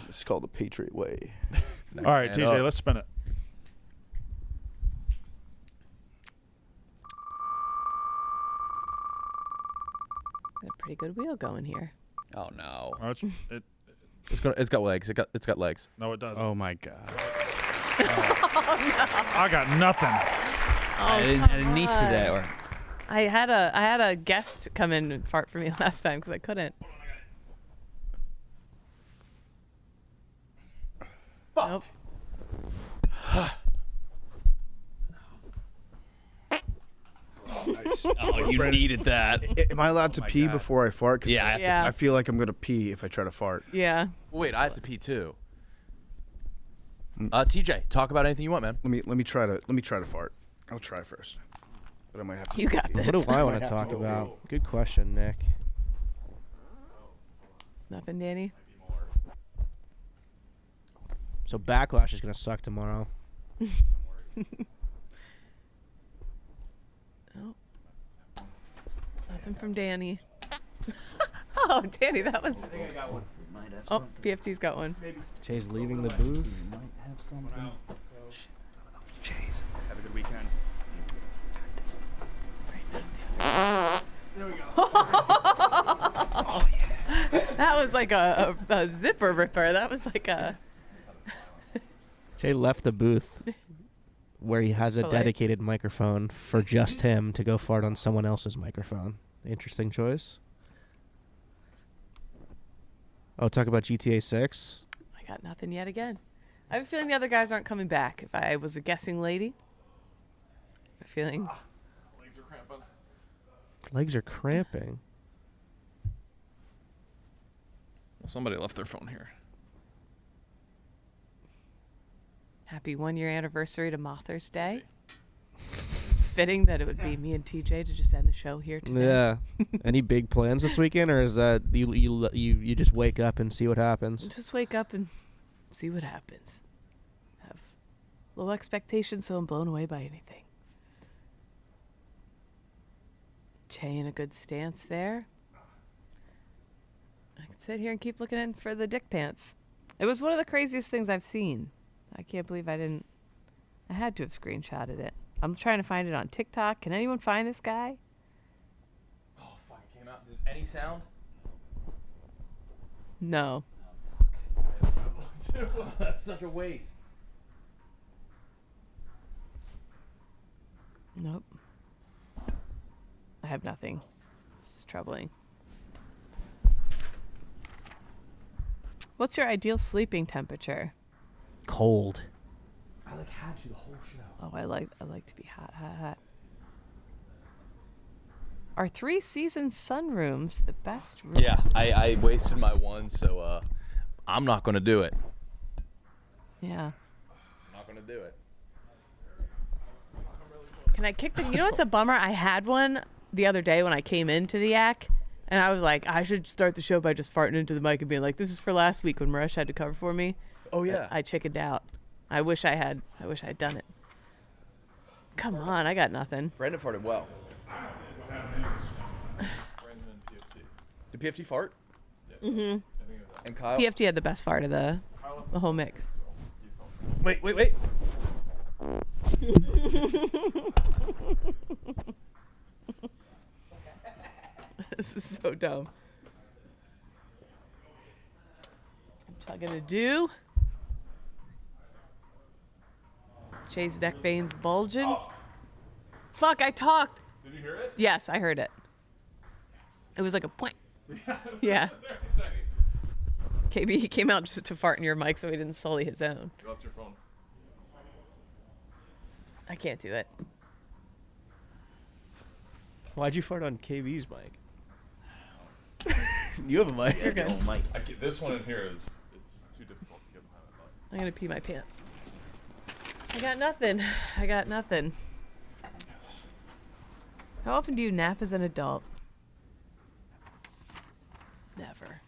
It's called the Patriot Way. All right, TJ, let's spin it. Got a pretty good wheel going here. Oh no. Oh, It's got legs. It's got legs. No, it doesn't. Oh my god. I got nothing. I didn't need to that. Or I had a guest come in and fart for me last time because I couldn't. Nope. oh, you needed that. Am I allowed to pee before I fart? 'Cause Yeah. I feel like I'm gonna pee if I try to fart. Yeah. Wait, I have to pee too. TJ, talk about anything you want, man. Let me try to fart. I'll try first, but I might have to. You got pee. this. What do I want Might to have talk to. about? Good question, Nick. Nothing, Danny. So Backlash is gonna suck tomorrow. Oh. Nothing from Danny. Oh, Danny, that was. I think I got one. We might have Oh, something. PFT's got one. Jay's leaving the booth. We might have something. Jeez. Have a good weekend. There we go. Oh, yeah. That was like a zipper ripper. That was like a. Jay left the booth where he has a polite. dedicated microphone for just him to go fart on someone else's microphone. Interesting choice. Oh, talk about GTA 6? I got nothing yet again. I have a feeling the other guys aren't coming back. If I was a guessing lady, I have a feeling. Legs are cramping. Legs are cramping. Well, somebody left their phone here. Happy 1 year anniversary to Mother's Day. It's fitting that it would be me and TJ to just end the show here today. Yeah. Any big plans this weekend, or is that you just wake up and see what happens? Just wake up and see what happens. Have low expectations, so I'm blown away by anything. Che in a good stance there. I can sit here and keep looking in for the dick pants. It was one of the craziest things I've seen. I can't believe I didn't. I had to have screenshotted it. I'm trying to find it on TikTok. Can anyone find this guy? Oh fuck! It came out. Did any sound? No. That's such a waste. Nope. I have nothing. This is troubling. What's your ideal sleeping temperature? Cold. I like had you the whole show. Oh, I like to be hot, hot, hot. Are 3-season sunrooms the best room? Yeah, I wasted my one, so I'm not gonna do it. Yeah. I'm not gonna do it. Can I kick the? You know what's a bummer? I had one the other day when I came into the Yak, and I was like, I should start the show by just farting into the mic and being like, "This is for last week when Maresh had to cover for me." Oh yeah. I chickened out. I wish I'd done it. Come on, I got nothing. Brandon farted well. Did PFT fart? Mm-hmm. And Kyle? PFT had the best fart of the whole mix. Wait. This is so dumb. What am I gonna do? Jay's neck veins bulging. Oh. Fuck, I talked. Did you hear it? Yes, I heard it. It was like a point. Yeah. KB, he came out just to fart in your mic so he didn't sully his own. You left your phone. I can't do it. Why'd you fart on KV's mic? You have a mic. You're good. This one in here it's too difficult to get behind the mic. I'm gonna pee my pants. I got nothing. Yes. How often do you nap as an adult? Never.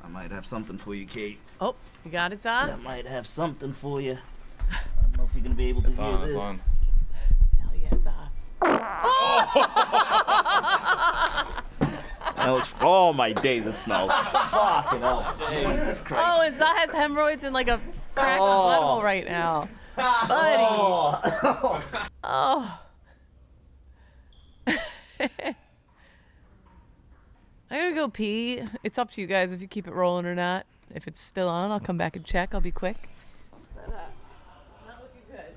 I might have something for you, Kate. Oh, you got it, Zah? I might have something for you. I don't know if you're gonna be able to hear this. It's on. Hell yeah, Zah. That was for all my days it smells. Fucking hell. Jesus Christ. Oh, and Zah has hemorrhoids in like a cracked butthole right now. Buddy. Oh. I'm gonna go pee. It's up to you guys if you keep it rolling or not. If it's still on, I'll come back and check. I'll be quick. But, not looking good.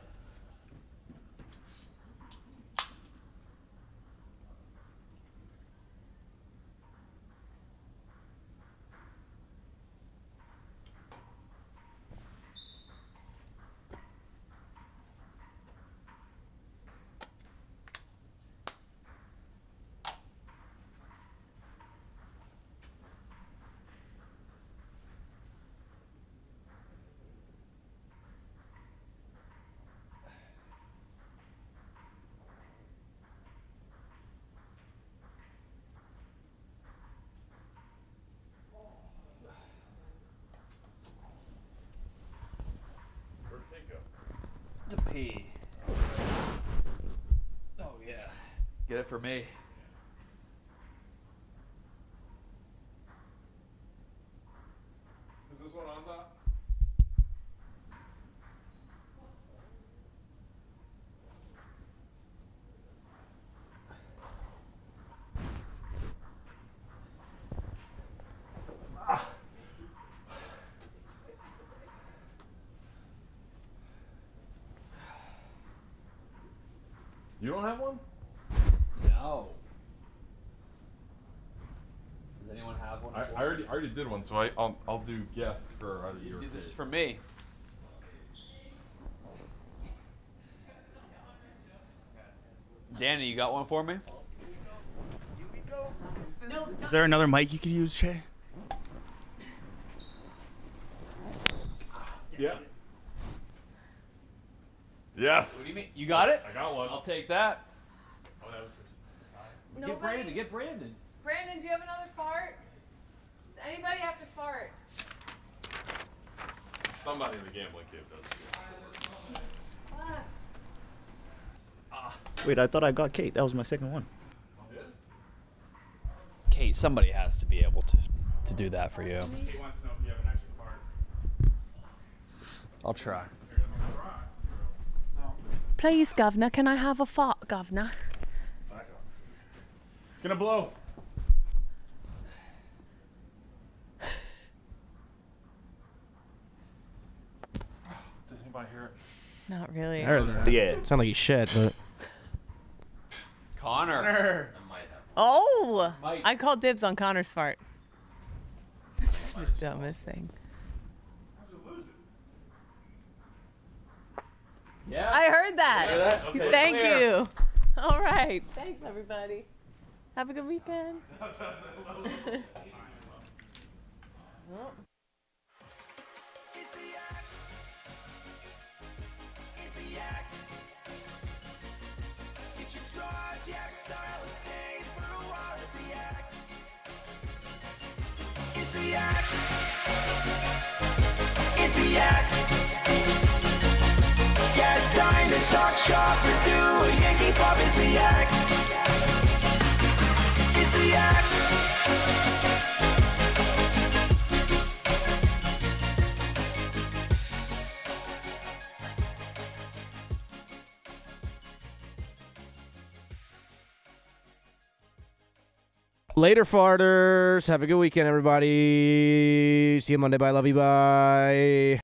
To pee. Oh yeah. Get it for me. Is this one on top? You don't have one? No. Does anyone have one? I already did one, so I'll do guess for either you or This is Kate. for me. Danny, you got one for me? Is there another mic you could use, Che? Yeah. Yes. What do you mean? You got it? I got one. I'll take that. Oh, that was for... Get Brandon. Get Brandon. Brandon, do you have another fart? Does anybody have to fart? Somebody in the gambling cave does. Wait, I thought I got Kate. That was my second one. Kate, somebody has to be able to do that for you. He wants to know if you have an extra part. I'll try. Please, Governor, can I have a fart, Governor? It's gonna blow. Does anybody hear it? Not really. I heard that. Yeah. Sound like you shit, but. Connor. Oh! Mike. I called dibs on Connor's fart. This is the dumbest thing. Yeah. I heard that. Hear that? Okay. Thank Clear. you. All right. Thanks, everybody. Have a good weekend. Oh. It's the act. Yeah, it's time to talk shop or do a Yankees pop. It's the act. It's the act. Later, farters. Have a good weekend, everybody. See you Monday. Bye. Love you. Bye.